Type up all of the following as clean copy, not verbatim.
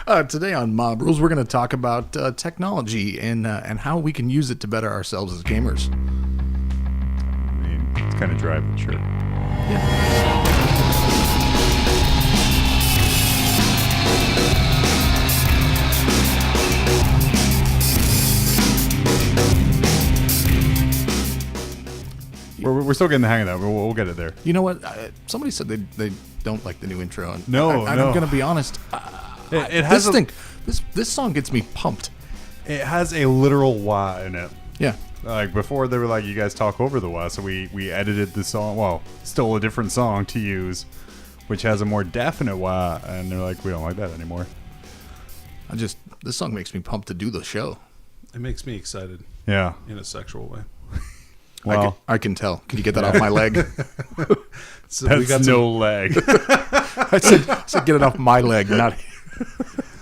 Today on Mob Rules, we're going to talk about technology and how we can use it to better ourselves as gamers. I mean, it's kind of dry, but sure. Yeah. We're still getting the hang of that. We'll get it there. You know what? Somebody said they don't like the new intro. And No. I'm going to be honest. It has this song gets me pumped. It has a literal wah in it. Yeah. Like before, they were like, "You guys talk over the wah," so we edited the song. Well, stole a different song to use, which has a more definite wah, and they're like, "We don't like that anymore." This song makes me pumped to do the show. It makes me excited. Yeah. In a sexual way. Well, I can tell. Can you get that off my leg? So that's we got no leg. I said get it off my leg, not.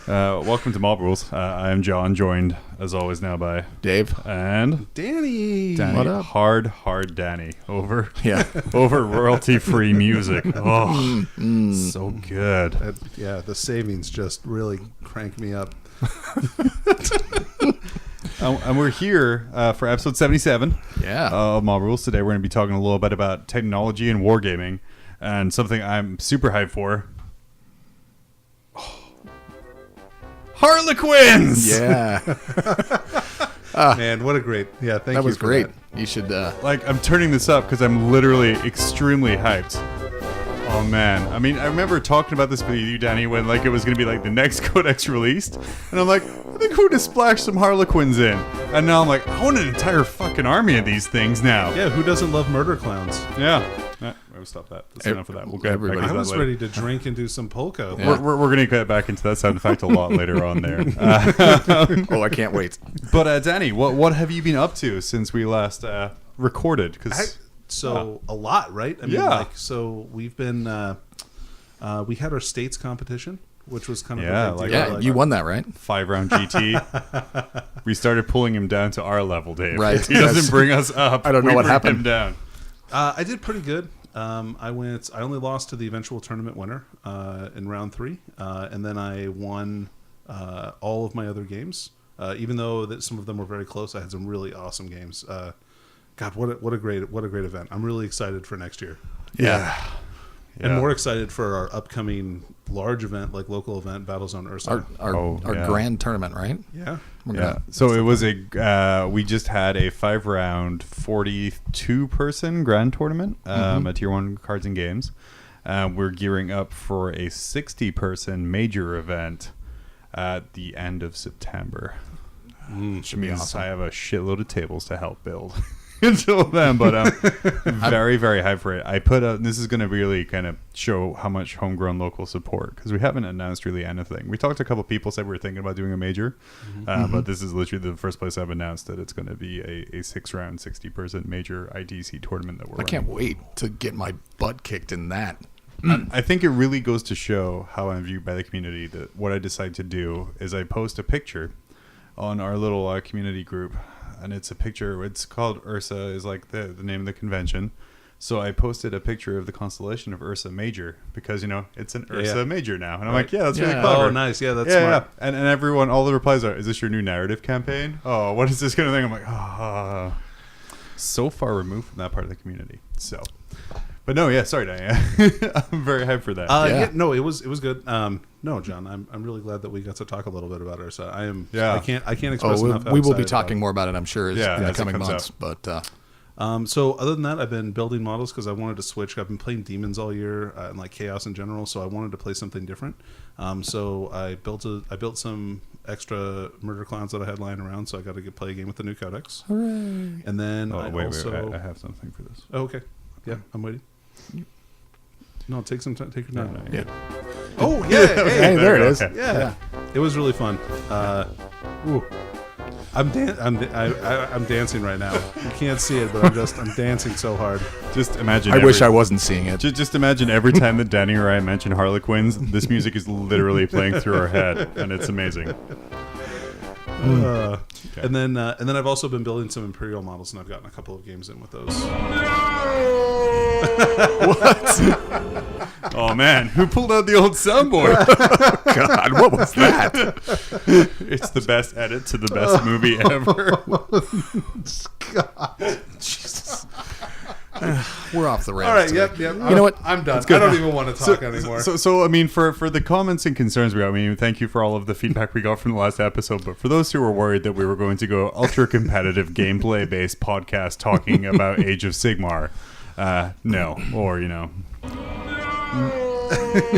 Welcome to Mob Rules. I am John, joined as always now by Dave and Danny. What up? Hard Danny over royalty-free music. Oh, so good. The savings just really crank me up. And we're here for episode 77 of Mob Rules. Today we're going to be talking a little bit about technology and wargaming, and something I'm super hyped for. Harlequins! Yeah. Man, what a great... Yeah, thank you. That was for great. That. You should... I'm turning this up because I'm literally extremely hyped. Oh, man. I mean, I remember talking about this with you, Danny, when it was going to be the next codex released. And I'm like, I think who to splash some Harlequins in. And now I'm like, I want an entire fucking army of these things now. Yeah, who doesn't love murder clowns? Yeah. We'll stop that. That's enough of that. We'll get back into I that was later. ready to drink and do some polka. Yeah. We're going to get back into that sound effect a lot later on there. I can't wait. But Danny, what have you been up to since we last recorded? A lot, right? I mean, yeah. So we've been... we had our states competition, which was kind of a big deal. You won that, right? 5-round GT. We started pulling him down to our level, Dave. Right. He doesn't bring us up. I don't know what happened. Him down. I did pretty good. I only lost to the eventual tournament winner in round 3, and then I won all of my other games. Even though that some of them were very close, I had some really awesome games. God, what a great event! I'm really excited for next year. Yeah. And more excited for our upcoming large event, local event, Battlezone Ursa. Our grand tournament, right? Yeah. So it was we just had a 5-round 42-person grand tournament at Tier 1 Cards and Games. We're gearing up for a 60-person major event at the end of September. Should be awesome. I have a shitload of tables to help build. Until then, but I'm very, very hyped for it. I put this is going to really kind of show how much homegrown local support, because we haven't announced really anything. We talked to a couple people, said we were thinking about doing a major, but this is literally the first place I've announced that it's going to be a 6-round 60-person major ITC tournament that we're running. Can't wait to get my butt kicked in that. I think it really goes to show how I'm viewed by the community, that what I decide to do is I post a picture on our little community group. And it's a picture. It's called Ursa, is the name of the convention. So I posted a picture of the constellation of Ursa Major, because it's an Ursa Major now, and I'm like, that's really clever. Oh, nice. Yeah, that's smart. Yeah. And everyone, all the replies are, "Is this your new narrative campaign? Oh, what is this kind of thing?" I'm like, so far removed from that part of the community. So, but no, sorry, Diane. I'm very hyped for that. It was good. No, John, I'm really glad that we got to talk a little bit about Ursa. I am. Yeah. I can't express enough. We will be talking more about it, I'm sure, in the coming months. Out. But so other than that, I've been building models because I wanted to switch. I've been playing demons all year and Chaos in general, so I wanted to play something different. So I built some extra murder clowns that I had lying around, so I got to play a game with the new codex. Hooray! And then I have something for this. Oh, okay. Yeah, I'm waiting. No, take some time. Take your time. Yeah. Oh yeah! Hey, there it is. Okay. Yeah, it was really fun. I'm dancing right now. You can't see it, but I'm dancing so hard. Just imagine. I wish I wasn't seeing it. Just imagine every time that Danny or I mention Harlequins, this music is literally playing through our head, and it's amazing. Okay. And then I've also been building some Imperial models, and I've gotten a couple of games in with those. Oh man, who pulled out the old soundboard? God, what was that? It's the best edit to the best movie ever. God. Jesus. We're off the rails. All right, today. yep. You know what? I'm done. I don't even want to talk anymore. So I mean, for the comments and concerns we got, I mean, thank you for all of the feedback we got from the last episode. But for those who were worried that we were going to go ultra competitive gameplay based podcast talking about Age of Sigmar, no, or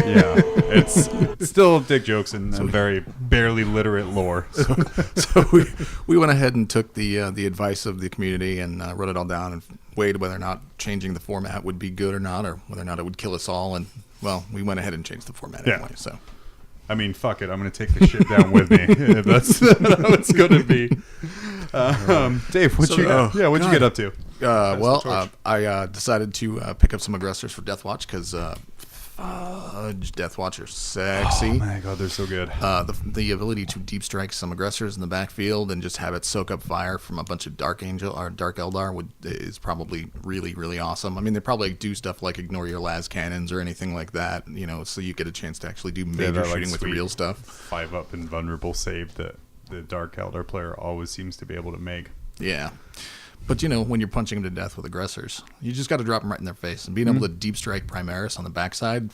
yeah, it's still dick jokes and very barely literate lore. So we went ahead and took the advice of the community and wrote it all down and weighed whether or not changing the format would be good or not, or whether or not it would kill us all. And well, we went ahead and changed the format anyway. So I mean, fuck it, I'm gonna take this shit down with me. If that's how it's gonna be. Dave, what'd you get up to? I decided to pick up some aggressors for Death Watch because Death Watch are sexy. Oh my god, they're so good. The ability to deep strike some aggressors in the backfield and just have it soak up fire from a bunch of Dark Angel or Dark Eldar is probably really, really awesome. I mean, they probably do stuff like ignore your las cannons or anything like that, so you get a chance to actually do major shooting with the real stuff. 5-up invulnerable save that the Dark Eldar player always seems to be able to make. Yeah. But, when you're punching them to death with aggressors, you just got to drop them right in their face. And being able to deep strike Primaris on the backside,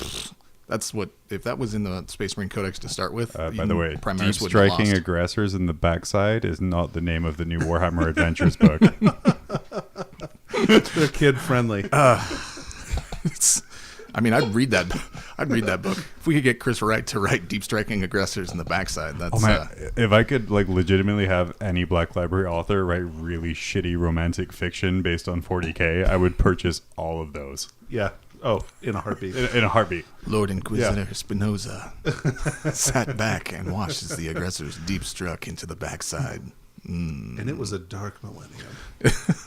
that's what, if that was in the Space Marine Codex to start with. By the way, Primaris deep striking aggressors in the backside is not the name of the new Warhammer Adventures book. They're kid friendly. I'd read that. I'd read that book if we could get Chris Wright to write deep striking aggressors in the backside. That's if I could legitimately have any Black Library author write really shitty romantic fiction based on 40k, I would purchase all of those. Yeah. Oh, in a heartbeat. In a heartbeat. Lord Inquisitor Spinoza sat back and watched as the aggressors deep struck into the backside. And it was a dark millennium.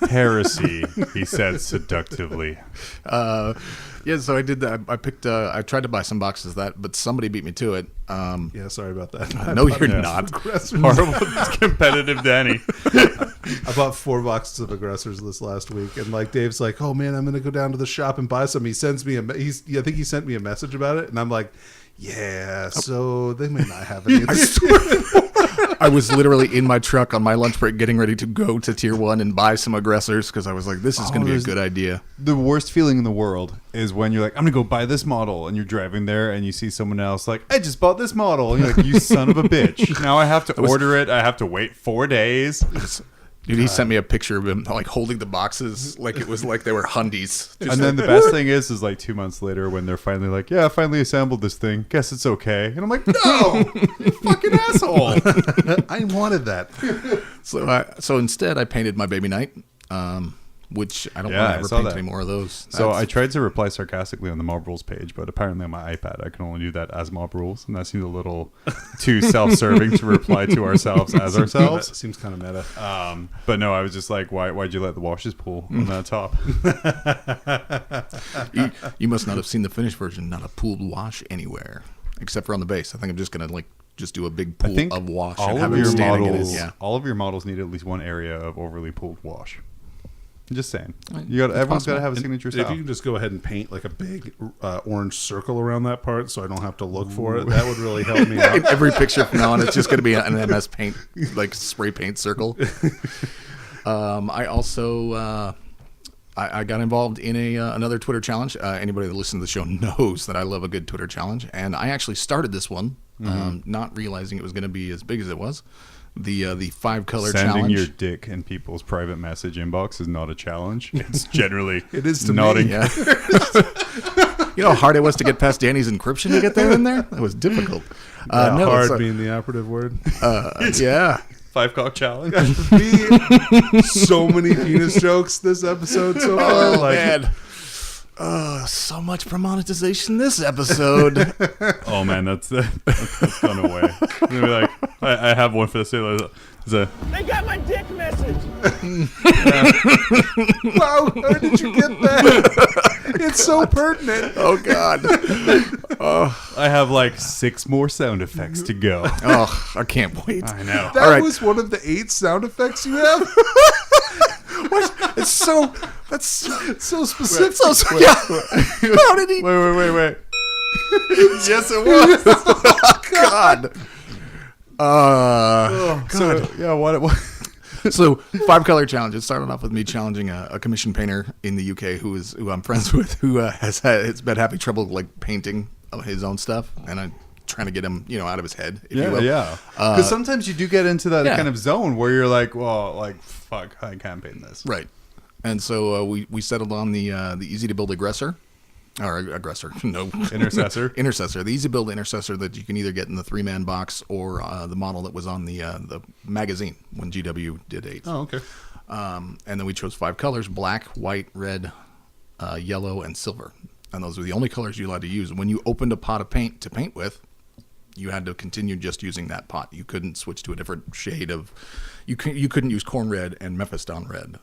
Heresy, he said seductively. So I did that. I tried to buy some boxes of that, but somebody beat me to it. Yeah, sorry about that. No, you're not. Horrible competitive Danny. I bought 4 boxes of aggressors this last week, and Dave's like, "Oh man, I'm gonna go down to the shop and buy some." He sends me I think he sent me a message about it, and I'm like, "Yeah, so they may not have any." I was literally in my truck on my lunch break getting ready to go to Tier 1 and buy some aggressors because I was like, this is going to be a good idea. The worst feeling in the world is when you're like, I'm going to go buy this model, and you're driving there and you see someone else like, I just bought this model. And you're like, you son of a bitch. Now I have to order it. I have to wait 4 days. Dude, he sent me a picture of him holding the boxes like it was like they were Hundies. And then the best thing is 2 months later when they're finally like, yeah, I finally assembled this thing. Guess it's okay. And I'm like, no, you fucking asshole. I wanted that. So instead I painted my Baby Knight, which I don't want to ever paint any more of those. So I tried to reply sarcastically on the mob rules page, but apparently on my iPad I can only do that as mob rules, and that seems a little too self-serving to reply to ourselves as ourselves. That seems kind of meta. But no, I was just like, why'd you let the washes pool on that top? You must not have seen the finished version. Not a pooled wash anywhere, except for on the base. I think I'm just gonna just do a big pool of wash and have it standing in it. Yeah. All of your models need at least one area of overly pooled wash. I'm just saying. Everyone's got to have a signature style. If you can just go ahead and paint a big orange circle around that part so I don't have to look for it, that would really help me out. In every picture from now on, it's just going to be an MS Paint, spray paint circle. I also... I got involved in another Twitter challenge. Anybody that listens to the show knows that I love a good Twitter challenge. And I actually started this one, not realizing it was going to be as big as it was. The 5-color challenge. Sending your dick in people's private message inbox is not a challenge. It's generally it is to not me. Yeah. You know how hard it was to get past Danny's encryption to get there in there? That was difficult. Hard being the operative word. Yeah. 5-cock challenge. So many penis jokes this episode so far. Man. So much for monetization this episode. Oh man, that's gone away. Maybe I have one for this. They got my dick message. Wow, how did you get that? It's so pertinent. Oh God. I have 6 more sound effects to go. Oh, I can't wait. I know. That was one of the 8 sound effects you have? What? It's so That's so specific. yeah. How did he? Wait. Yes, it was. Oh, God. God. So, yeah, what? So 5-color challenge. It started off with me challenging a commission painter in the UK who I'm friends with, who has been having trouble like painting his own stuff, and I'm trying to get him, out of his head. If you will. Yeah. Because sometimes you do get into that yeah. kind of zone where you're like, well, like, fuck, I can't paint this. Right. And so we settled on the easy to build aggressor. Or aggressor, no. Intercessor. Intercessor. The easy build intercessor that you can either get in the 3-man box or the model that was on the magazine when GW did 8. Oh, okay. And then we chose 5 colors: black, white, red, yellow, and silver. And those were the only colors you allowed to use. When you opened a pot of paint to paint with, you had to continue just using that pot. You couldn't switch to a different shade of... You couldn't use corn red and Mephiston red,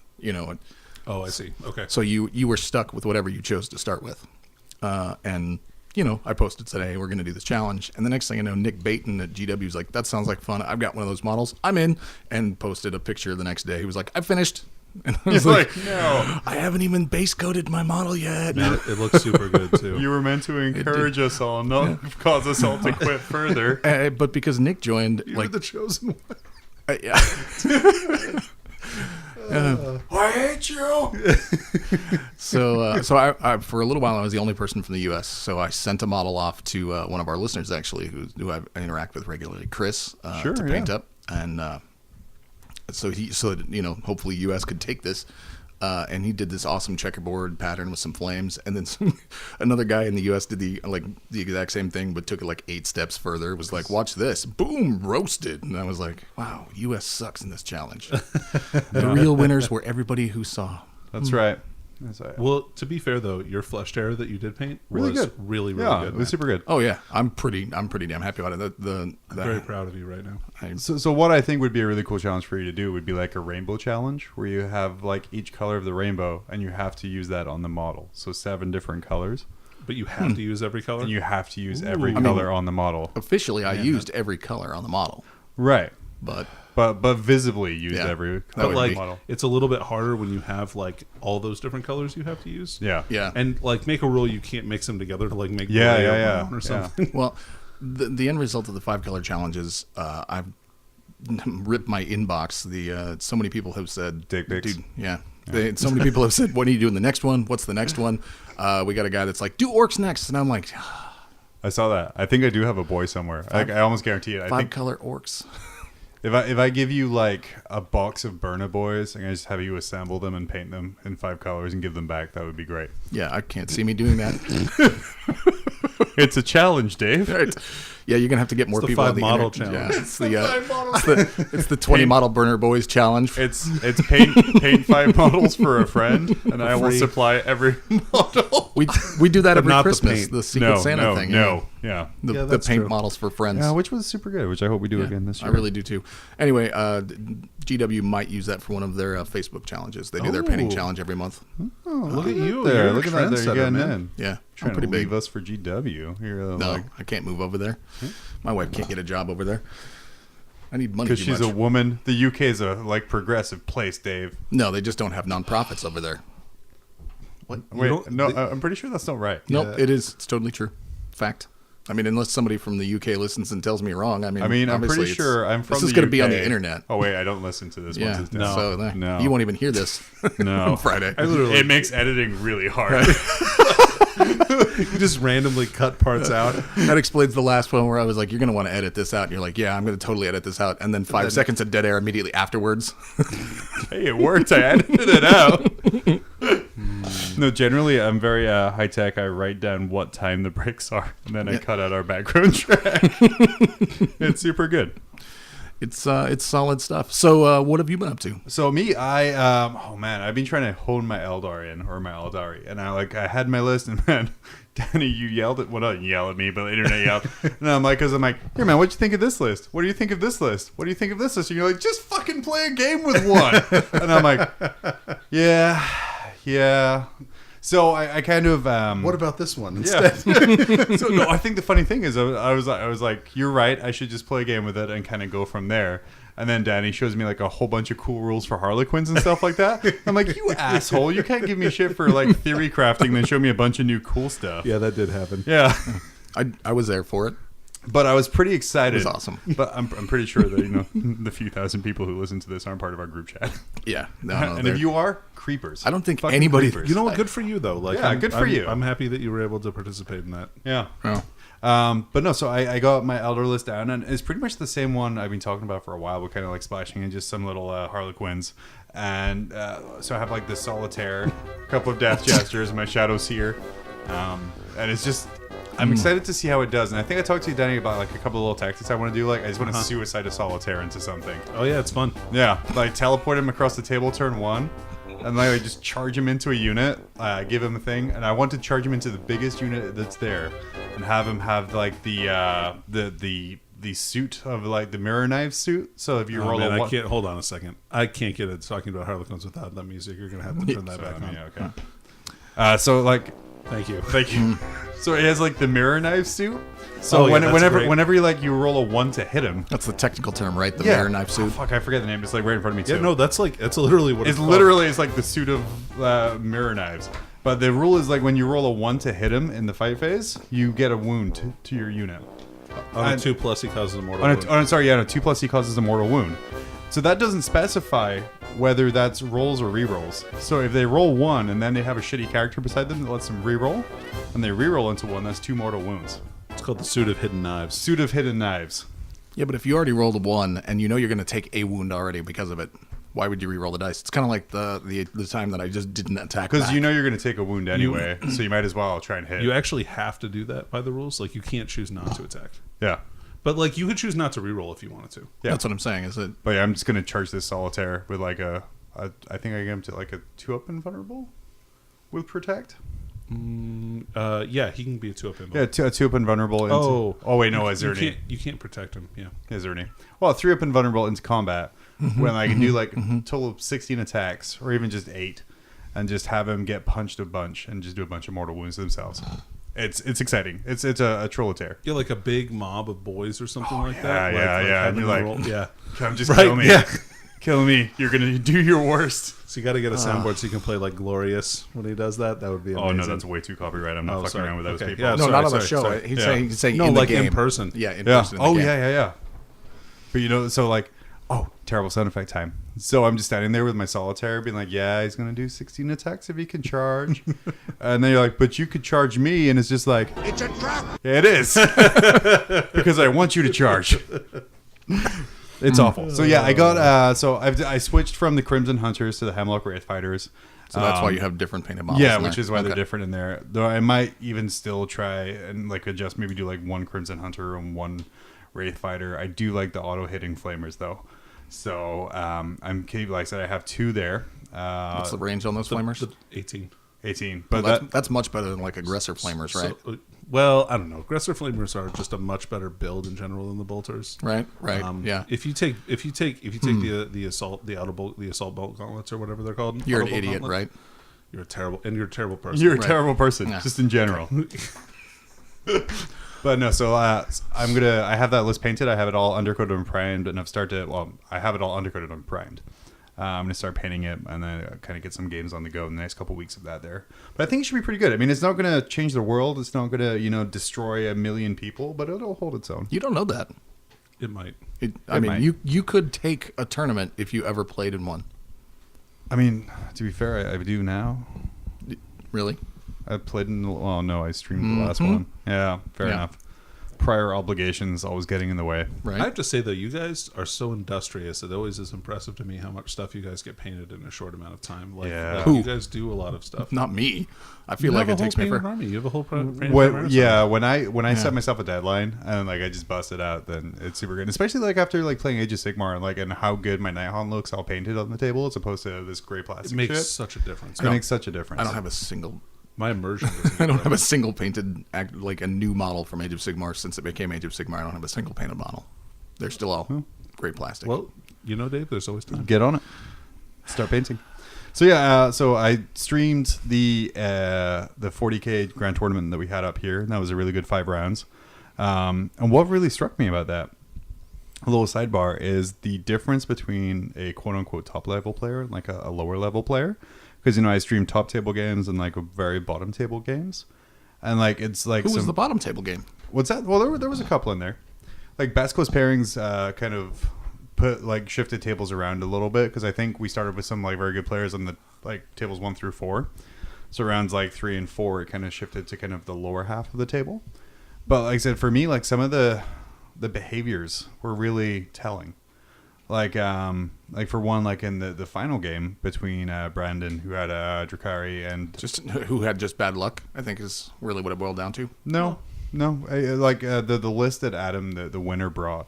Oh, I see. Okay. So you were stuck with whatever you chose to start with. And I posted today, hey, we're going to do this challenge. And the next thing I know, Nick Baton at GW was like, that sounds like fun. I've got one of those models. I'm in. And posted a picture the next day. He was like, I finished. And I was like, no. I haven't even base coated my model yet. Man, it looks super good, too. You were meant to encourage us all, not cause us all to quit further. But because Nick joined, You're the chosen one. yeah. I hate you. So I for a little while I was the only person from the U.S. So I sent a model off to one of our listeners actually, who I interact with regularly, Chris, to paint up, and so hopefully U.S. could take this. And he did this awesome checkerboard pattern with some flames, and then another guy in the U.S. did the exact same thing, but took it like 8 steps further. It was like, watch this, boom, roasted, and I was like, wow, U.S. sucks in this challenge. The real winners were everybody who saw. That's right. Well, to be fair though, your flesh terror that you did paint really was good. Really good. It was super good. Oh yeah, I'm pretty damn happy about it. I'm very proud of you right now. So what I think would be a really cool challenge for you to do would be like a rainbow challenge where you have like each color of the rainbow and you have to use that on the model. So 7 different colors. But you have to use every color? And you have to use every color on the model. Officially, I used every color on the model. Right. But visibly used every color but like model. It's a little bit harder when you have like all those different colors you have to use. Yeah. And like make a rule you can't mix them together to like make brown or something. Well, the end result of the 5-color challenge is I've ripped my inbox. So many people have said, dick pics. Dude, yeah. So many people have said, what are you doing the next one? What's the next one? We got a guy that's like, do orcs next, and I'm like, I saw that. I think I do have a boy somewhere. I almost guarantee it. 5-color orcs. If I give you like a box of Burna Boys and I just have you assemble them and paint them in 5 colors and give them back, that would be great. Yeah, I can't see me doing that. It's a challenge, Dave. Right. Yeah, you're gonna have to get more the people. 5 on the model internet. challenge. Yeah, it's the 20 model Burner Boys challenge. It's paint 5 models for a friend, and I will supply every model. We do that every not the Christmas. paint. The Secret Santa thing. Yeah. The paint models for friends. Yeah, which was super good. Which I hope we do again this year. I really do too. Anyway, GW might use that for one of their Facebook challenges. They do their painting challenge every month. Oh, look at you! There, You're look at that. There, you're getting in. Yeah, Trying I'm pretty to big. leave us for GW. No, I can't move over there. My wife can't get a job over there. I need money because she's a woman. The UK is a progressive place, Dave. No, they just don't have nonprofits over there. What? Wait, no, I'm pretty sure that's not right. Nope, it is. It's totally true. Fact. I mean, unless somebody from the UK listens and tells me wrong. I'm pretty sure I'm from. This is going to be on the internet. Oh wait, I don't listen to this. Yeah, once it's done. no, you won't even hear this. No, on Friday. It makes editing really hard. You just randomly cut parts out. That explains the last one where I was like, "You're going to want to edit this out," and you're like, "Yeah, I'm going to totally edit this out." And then 5 seconds of dead air immediately afterwards. Hey, it worked. I edited it out. No, generally I'm very high tech. I write down what time the breaks are, and then I cut out our background track. It's super good. It's solid stuff. So what have you been up to? So me, I've been trying to hone my Eldari or my Eldari, and I had my list, and man, Danny, you yelled at, well, not yell at me, but the internet yelled, and I'm like, here man, what'd you think of this list? What do you think of this list? What do you think of this list? And you're like, just fucking play a game with one, and I'm like, yeah. So I kind of What about this one instead? So no, I think the funny thing is I was like, you're right. I should just play a game with it and kind of go from there. And then Danny shows me like a whole bunch of cool rules for Harlequins and stuff like that. I'm like, you asshole! You can't give me shit for like theory crafting, then show me a bunch of new cool stuff. Yeah, that did happen. Yeah. I was there for it. But I was pretty excited. It was awesome. But I'm pretty sure that the few thousand people who listen to this aren't part of our group chat. Yeah. No, And if you are, creepers. I don't think Fucking anybody. creepers. You know what? Good for you though. Like, Yeah, good for you. I'm happy that you were able to participate in that. Yeah. Oh. But no, so I got my elder list down, and it's pretty much the same one I've been talking about for a while. We're kind of like splashing in just some little Harlequins. And so I have like the Solitaire, a couple of Death Jesters, my Shadow Seer. And it's just, I'm excited to see how it does. And I think I talked to you, Danny, about like a couple of little tactics I want to do. Like, I just want to suicide a Solitaire into something. Oh yeah, it's fun. Yeah, like teleport him across the table turn 1. And like just charge him into a unit, give him a thing, and I want to charge him into the biggest unit that's there, and have him have like the suit of like the mirror knife suit. So if you roll man, a I can't. Hold on a second. I can't get it talking about Harlequins without that music. You're gonna have to turn that back on. Yeah, okay. So like, Thank you. so he has like the mirror knife suit. So whenever you roll a 1 to hit him, That's the technical term, right? The mirror knife suit. Oh, fuck, I forget the name. It's like right in front of me too. Yeah, no, that's literally what It's called. literally it's like the suit of mirror knives. But the rule is like when you roll a 1 to hit him in the fight phase, you get a wound to your unit. On a 2+, he causes a mortal wound. On a 2+ he causes a mortal wound. So that doesn't specify whether that's rolls or rerolls. So if they roll 1 and then they have a shitty character beside them that lets them reroll, and they reroll into 1, that's 2 mortal wounds. It's called the Suit of Hidden Knives. Suit of Hidden Knives. Yeah, but if you already rolled a 1 and you know you're going to take a wound already because of it, why would you re-roll the dice? It's kind of like the time that I just didn't attack. Because you know you're going to take a wound anyway, so you might as well try and hit. You actually have to do that by the rules. Like, you can't choose not to attack. Yeah. But, like, you could choose not to reroll if you wanted to. Yeah. That's what I'm saying. Is it? But yeah, I'm just going to charge this Solitaire with like I think I get him to like a 2-up invulnerable with Protect. Yeah, he can be a 2-up invulnerable. Yeah, a 2-up invulnerable into... Oh, wait, no, is there any? You can't protect him, yeah. Is there any? Well, a 3-up invulnerable into combat when I can do like a total of 16 attacks or even just 8 and just have him get punched a bunch and just do a bunch of mortal wounds to themselves. It's exciting. It's a Trollitaire. Yeah, like a big mob of boys or something like that. Yeah. And you're like, yeah. Come just Right, kill me. yeah. Kill me. You're going to do your worst. So you got to get a soundboard so you can play like Glorious when he does that. That would be amazing. Oh, no, that's way too copyright. I'm not fucking around with those people. Yeah, No, sorry, not on the sorry. show. He's saying No, in the like game. in person. Yeah, in Yeah. person. in the game. Yeah. But you know, so like, terrible sound effect time. So I'm just standing there with my Solitaire being like, yeah, he's going to do 16 attacks if he can charge. And then you're like, but you could charge me. And it's just like, it's a trap. Yeah, it is. Because I want you to charge. It's awful. So yeah, I got, I switched from the Crimson Hunters to the Hemlock Wraith Fighters. So that's why you have different painted models. Yeah, in which there. is why they're Okay. different in there. Though I might even still try and like adjust, maybe do like 1 Crimson Hunter and 1 Wraith Fighter. I do like the auto hitting flamers though. So I'm like I said, I have 2 there. What's the range on those flamers? 18. 18. But Well, that's much better than like aggressor flamers, right? So, well, I don't know. Aggressor flamers are just a much better build in general than the bolters. Right. Yeah. If you take the assault bolt gauntlets or whatever they're called. You're an auto bolt idiot, gauntlets, right? You're a terrible person. you're a Right. terrible person, Yeah. just in general. But no, so I have that list painted. I have it all undercoated and primed, and I have it all undercoated and primed. I'm gonna start painting it, and then kind of get some games on the go in the next couple weeks of that there. But I think it should be pretty good. I mean, it's not gonna change the world. It's not gonna destroy a million people, but it'll hold its own. You don't know that. It might. I mean, might. you could take a tournament if you ever played in one. I mean, to be fair, I do now. Really? I played in. Oh no, I streamed the last one. Yeah, fair enough. Prior obligations always getting in the way. Right. I have to say though, you guys are so industrious. It always is impressive to me how much stuff you guys get painted in a short amount of time. Like, Yeah. like Who? you guys do a lot of stuff. Not me. I feel like it takes me for. army. You have a whole painted When I set myself a deadline and like I just bust it out, then it's super good. And especially like after like playing Age of Sigmar and how good my Nighthawk looks all painted on the table as opposed to this gray plastic It makes shit. such a difference. It makes such a difference. I don't have a single. My immersion. I don't have a single painted like a new model from Age of Sigmar since it became Age of Sigmar. I don't have a single painted model. They're still all gray plastic. Well, Dave, there's always time. Get on it. Start painting. So yeah, so I streamed the 40K grand tournament that we had up here, and that was a really good 5 rounds. And what really struck me about that, a little sidebar, is the difference between a quote unquote top level player and like a lower level player. Because I stream top table games and like very bottom table games, and like it's like Who was the bottom table game? What's that? Well, there was a couple in there. Like Best Coast Pairings kind of shifted tables around a little bit, because I think we started with some like very good players on the like tables 1 through 4. So rounds like 3 and 4, it kind of shifted to kind of the lower half of the table. But like I said, for me, like some of the behaviors were really telling. Like for one, like in the final game between Brandon, who had Drakari, and who had just bad luck, I think is really what it boiled down to. No. The list that Adam, the winner, brought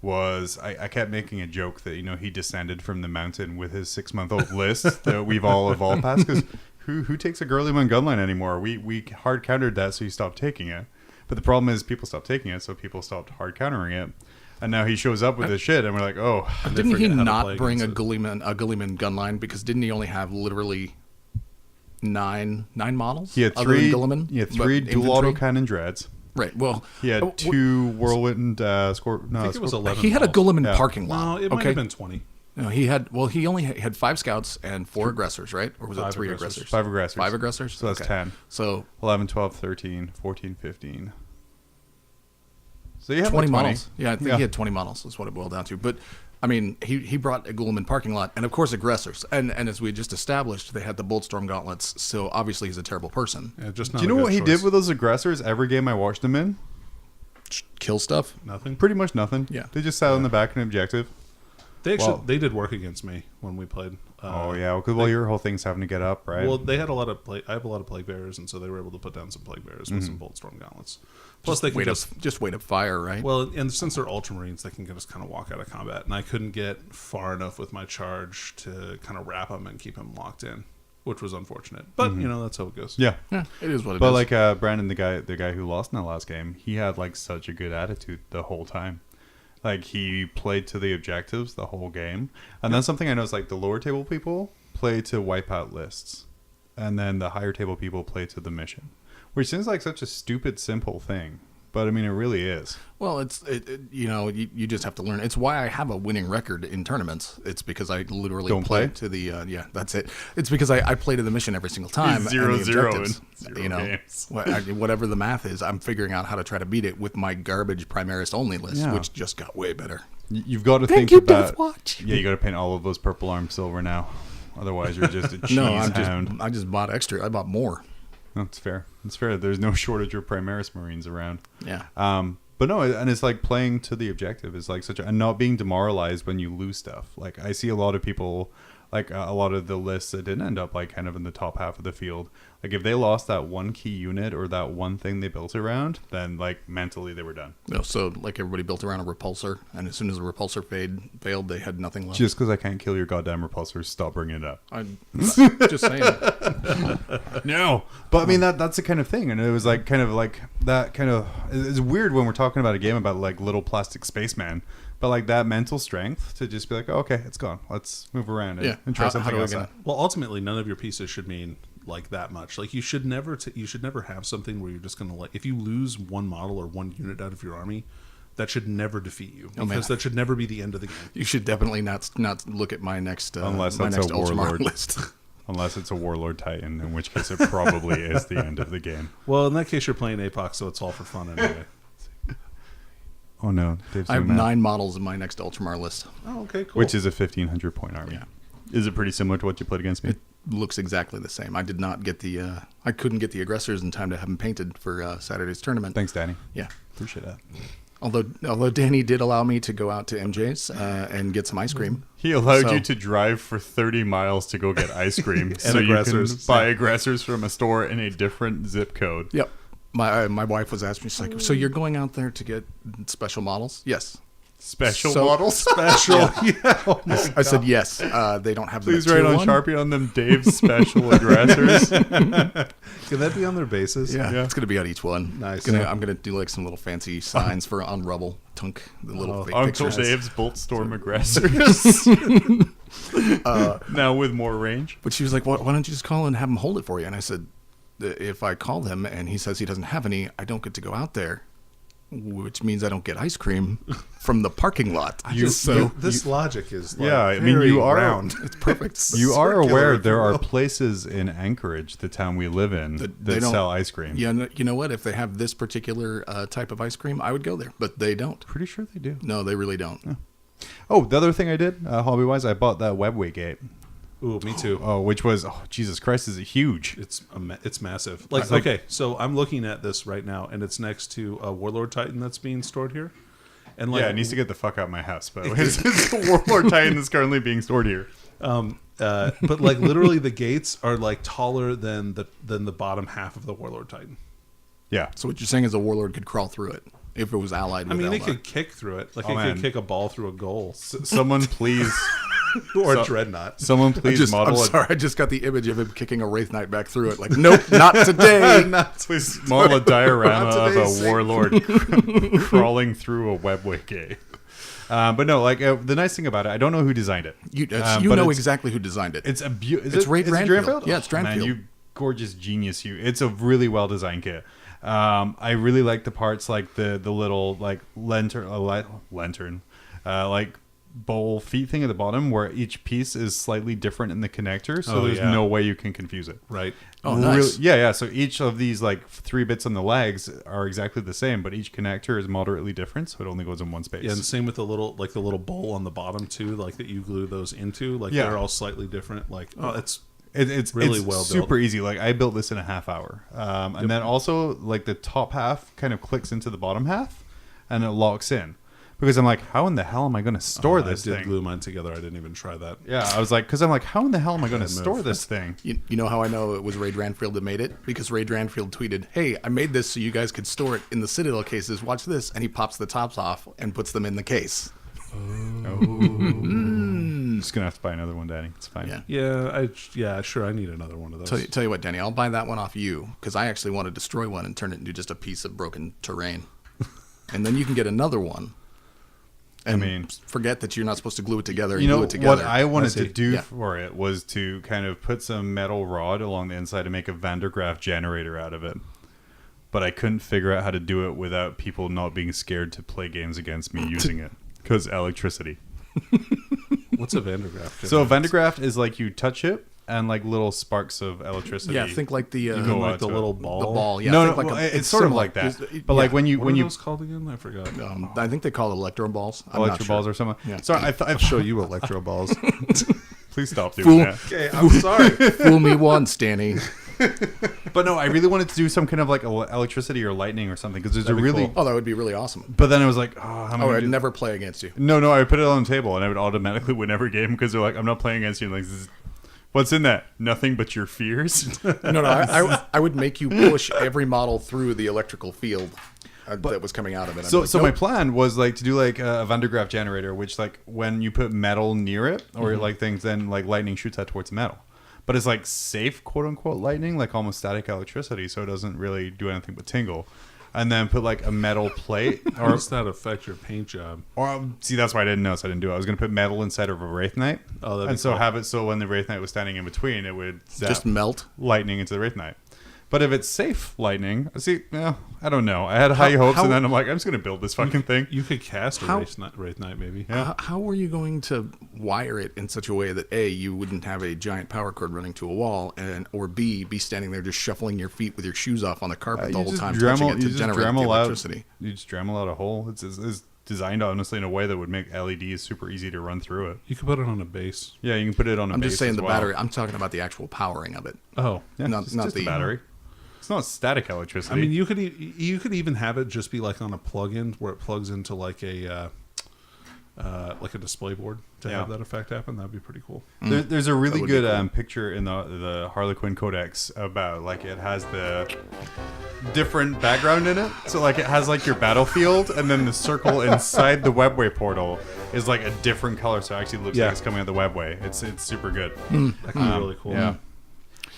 was, I kept making a joke that, he descended from the mountain with his 6-month-old list that we've all evolved past, because who takes a Girlyman gunline anymore? We hard countered that, so he stopped taking it. But the problem is people stopped taking it, so people stopped hard countering it. And now he shows up with this shit, and we're like, oh. Didn't he not bring a Gulliman gunline? Because didn't he only have literally nine models? He had 3 dual autocannon dreads. Right. Well, he had 2 whirlwind I think it was 11. He had a Gulliman parking lot. No, it might have been 20. No, he only had 5 scouts and 4 aggressors, right? Or was it 3 aggressors? 5 aggressors. 5 aggressors? So that's 10. So 11, 12, 13, 14, 15. So you had 20 like models. Yeah, I think he had 20 models is what it boiled down to. But I mean, he brought a Gulliman parking lot, and of course aggressors. And as we just established, they had the Boltstorm gauntlets. So obviously he's a terrible person. Yeah, just Do you know what he did with those aggressors every game I watched him in? Kill stuff. Nothing. Pretty much nothing. Yeah. They just sat on the back of an objective. They did work against me when we played. Because your whole thing's having to get up, right? Well, they had a lot of I have a lot of plague bearers, and so they were able to put down some plague bearers with some Boltstorm gauntlets. Plus, they can just wait up fire, right? Well, and since they're Ultramarines, they can just kind of walk out of combat, and I couldn't get far enough with my charge to kind of wrap them and keep them locked in, which was unfortunate. But that's how it goes. Yeah, it is what it is. But like Brandon, the guy who lost in that last game, he had like such a good attitude the whole time. Like he played to the objectives the whole game, and that's something I noticed. Like the lower table people play to wipe out lists, and then the higher table people play to the mission, which seems like such a stupid, simple thing. But I mean, it really is. Well, you just have to learn. It's why I have a winning record in tournaments. It's because I literally Don't play to the that's it. It's because I play to the mission every single time. 0-0 in 0 games. Whatever the math is, I'm figuring out how to try to beat it with my garbage Primaris only list, which just got way better. You've got to think about. Yeah, you got to paint all of those purple arms silver now. Otherwise, you're just a cheese hound. I just bought extra. I bought more. That's fair. That's fair. There's no shortage of Primaris Marines around. Yeah. But no, and it's like playing to the objective is like and not being demoralized when you lose stuff. Like I see a lot of people, like a lot of the lists that didn't end up like kind of in the top half of the field. Like if they lost that one key unit or that one thing they built around, then like mentally they were done. No, so like everybody built around a repulsor, and as soon as the repulsor failed, they had nothing left. Just because I can't kill your goddamn repulsors, stop bringing it up. I'm just saying. No, but I mean that's the kind of thing, and it was like kind of like that kind of. It's weird when we're talking about a game about like little plastic spaceman. But like that mental strength to just be like, oh, okay, it's gone. Let's move around and try something else. Well, ultimately, none of your pieces should mean like that much. Like you should never have something where you're just gonna like if you lose one model or one unit out of your army, that should never defeat you because that should never be the end of the game. You should definitely not look at my next unless my that's next a warlord list. Unless it's a warlord titan, in which case it probably is the end of the game. Well, in that case, you're playing APOC, so it's all for fun anyway. Oh no, Dave's I have 9 models in my next Ultramar list. Oh, okay, cool. Which is a 1,500 point army. Yeah. Is it pretty similar to what you played against me? It looks exactly the same. I did not get I couldn't get the aggressors in time to have them painted for Saturday's tournament. Thanks, Danny. Yeah, appreciate that. Although Danny did allow me to go out to MJ's and get some ice cream. He allowed you to drive for 30 miles to go get ice cream, so aggressors. You can buy aggressors from a store in a different zip code. Yep. My wife was asking me, she's like, so you're going out there to get special models? Yes. Special models? Special. Yeah. Oh I said yes. They don't have. Please write on Sharpie on them Dave's special aggressors. Can that be on their bases? Yeah. It's gonna be on each one. Nice. I'm gonna do like some little fancy signs for on Rubble Tunk. The little Uncle pictures. Dave's Boltstorm aggressors. Now with more range. But she was like, why don't you just call and have him hold it for you? And I said, if I call him and he says he doesn't have any, I don't get to go out there, which means I don't get ice cream from the parking lot. This logic is like I mean, you are round. It's perfect. You are Circular, aware if there you are will. places in Anchorage, the town we live in, They that don't- sell ice cream. Yeah, you know what? If they have this particular type of ice cream, I would go there, but they don't. Pretty sure they do. No, they really don't. Oh, the other thing I did, hobby-wise, I bought that webway gate. Ooh, me too. Oh, which was, Jesus Christ, is it huge? It's massive. Okay, so I'm looking at this right now, and it's next to a Warlord Titan that's being stored here. And like, Yeah, it needs to get the fuck out of my house, by the way. It's the Warlord Titan that's currently being stored here. but like literally the gates are like taller than the bottom half of the Warlord Titan. Yeah. So what you're saying is a warlord could crawl through it if it was allied with I mean, it Eldar. could kick through it. Like Oh, it man. could kick a ball through a goal. Someone please... Or So- a dreadnought. Someone please model I'm a... sorry, I just got the image of him kicking a Wraith Knight back through it. Like, nope, not today. Please model a diorama Not of today, a Satan. warlord crawling through a webway gate. But no, like the nice thing about it, I don't know who designed it. You but know it's- exactly who designed it. It's a beautiful. It's Ray Dranfield. Yeah, it's Man, Dranfield. you gorgeous genius! You. It's a really well designed kit. I really like the parts like the little like lantern, like bowl feet thing at the bottom where each piece is slightly different in the connector, so Oh, there's yeah. no way you can confuse it. Right. Oh, nice. Yeah. So each of these like 3 bits on the legs are exactly the same, but each connector is moderately different, so it only goes in one space. Yeah, and same with the little bowl on the bottom too, like that you glue those into. Like Yeah. they're all slightly different. Like it's It's really it's well built. super easy. Like I built this in a half hour, and then also like the top half kind of clicks into the bottom half, and it locks in. Because I'm like, how in the hell am I going to store this I did thing? glue mine together. I didn't even try that. Yeah, I was like, because I'm like, how in the hell am I going to Bad store move. this thing? You know how I know it was Ray Dranfield that made it? Because Ray Dranfield tweeted, "Hey, I made this so you guys could store it in the Citadel cases. Watch this." And he pops the tops off and puts them in the case. I'm just gonna have to buy another one, Danny. It's fine. Yeah. Yeah, sure. I need another one of those. Tell you what, Danny, I'll buy that one off you because I actually want to destroy one and turn it into just a piece of broken terrain. And then you can get another one. And mean- forget that you're not supposed to glue it together. You know glue it together. what I wanted see. to do Yeah. for it was to kind of put some metal rod along the inside and make a Van der Graaf generator out of it. But I couldn't figure out how to do it without people not being scared to play games against me using it because electricity. What's a Van der Graaf? So a Van der Graaf is like you touch it and like little sparks of electricity. Yeah, think like the go like out the to little it. ball. the ball. Yeah, no, think no, like well, it's sort of similar. like that. Just- But like yeah. when you What are those called again? I forgot. I think they call it electro balls. I'm not electro sure. balls or something. Yeah. Sorry, I'll show you electro balls. please stop doing Fool. that. Okay, I'm sorry. Fool me once, Danny. But no, I really wanted to do some kind of like electricity or lightning or something because there's That'd a be really. cool. Oh, that would be really awesome. But then I was like, oh, how am I Oh, gonna I'd do- never play against you. No, I put it on the table and I would automatically win every game because they're like, I'm not playing against you. Like, this is, what's in that? Nothing but your fears. No, I would make you push every model through the electrical field that was coming out of it. I'd be So like, my nope. plan was like to do like a Van der Graaf generator, which like when you put metal near it or Mm-hmm. like things, then like lightning shoots out towards the metal. But it's like safe, quote unquote, lightning, like almost static electricity, so it doesn't really do anything but tingle. And then put like a metal plate, How does that affect your paint job? or see, that's why I didn't know, so I didn't do it. I was gonna put metal inside of a Wraith Knight, Oh, that'd be and so cool. have it so when the Wraith Knight was standing in between, it would zap just melt. lightning into the Wraith Knight. But if it's safe lightning, see, I don't know. I had high hopes, how- and then I'm like, I'm just gonna build this fucking thing. You could cast a How- Wraith Knight maybe. How were you going to wire it in such a way that A, you wouldn't have a giant power cord running to a wall, and or B, be standing there just shuffling your feet with your shoes off on the carpet the You whole just time, Dremel- touching it you to just generate the Dremel out- electricity. You just Dremel out a hole. It's designed honestly in a way that would make LEDs super easy to run through it. You could put it on a base. Yeah, you can put it on a I'm base just saying as the well. battery. I'm talking about the actual powering of it. Oh, Yeah, not- it's not just the- the battery. It's not static electricity. I mean, you could even have it just be like on a plug-in where it plugs into like a display board to Yeah. have that effect happen. That'd be pretty cool. There's a really would be good cool. picture in the Harlequin Codex about like it has the different background in it. So like it has like your battlefield, and then the circle inside the webway portal is like a different color, so it actually looks Yeah. like it's coming out the webway. It's super good. That could be really cool. Yeah.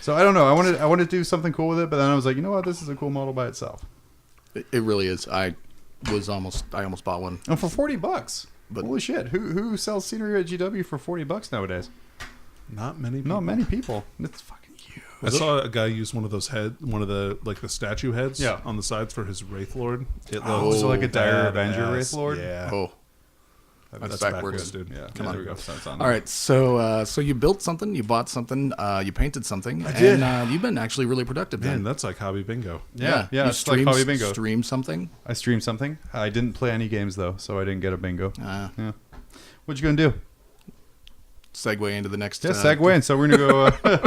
So I don't know. I wanted to do something cool with it, but then I was like, you know what? This is a cool model by itself. It really is. I almost bought one. And for $40, But- holy shit! Who sells scenery at GW for $40 nowadays? Not many people. Not many people. It's fucking huge. I saw a guy use one of those one of the statue heads Yeah. on the sides for his Wraith Lord. It Oh, looks so like a Dire Avenger badass. Wraith Lord? Yeah. Oh, That's backwards. dude. Yeah, Come on. there we go. So it's on all right. So you built something, you bought something, you painted something, did. and you've been actually really productive. Man, Then. that's like hobby bingo. Yeah, you it's like hobby bingo. Stream something. I streamed something. I didn't play any games though, so I didn't get a bingo. Uh, Yeah. What you gonna do? segue into the next. Yeah, segue in. So we're gonna go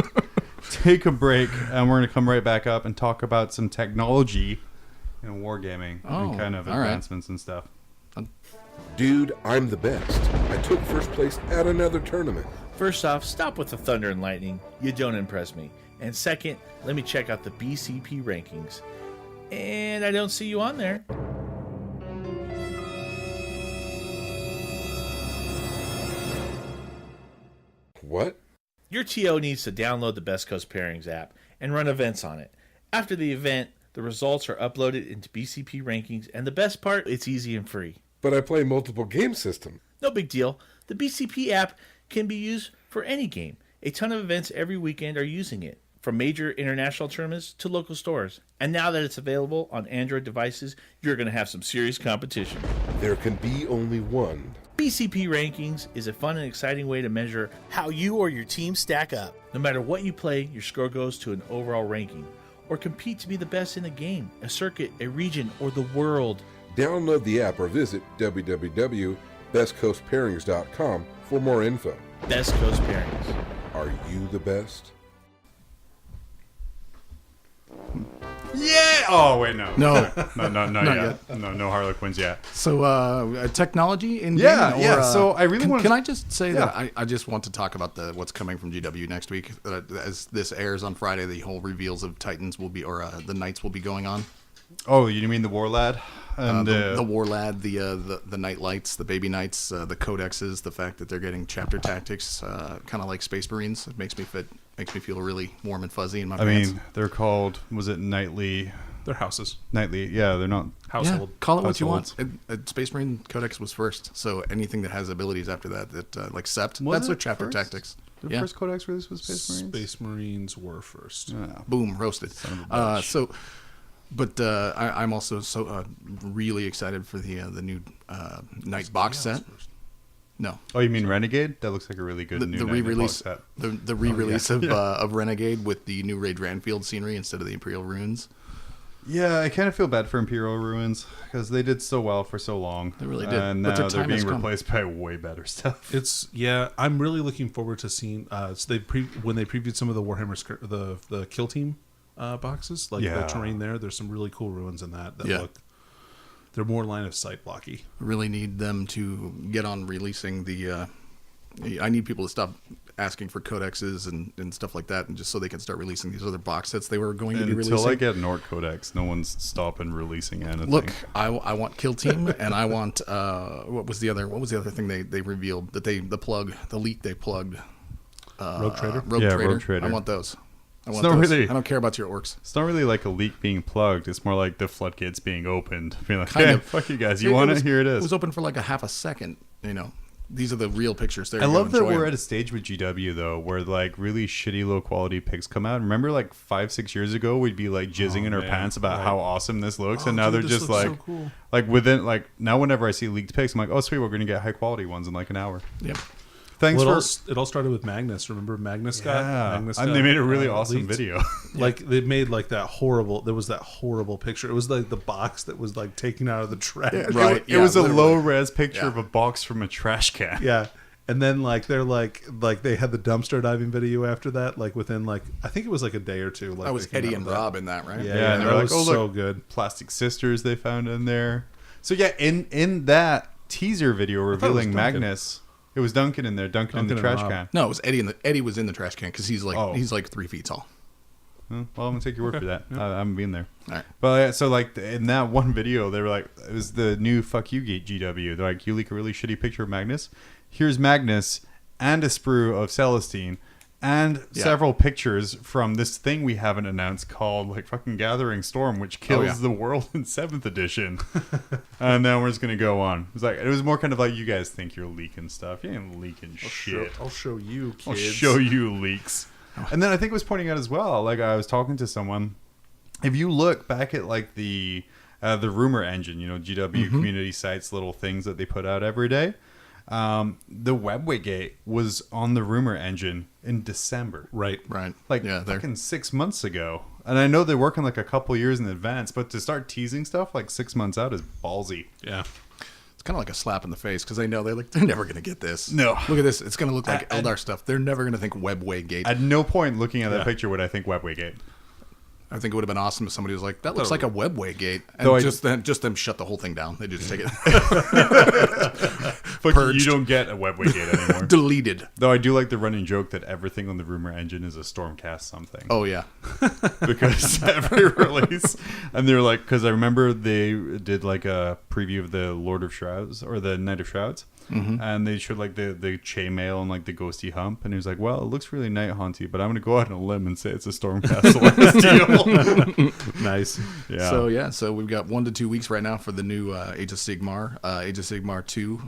take a break, and we're gonna come right back up and talk about some technology in wargaming Oh, and kind of all right. advancements and stuff. Dude, I'm the best. I took first place at another tournament. First off, stop with the thunder and lightning. You don't impress me. And second, let me check out the BCP rankings. And I don't see you on there. What? Your TO needs to download the Best Coast Pairings app and run events on it. After the event, the results are uploaded into BCP rankings, and the best part, it's easy and free. But I play multiple game systems. No big deal. The BCP app can be used for any game. A ton of events every weekend are using it, from major international tournaments to local stores. And now that it's available on Android devices, you're going to have some serious competition. There can be only one. BCP Rankings is a fun and exciting way to measure how you or your team stack up. No matter what you play, your score goes to an overall ranking. Or compete to be the best in a game, a circuit, a region, or the world. Download the app or visit www.bestcoastpairings.com for more info. Best Coast Pairings. Are you the best? Yeah. Oh wait, no. No. No, not Not yet. No Harlequins yet. So technology in Yeah, game, yeah, so I really wanna- Can I just say Yeah. that I just want to talk about what's coming from GW next week. As this airs on Friday, the whole reveals of Titans will be, or the Knights will be going on. Oh, you mean the War Lad? And The War Lad, the Night Lights, the Baby Knights, the Codexes, the fact that they're getting chapter tactics, kind of like Space Marines. It makes me feel really warm and fuzzy in my I pants. mean, they're called. Was it Nightly? They're houses. Nightly. Yeah, they're not. Household. Yeah, call it what you want. Households. Space Marine Codex was first, so anything that has abilities after that, like Sept, Was that's their it chapter first? tactics. The Yeah. first Codex release was Space Marines. Space Marines were first. Yeah. Boom, roasted. Son of a bitch. But I'm also really excited for the new Knight box set. No, Oh, you mean Renegade? That looks like a really good the new Nightly re-release, box set. the re-release of Renegade with the new Ray Dranfield scenery instead of the Imperial runes. Yeah, I kind of feel bad for Imperial Ruins because they did so well for so long. They really did, And but their now they're time has being come. replaced by way better stuff. I'm really looking forward to seeing. So when they previewed some of the Warhammer the Kill Team boxes, like Yeah. the terrain there. There's some really cool ruins in that Yeah. look. They're more line of sight blocky. Really need them to get on releasing the. I need people to stop asking for codexes and stuff like that, and just so they can start releasing these other box sets they were going to be releasing. Until I get Nort Codex, no one's stopping releasing anything. Look, I want Kill Team, and I want what was the other thing they revealed that the leak they plugged. Rogue Trader? Rogue Trader. I want those. I want not those. really- I don't care about your orcs. It's not really like a leak being plugged. It's more like the floodgates being opened. Being like, Kind hey, of. fuck you guys. You want it? Here it It was is. open for like a half a second. These are the real pictures. There I you go, love that enjoy we're them. at a stage with GW though, where like really shitty low quality pics come out. Remember, like 5-6 years ago, we'd be like jizzing in our man. pants about Right. how awesome this looks, Oh, and now dude, they're this just looks like, so cool. like within like now, whenever I see leaked pics, I'm like, oh sweet, we're gonna get high quality ones in like an hour. Yep. Thanks Well, for. it all started with Magnus. Remember Magnus got? Yeah, Magnus and got, they made a really awesome leaked. video. Like they made like that horrible. There was that horrible picture. It was like the box that was like taken out of the trash. Right. It was a literally. low res picture Yeah. of a box from a trash can. Yeah. And then like they're like they had the dumpster diving video after that. Like within like I think it was like a day or two. Like That was they came Eddie out and with that. Rob in that, right? Yeah, Yeah, and that they're like, was "Oh, so look, good." Plastic Sisters they found in there. So yeah, in that teaser video thought it was revealing Duncan. Magnus, it was Duncan in there, Duncan in the Duncan trash and Rob. can. No, it was Eddie. Eddie was in the trash can because he's Oh. like 3 feet tall. Well, I'm gonna take your word for that. I haven't been there. All right. But yeah, so like in that one video, they were like, it was the new "fuck you" gate GW. They're like, you leak a really shitty picture of Magnus. Here's Magnus and a sprue of Celestine, and several pictures from this thing we haven't announced called like fucking Gathering Storm, which kills the world in 7th edition. And then we're just gonna go on. It was more kind of like, you guys think you're leaking stuff. You ain't leaking shit. I'll show you, kids. I'll show you leaks. And then I think it was pointing out as well, like I was talking to someone, if you look back at like the rumor engine, GW community sites, little things that they put out every day, the Webway was on the rumor engine in December. Right. Like fucking 6 months ago. And I know they're working like a couple years in advance, but to start teasing stuff like 6 months out is ballsy. Yeah. It's kind of like a slap in the face because they know they're never going to get this. No. Look at this. It's going to look like Eldar stuff. They're never going to think Webway Gate. At no point looking at that picture would I think Webway Gate. I think it would have been awesome if somebody was like, that looks like a Webway Gate. And Though just them shut the whole thing down. They just take it. You don't get a Webway Gate anymore. Deleted. Though I do like the running joke that everything on the rumor engine is a Stormcast something. Oh, yeah. Because every release, and they're like, because I remember they did like a preview of the Lord of Shrouds or the Knight of Shrouds, and they showed like the chainmail and like the ghosty hump, and he was like, well, it looks really night haunty, but I'm gonna go out on a limb and say it's a Stormcast Celestial. Nice. Yeah. So we've got 1 to 2 weeks right now for the new Age of Sigmar, Age of Sigmar 2.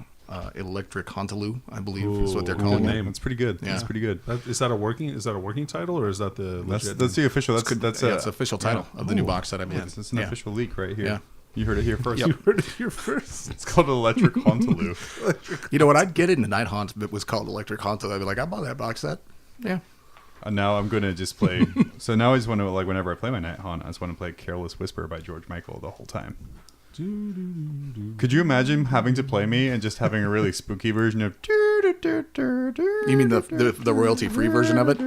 Electric Hontaloo, I believe, is what they're calling Good it. name. It's pretty good. Yeah. It's pretty good. Is that a working title, or is that the legit That's the official. That's It's the official title of the new box set, I believe. It's an official leak right here. Yeah. You heard it here first. You heard it here first. It's called Electric Hontaloo. You know what? I'd get it in the Night Haunt if it was called Electric Hontaloo. I'd be like, I bought that box set. Yeah. And now I'm going to just play. So now I just want to, like, whenever I play my Night Haunt, I just want to play Careless Whisper by George Michael the whole time. Could you imagine having to play me and just having a really spooky version of... You mean the royalty-free version of it?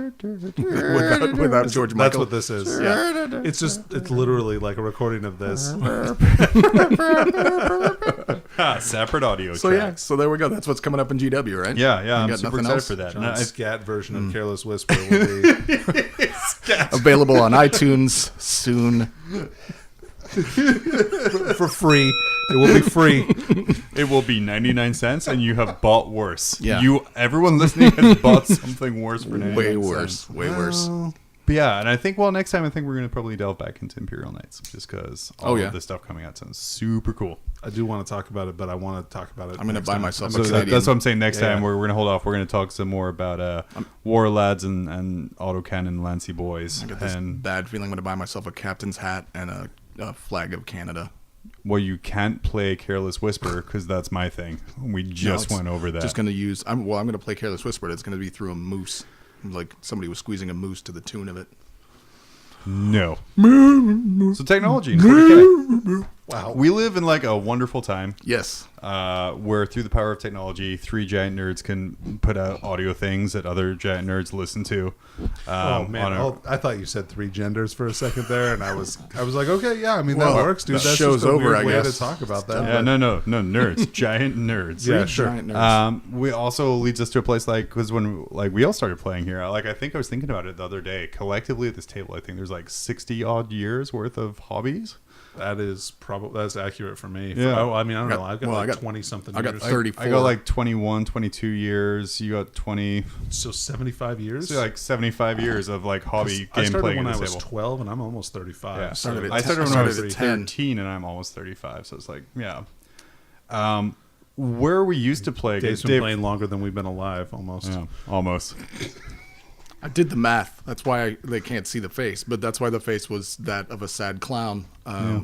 without George Michael? That's what this is. Yeah. It's literally like a recording of this. Separate audio So track. so there we go. That's what's coming up in GW, right? Yeah, You I'm got super nothing excited else? for that. John's scat version of Careless Whisper will be... Available on iTunes soon. for free. It will be free. It will be 99 cents, and you have bought worse. Yeah. Everyone listening has bought something worse for 99 Way cents. worse. Way worse. But yeah, and I think, next time I think we're going to probably delve back into Imperial Knights, just because all of the stuff coming out sounds super cool. I do want to talk about it, but I want to talk about it. I'm going to buy myself a So Canadian. that's what I'm saying. Next time Yeah. we're going to hold off. We're going to talk some more about War Lads and Autocannon Lancy Boys. I got this And bad feeling I'm going to buy myself a captain's hat and a flag of Canada. well, you can't play Careless Whisper because that's my thing. We just went over that. Just going to use. I'm going to play Careless Whisper. It's going to be through a moose, like somebody was squeezing a moose to the tune of it. No. So technology. 40K. Wow. We live in like a wonderful time Yes. where through the power of technology, 3 giant nerds can put out audio things that other giant nerds listen to. Oh man, I thought you said 3 genders for a second there, and I was like, okay, yeah, I mean that works, dude. the That's show's just a over, weird I way guess. to talk about that. Yeah, no, nerds, giant nerds. Yeah, sure. Giant nerds. We also leads us to a place like, because when like we all started playing here, like I think I was thinking about it the other day. Collectively at this table, I think there's like 60 odd years worth of hobbies. That's accurate for me. Yeah. I mean, I don't know. I've got 20 something. I got years. 34. I got like 21, 22 years. You got 20. So 75 years. So like 75 years of like hobby I game started playing when at I this was table. 12, and I'm almost 35. Yeah. I started I at started 10. when I was at 10. 13 and I'm almost 35. So it's like, yeah. Where we used to play, Dave's been playing longer than we've been alive, almost. Yeah, almost. I did the math. That's why they can't see the face, but that's why the face was that of a sad clown.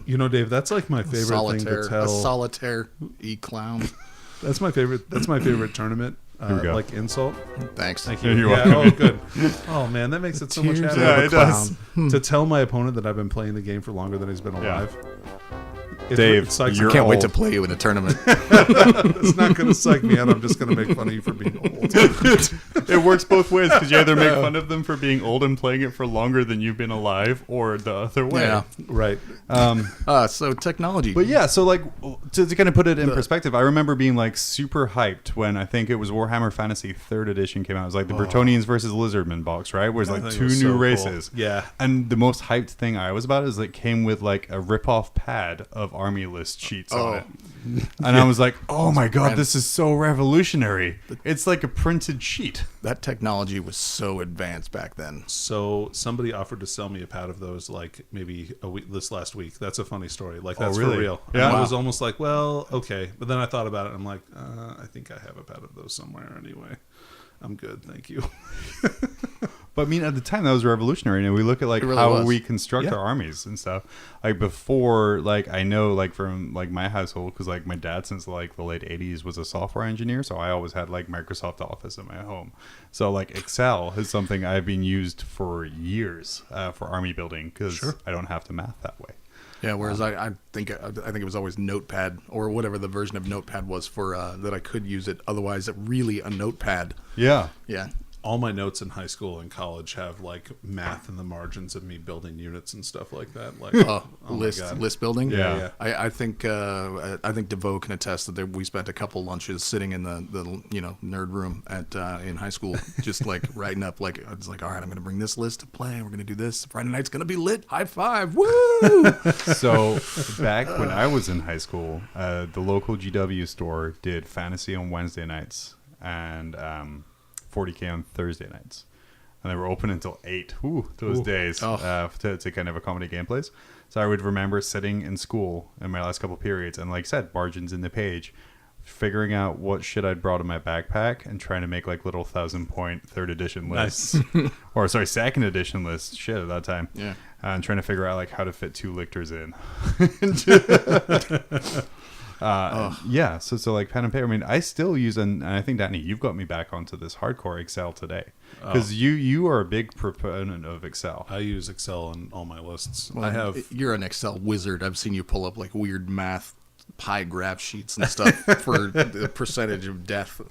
You know, Dave, that's like my favorite thing to tell. A solitaire clown. That's my favorite. That's my favorite tournament. we go. Like insult. Thanks. Thank you. You're Yeah, welcome. oh, good. Oh man, that makes it so much Tears happier. of a Yeah, it does. clown. To tell my opponent that I've been playing the game for longer than he's been alive. Dave, it sucks. you're I can't wait to old. play you in a tournament. It's not going to psych me out. I'm just going to make fun of you for being old. It works both ways because you either make fun of them for being old and playing it for longer than you've been alive, or the other way. Yeah. Right. So technology. But yeah, so like to kind of put it in perspective, I remember being like super hyped when I think it was Warhammer Fantasy 3rd edition came out. It was like the Bretonians versus Lizardmen box, right? Where it's like thing 2 was new so cool. races. Yeah. And the most hyped thing I was about is it came with like a rip-off pad of army list sheets on it. And I was like, oh my God, this is so revolutionary. It's like a printed sheet. That technology was so advanced back then. So somebody offered to sell me a pad of those, like maybe a week, this last week. That's a funny story. Like that's really? for real. Yeah. And I Wow. was almost like, well, okay. But then I thought about it. And I'm like, I think I have a pad of those somewhere anyway. I'm good, thank you. But I mean, at the time, that was revolutionary. And we look at like It really how was. we construct our armies and stuff. Like before, like I know, like from like my household, because like my dad since like the late '80s was a software engineer, so I always had like Microsoft Office in my home. So like Excel is something I've been used for years for army building because I don't have to math that way. Yeah, whereas I think it was always Notepad or whatever the version of Notepad was for that I could use it. Otherwise, really a notepad. Yeah. Yeah. All my notes in high school and college have like math in the margins of me building units and stuff like that. Like oh my God. list building. Yeah. I think DeVoe can attest that we spent a couple lunches sitting in the nerd room at in high school, just like writing up like it's like, all right, I'm going to bring this list to play. We're going to do this. Friday night's going to be lit. High five. Woo! So back when I was in high school, the local GW store did fantasy on Wednesday nights and 40K on Thursday nights, and they were open until 8 those days to kind of accommodate gameplays. So I would remember sitting in school in my last couple periods and, like I said, margins in the page, figuring out what shit I'd brought in my backpack and trying to make like little 1,000-point 3rd edition lists or sorry 2nd edition lists shit at that time, and trying to figure out like how to fit 2 lictors in. So like pen and paper. I mean, I still use, and I think Danny, you've got me back onto this hardcore Excel today because you are a big proponent of Excel. I use Excel in all my lists. Well, you're an Excel wizard. I've seen you pull up like weird math pie graph sheets and stuff for the percentage of death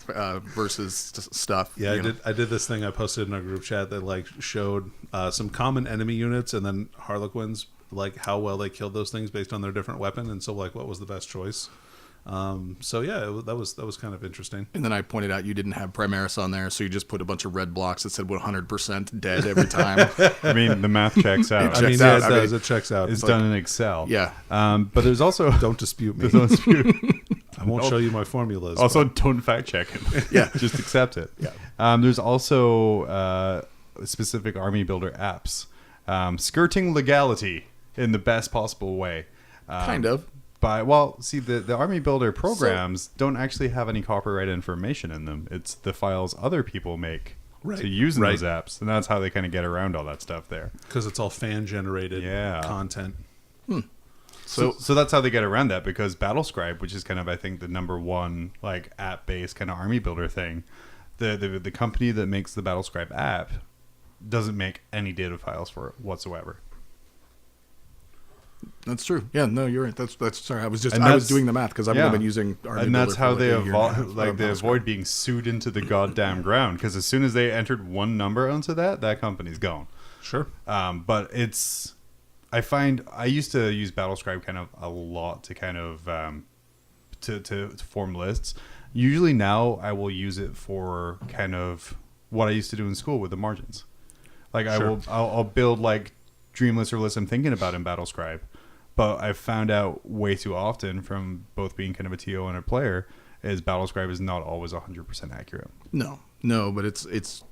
versus stuff. Yeah, I did this thing I posted in our group chat that like showed some common enemy units and then Harlequins, like how well they killed those things based on their different weapon, and so like what was the best choice. So yeah, that was kind of interesting. And then I pointed out you didn't have Primaris on there, so you just put a bunch of red blocks that said 100% dead every time. I mean, the math checks out. It does. It checks out. It's done in Excel. Yeah. But there's also Don't dispute me. don't dispute. I won't show you my formulas. Also, don't fact check it. Yeah. Just accept it. Yeah. There's also specific army builder apps skirting legality in the best possible way. Kind of. The Army Builder programs don't actually have any copyright information in them. It's the files other people make to use in those apps, and that's how they kind of get around all that stuff there. Because it's all fan-generated content. So that's how they get around that, because Battlescribe, which is kind of, I think, the number one like app-based kind of Army Builder thing, the company that makes the Battlescribe app doesn't make any data files for it whatsoever. That's true. Yeah, no, you're right. That's sorry. I was doing the math because I've only been using Army and that's Builder how for they like a year and a half. like they avoid being sued into the goddamn ground, because as soon as they entered one number onto that company's gone. Sure. But I find I used to use Battlescribe kind of a lot to kind of to form lists. Usually now I will use it for kind of what I used to do in school with the margins. Like I'll build like dream lists or lists I'm thinking about in Battlescribe. But I've found out way too often from both being kind of a TO and a player is Battlescribe is not always 100% accurate. No, but it's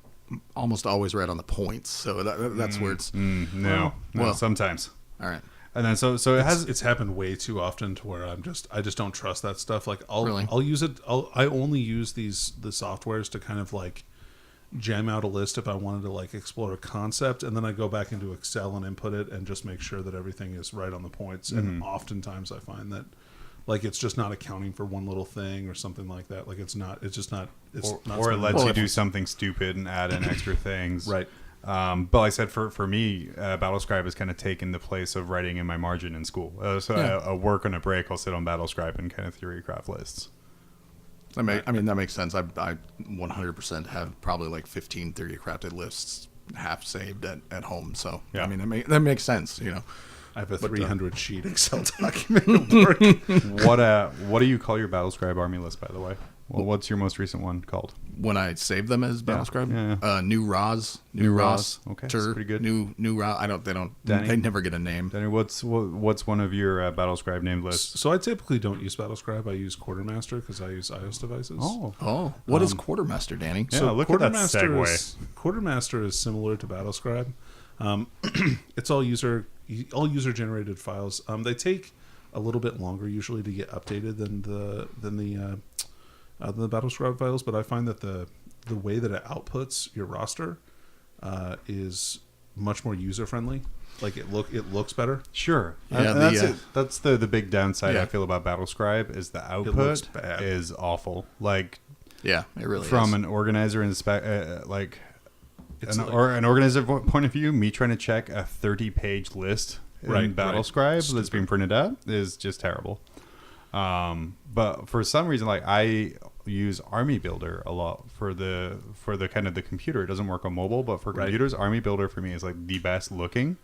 almost always right on the points. So that's where it's no, sometimes. All right. And then so it's happened way too often to where I just don't trust that stuff. Like I'll use it. I only use the softwares to kind of like jam out a list if I wanted to like explore a concept, and then I go back into Excel and input it and just make sure that everything is right on the points. And oftentimes I find that like it's just not accounting for one little thing or something like that. Like it's not or it lets you do something stupid and add in extra things. Right. But like I said, for me, Battlescribe has kind of taken the place of writing in my margin in school. I work on a break, I'll sit on Battlescribe and kind of theory craft lists. That makes sense. I 100% have probably like 15 theory crafted lists half saved at home. So yeah. I mean that makes sense. You know, I have a 300 sheet Excel document at work. What do you call your Battlescribe army list, by the way? Well, what's your most recent one called? When I save them as Battlescribe, Yeah. New Roz, Okay, that's pretty good. New Roz. Danny? They never get a name. Danny, what's one of your Battlescribe named lists? So I typically don't use Battlescribe. I use Quartermaster because I use iOS devices. Oh, what is Quartermaster, Danny? Yeah, look at that segue. Quartermaster is similar to Battlescribe. It's all user generated files. They take a little bit longer usually to get updated than the Battlescribe files, but I find that the way that it outputs your roster is much more user friendly. Like it looks better. Sure. Yeah, that's the big downside Yeah. I feel about Battlescribe is the looks output bad. is awful. Like Yeah, it really from is. an organizer and It's an organizer point of view, me trying to check a 30-page list in Right, Battlescribe that's being printed out is just terrible. But for some reason, like I use Army Builder a lot for the kind of the computer. It doesn't work on mobile, but for computers, Army Builder for me is like the best looking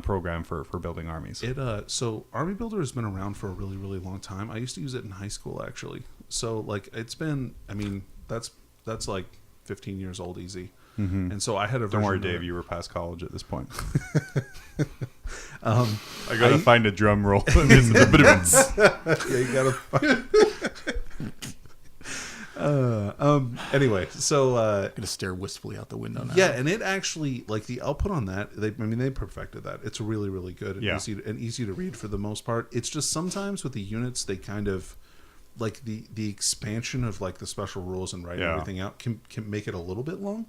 program for building armies. So Army Builder has been around for a really, really long time. I used to use it in high school actually. So like it's been, I mean, that's like 15 years old easy. Mm-hmm. And so I had a Don't worry, version of Dave. it. You were past college at this point. I gotta find a drum roll. Yeah, you gotta. Anyway, so Gonna stare wistfully out the window now. yeah, and it actually like the output on that. They perfected that. It's really, really good and Yeah. easy to read for the most part. It's just sometimes with the units they kind of like the expansion of like the special rules and writing everything out can make it a little bit long.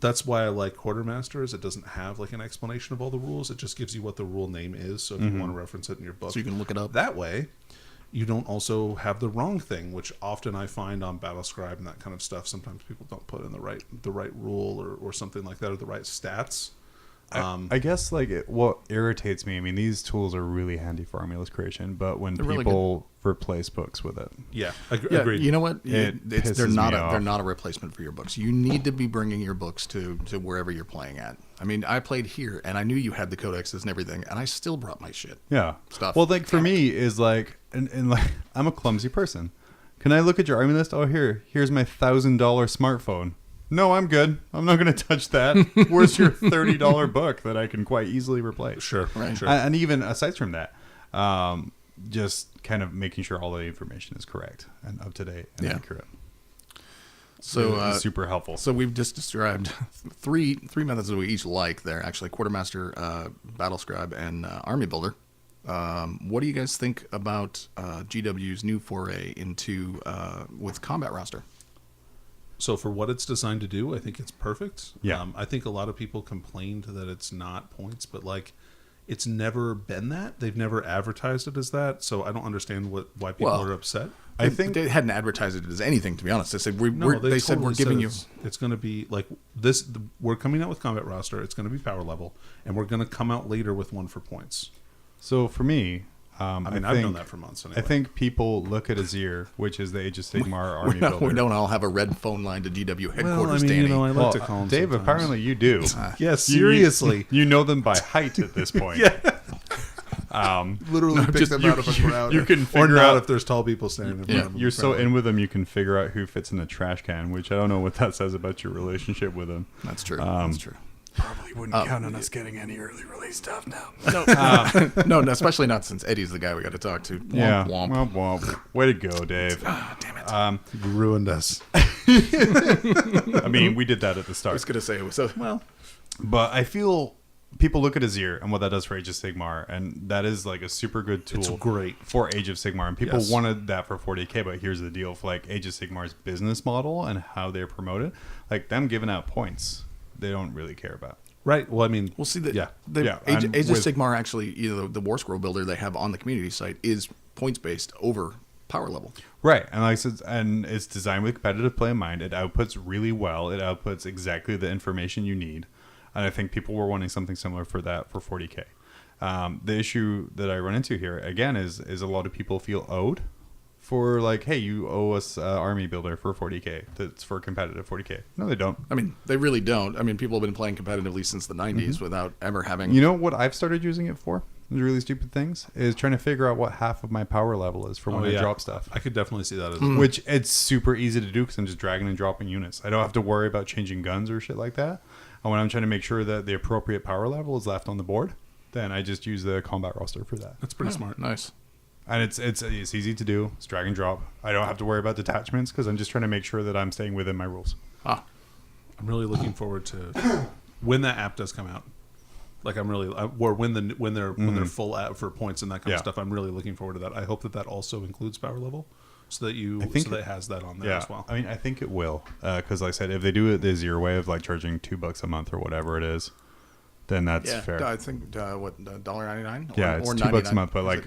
That's why I like Quartermaster is it doesn't have like an explanation of all the rules. It just gives you what the rule name is. So if you want to reference it in your book, So you can look it up. that way. You don't also have the wrong thing, which often I find on Battlescribe and that kind of stuff. Sometimes people don't put in the right rule or something like that, or the right stats. I guess like what irritates me. I mean, these tools are really handy for army list creation, but when They're really people replace books with it, Yeah, Yeah, agreed. you know what? It They're pisses not me a off. they're not a replacement for your books. You need to be bringing your books to wherever you're playing at. I mean, I played here, and I knew you had the codexes and everything, and I still brought my shit. yeah, Stuff. Well, like for me is like, and like I'm a clumsy person. Can I look at your army list? Oh, here's my $1,000 smartphone. No, I'm good. I'm not going to touch that. Where's your $30 book that I can quite easily replace? Sure, Right. sure. And even aside from that, just kind of making sure all the information is correct and up to date and Yeah. accurate. So It's super helpful. So we've just described three methods that we each like. They're actually Quartermaster, Battlescribe, and Army Builder. What do you guys think about GW's new foray into with combat roster? So for what it's designed to do, I think it's perfect. Yeah. I think a lot of people complained that it's not points, but like it's never been that. They've never advertised it as that. So I don't understand why people are upset. I think they hadn't advertised it as anything. To be honest, they said No, they said we're totally giving you. it's going to be like this. We're coming out with combat roster. It's going to be power level, and we're going to come out later with one for points. so. For me, I mean, think, I've known that for months. Anyway. I think people look at Azir, which is the Age of Sigmar army builder. We don't all have a red phone line to GW headquarters, Well, I mean, Danny. you know, I like Well, to call them Dave, sometimes. apparently you do. Yeah, seriously. You know them by height at this point. Literally pick them out of a crowd. You can or figure not out if there's tall people standing in front of them. you're so in with them, you can figure out who fits in the trash can, which I don't know what that says about your relationship with them. That's true. That's true. Probably wouldn't count on us getting any early release stuff now. No, especially not since Eddie's the guy we got to talk to. Womp, Yeah. womp. Womp, womp. Way to go, Dave. Damn it. You ruined us. I mean, we did that at the I start. was gonna say it was so. Well, But I feel people look at Azir and what that does for Age of Sigmar, and that is like a super good tool. It's great. For Age of Sigmar, and people Yes. wanted that for 40k. But here's the deal: for like Age of Sigmar's business model and how they're promoted, like them giving out points, they don't really care about. Right. Well, I mean, we'll see that. Yeah. Yeah, Age and of with- Sigmar actually, either the War Scroll builder they have on the community site is points based over power level. Right, and like I said, and it's designed with competitive play in mind. It outputs really well. It outputs exactly the information you need, and I think people were wanting something similar for that for 40k. The issue that I run into here again is a lot of people feel owed for like, hey, you owe us army builder for 40k. That's for competitive 40k. No, they don't. I mean, they really don't. I mean, people have been playing competitively since the 90s without ever having. You know what I've started using it for? really stupid things is trying to figure out what half of my power level is for when I drop stuff. I could definitely see that as well. Which it's super easy to do because I'm just dragging and dropping units. I don't have to worry about changing guns or shit like that. And when I'm trying to make sure that the appropriate power level is left on the board, then I just use the combat roster for that. That's pretty smart. Nice. And it's easy to do. It's drag and drop. I don't have to worry about detachments because I'm just trying to make sure that I'm staying within my rules. Ah, I'm really looking forward to when that app does come out. Like or when they're full app for points and that kind of stuff. I'm really looking forward to that. I hope that also includes power level, so that it has that on there as well. I mean, I think it will because, like I said, if they do it the zero way of like charging $2 a month or whatever it is, then that's fair. I think $1.99. Yeah, it's $2 a month, but like,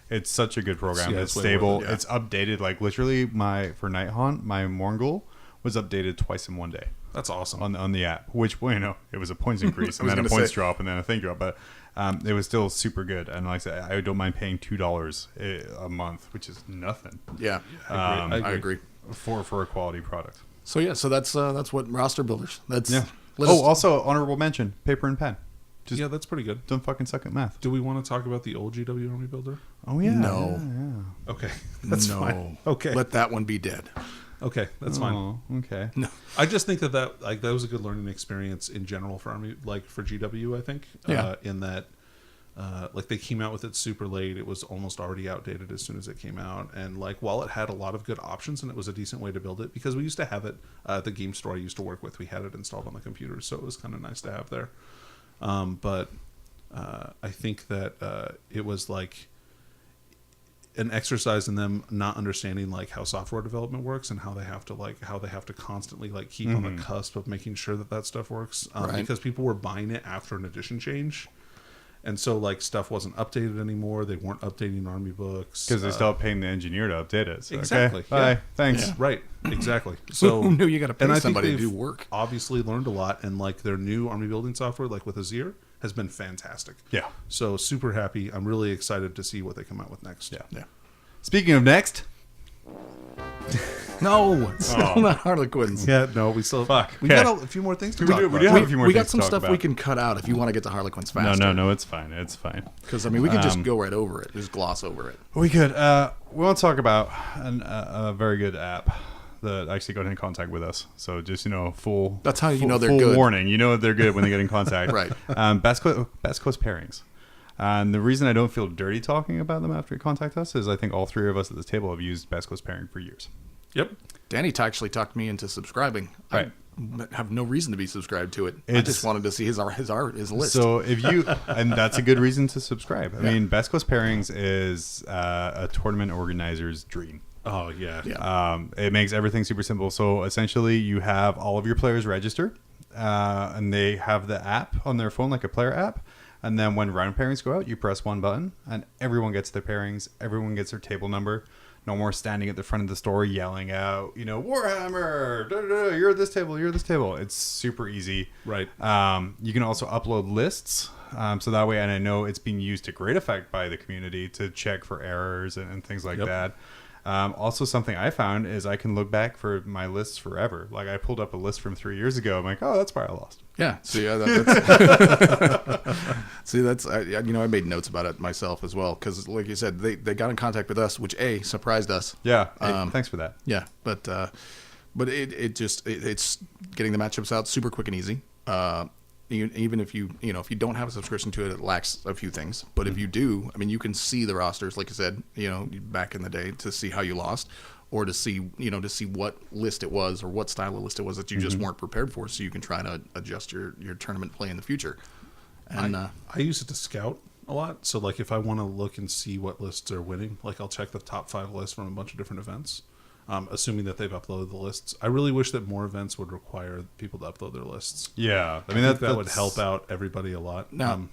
it's such a good program. Yeah, it's stable. It's updated. Like literally, for Night Haunt, my Morgul was updated twice in one day. That's awesome on the app. Which, well, it was a points increase and then a points drop and then a thing drop, but it was still super good. And like I said, I don't mind paying $2 a month, which is nothing. Yeah, I agree. For a quality product. So that's what roster builders. That's Also honorable mention: paper and pen. Just that's pretty good. Don't fucking suck at math. Do we want to talk about the old GW Army Builder? Oh yeah. No. Yeah. Okay, that's fine. Okay, let that one be dead. Okay, that's fine. Okay. No. I just think that was a good learning experience in general for Army, like for GW. I think. In that, like they came out with it super late. It was almost already outdated as soon as it came out, and like while it had a lot of good options and it was a decent way to build it, because we used to have it at the game store I used to work with. We had it installed on the computer, so it was kind of nice to have there. But I think that it was like an exercise in them not understanding like how software development works and how they have to constantly like keep on the cusp of making sure that stuff works, because people were buying it after an edition change, and so like stuff wasn't updated anymore. They weren't updating army books because they still paying the engineer to update it. So, exactly. Okay, bye. Thanks. Yeah. Right. Exactly. So who knew you got to pay and somebody I to think do work? Obviously learned a lot, and like their new army building software, like with Azir, has been fantastic. Yeah. So super happy. I'm really excited to see what they come out with next. Yeah. Speaking of next, no, it's still not Harlequins. Yeah, no, we still we got a few more things to talk about. We do have a few more we things got some to talk stuff about. we can cut out if you want to get to Harlequins faster. No, it's fine. It's fine. Because I mean, we can just go right over it, just gloss over it. We could. We want to talk about a very good app that actually got in contact with us. So just full. That's how you know they're full good. Warning. You know they're good when they get in contact. Right. Best Coast pairings. And the reason I don't feel dirty talking about them after you contact us is I think all three of us at this table have used Best Coast pairing for years. Yep. Danny actually talked me into subscribing. Right. I have no reason to be subscribed to it. I just wanted to see his list. So if you, and that's a good reason to subscribe. I mean, Best Coast pairings is a tournament organizer's dream. Oh yeah. It makes everything super simple. So essentially, you have all of your players register, and they have the app on their phone, like a player app. And then when round pairings go out, you press one button, and everyone gets their pairings. Everyone gets their table number. No more standing at the front of the store yelling out, Warhammer, you're at this table, you're at this table. It's super easy. Right. You can also upload lists. So that way, and I know it's being used to great effect by the community to check for errors and things like that. Also, something I found is I can look back for my lists forever. Like I pulled up a list from 3 years ago. I'm like, oh, that's where I lost. Yeah. See, that's I made notes about it myself as well because, like you said, they got in contact with us, which surprised us. Yeah. Thanks for that. Yeah, but it's getting the matchups out super quick and easy. Even if you don't have a subscription to it, it lacks a few things. But if you do, I mean, you can see the rosters, like I said, back in the day, to see how you lost, or to see what list it was or what style of list it was that you just weren't prepared for, so you can try to adjust your tournament play in the future. And I use it to scout a lot. So like if I want to look and see what lists are winning, like I'll check the top 5 lists from a bunch of different events. Assuming that they've uploaded the lists. I really wish that more events would require people to upload their lists. Yeah, I mean that would help out everybody a lot. Now,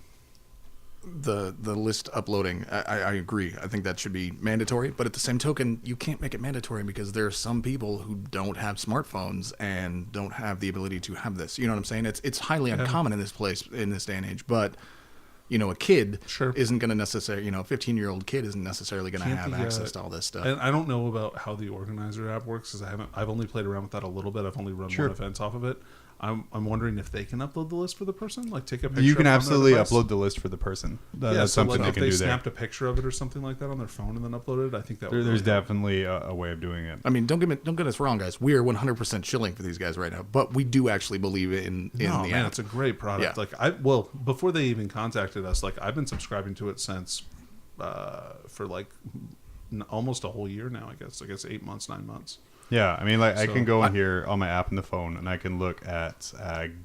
the list uploading, I agree. I think that should be mandatory. But at the same token, you can't make it mandatory because there are some people who don't have smartphones and don't have the ability to have this. You know what I'm saying? It's highly uncommon in this day and age. But a kid Sure. isn't going to necessarily, a 15-year-old kid isn't necessarily going to Can't have the, access to all this stuff. And I don't know about how the organizer app works because I've only played around with that a little bit. I've only run one event off of it. I'm wondering if they can upload the list for the person, like take a picture. You can on their absolutely device. upload the list for the person. That's So something like they if can they do there. snapped a picture of it or something like that on their phone and then uploaded it, I think that would There's really help. definitely a way of doing it. I mean, don't get us wrong, guys. We are 100% shilling for these guys right now, but we do actually believe in the man, app. it's a great product. Yeah. Like before they even contacted us, like I've been subscribing to it since for like almost a whole year now. I guess 8 months, 9 months. Yeah, I mean, like I So- can go in here on my app on the phone, and I can look at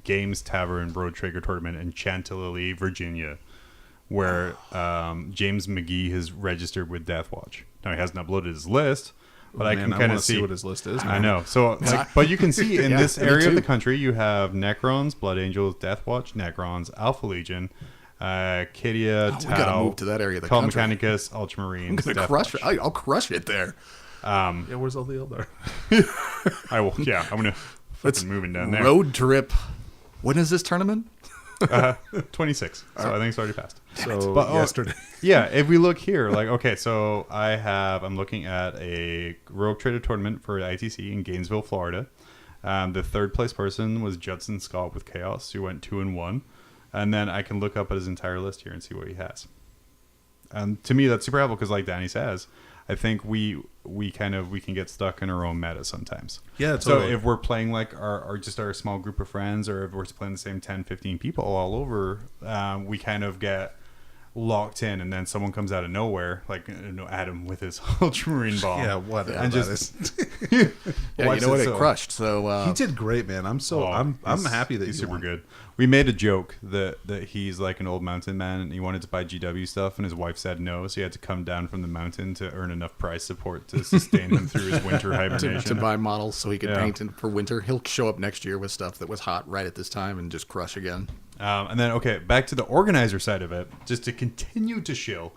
Games Tavern Road Traeger Tournament in Chantilly, Virginia, where James McGee has registered with Deathwatch. Now, he hasn't uploaded his list, but I can kind wanna of see what his list is. I know. So, but you can see in Yeah, this me area of the too. country, you have Necrons, Blood Angels, Deathwatch, Necrons, Alpha Legion, Kydia, We gotta Tau, move to that area of the Call country. Mechanicus, Ultramarines. I'm going to Deathwatch. crush it. I'll crush it there. Yeah, where's all the Eldar? I will. Yeah, I'm gonna Let's fucking moving down there. road trip. When is this tournament? 26. So I think it's already passed. So But, yesterday. Yeah, if we look here, like, okay, so I'm looking at a Rogue Trader tournament for ITC in Gainesville, Florida. The third place person was Judson Scott with Chaos, who went 2-1. And then I can look up at his entire list here and see what he has. And to me, that's super helpful because, like Danny says, I think we can get stuck in our own meta sometimes. Yeah, So totally. if we're playing like our small group of friends, or if we're playing the same 10, 15 people all over, we kind of get locked in, and then someone comes out of nowhere, like Adam with his Ultramarine bomb. Yeah, whatever. And that just is. Yeah, What's you know what? it It so- crushed. So He did great, man. I'm happy that he's he super won. good. We made a joke that he's like an old mountain man, and he wanted to buy GW stuff, and his wife said no, so he had to come down from the mountain to earn enough price support to sustain him through his winter to hibernation. buy models so he could Yeah. paint for winter. He'll show up next year with stuff that was hot right at this time and just crush again. And then, okay, back to the organizer side of it, just to continue to shill.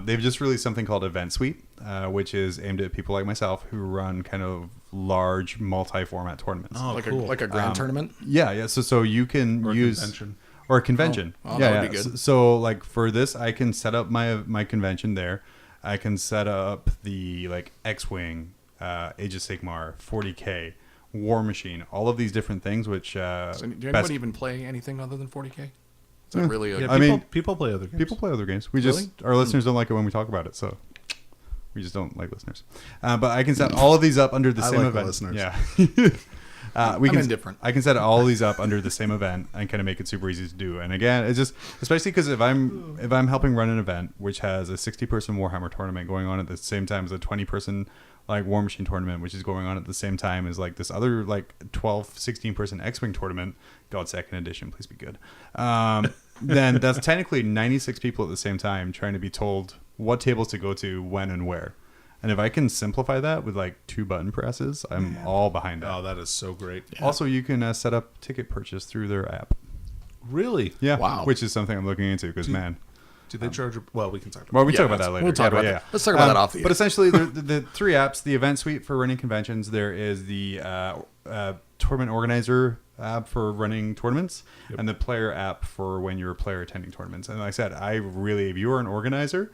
They've just released something called Event Suite, which is aimed at people like myself who run kind of large multi-format tournaments. Oh, Like cool. a grand tournament. Yeah. So you can Or a use convention. or a convention. Oh, yeah, that would be good. So like for this, I can set up my convention there. I can set up the like X-wing, Age of Sigmar, 40K, War Machine, all of these different things. Which So, do best- anybody even play anything other than 40K? Is that really a... Yeah, I mean, people play other games. people play other games. We Really? just our listeners don't like it when we talk about it, so we just don't like listeners. But I can set all of these up under the I same like the event. listeners. Yeah. We I'm can, indifferent. I can set all these up under the same event and kind of make it super easy to do. And again, it's just especially because if I'm helping run an event which has a 60-person Warhammer tournament going on at the same time as a 20-person like War Machine tournament, which is going on at the same time as like this other like 12, 16-person X-wing tournament, God, second edition, please be good. Then that's technically 96 people at the same time trying to be told what tables to go to, when, and where. And if I can simplify that with like 2 button presses, I'm all behind that. Oh, that is so great. Also, you can set up ticket purchase through their app. Really? Yeah, Wow. which is something I'm looking into because, man. Do they charge? Well, we can talk about Well, we Yeah, talk about that later. we'll talk Yeah, about but that. Let's talk about that off the But air. essentially, the 3 apps: the event suite for running conventions. There is the tournament organizer app for running tournaments, and the player app for when you're a player attending tournaments. And like I said, if you are an organizer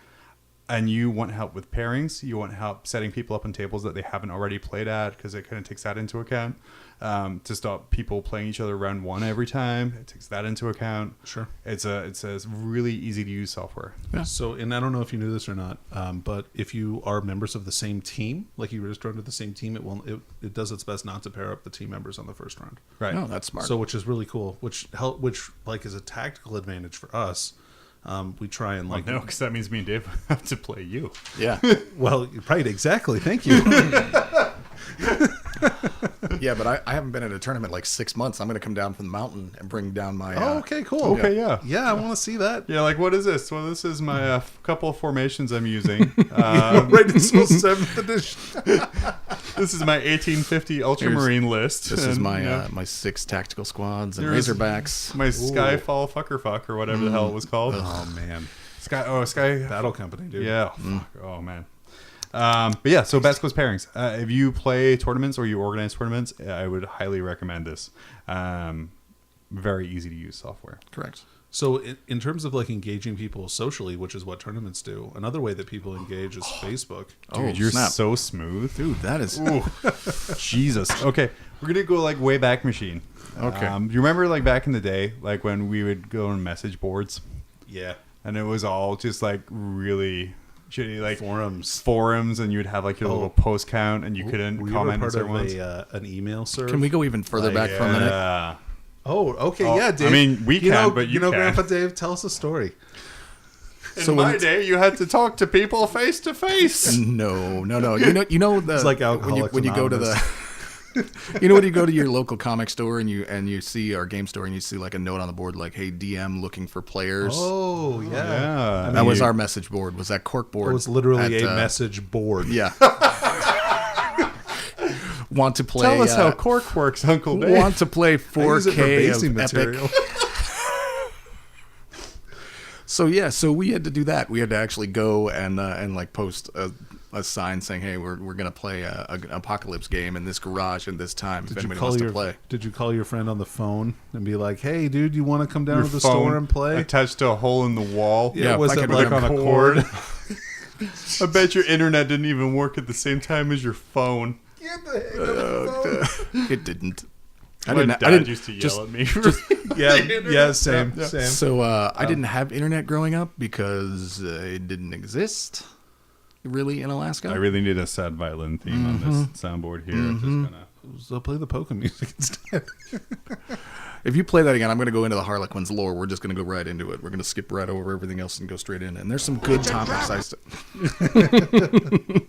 and you want help with pairings, you want help setting people up on tables that they haven't already played at, because it kind of takes that into account, to stop people playing each other round 1 every time. It takes that into account. Sure. It's a really easy to use software. So, and I don't know if you knew this or not, but if you are members of the same team, like you register under the same team, it does its best not to pair up the team members on the first round. Right. No, that's smart. So, which is really cool. Which like is a tactical advantage for us. We try and like No, because that means me and Dave have to play you. yeah. Well, right, exactly. Thank you. Yeah, but I haven't been at a tournament like 6 months. I'm going to come down from the mountain and bring down my... Oh, okay, cool. Okay, yeah. Yeah, I want to see that. Yeah, like, what is this? Well, this is my couple of formations I'm using. Right until 7th edition. This is my 1850 Ultramarine list. This is and, my you know, my 6 tactical squads and There's- Razorbacks. my Skyfall Fuck or whatever the hell it was called. Oh man, Sky. Battle Company, dude. Yeah. Fuck. Oh man. But yeah, so best close pairings. If you play tournaments or you organize tournaments, I would highly recommend this. Very easy to use software. Correct. So in terms of like engaging people socially, which is what tournaments do, another way that people engage is Facebook. Dude, you're snap. so smooth. Dude, that is... Jesus. Okay, we're going to go like way back machine. Okay. You remember like back in the day, like when we would go on message boards? Yeah. And it was all just like really shitty, like Forums, and you'd have like your little post count, and you couldn't were comment on you certain ever ones. part of an email serve? Can we go even further back for a minute? Yeah. Oh, okay, Oh, yeah, Dave. I mean, we can, but you know, can. Grandpa Dave, tell us a story. In my day, you had to talk to people face to face. No. You know the It's like Alcoholics when you go to the when you go to your local comic store and you see our game store and you see like a note on the board like, "Hey, DM looking for players." Oh, yeah. That was our message board. Was that cork board? It was literally at, a message board. Yeah. Want to play? Tell us how cork works, Uncle Dave. Want to play 4K basing of material. Epic? So we had to do that. We had to actually go and like post a sign saying, "Hey, we're gonna play an apocalypse game in this garage at this time. If anybody wants to play." Did you call your friend on the phone and be like, "Hey, dude, you want to come down to the store and play?" Attached to a hole in the wall. Yeah, was if I it could like on a remember. cord? I bet your internet didn't even work at the same time as your phone. Get the heck out of the phone. It didn't. My dad used to yell at me. Yeah, same. So I didn't have internet growing up because it didn't exist really in Alaska. I really need a sad violin theme on this soundboard here. I'm just gonna... So play the polka music instead. If you play that again, I'm going to go into the Harlequins lore. We're just going to go right into it. We're going to skip right over everything else and go straight in. And there's some good topics.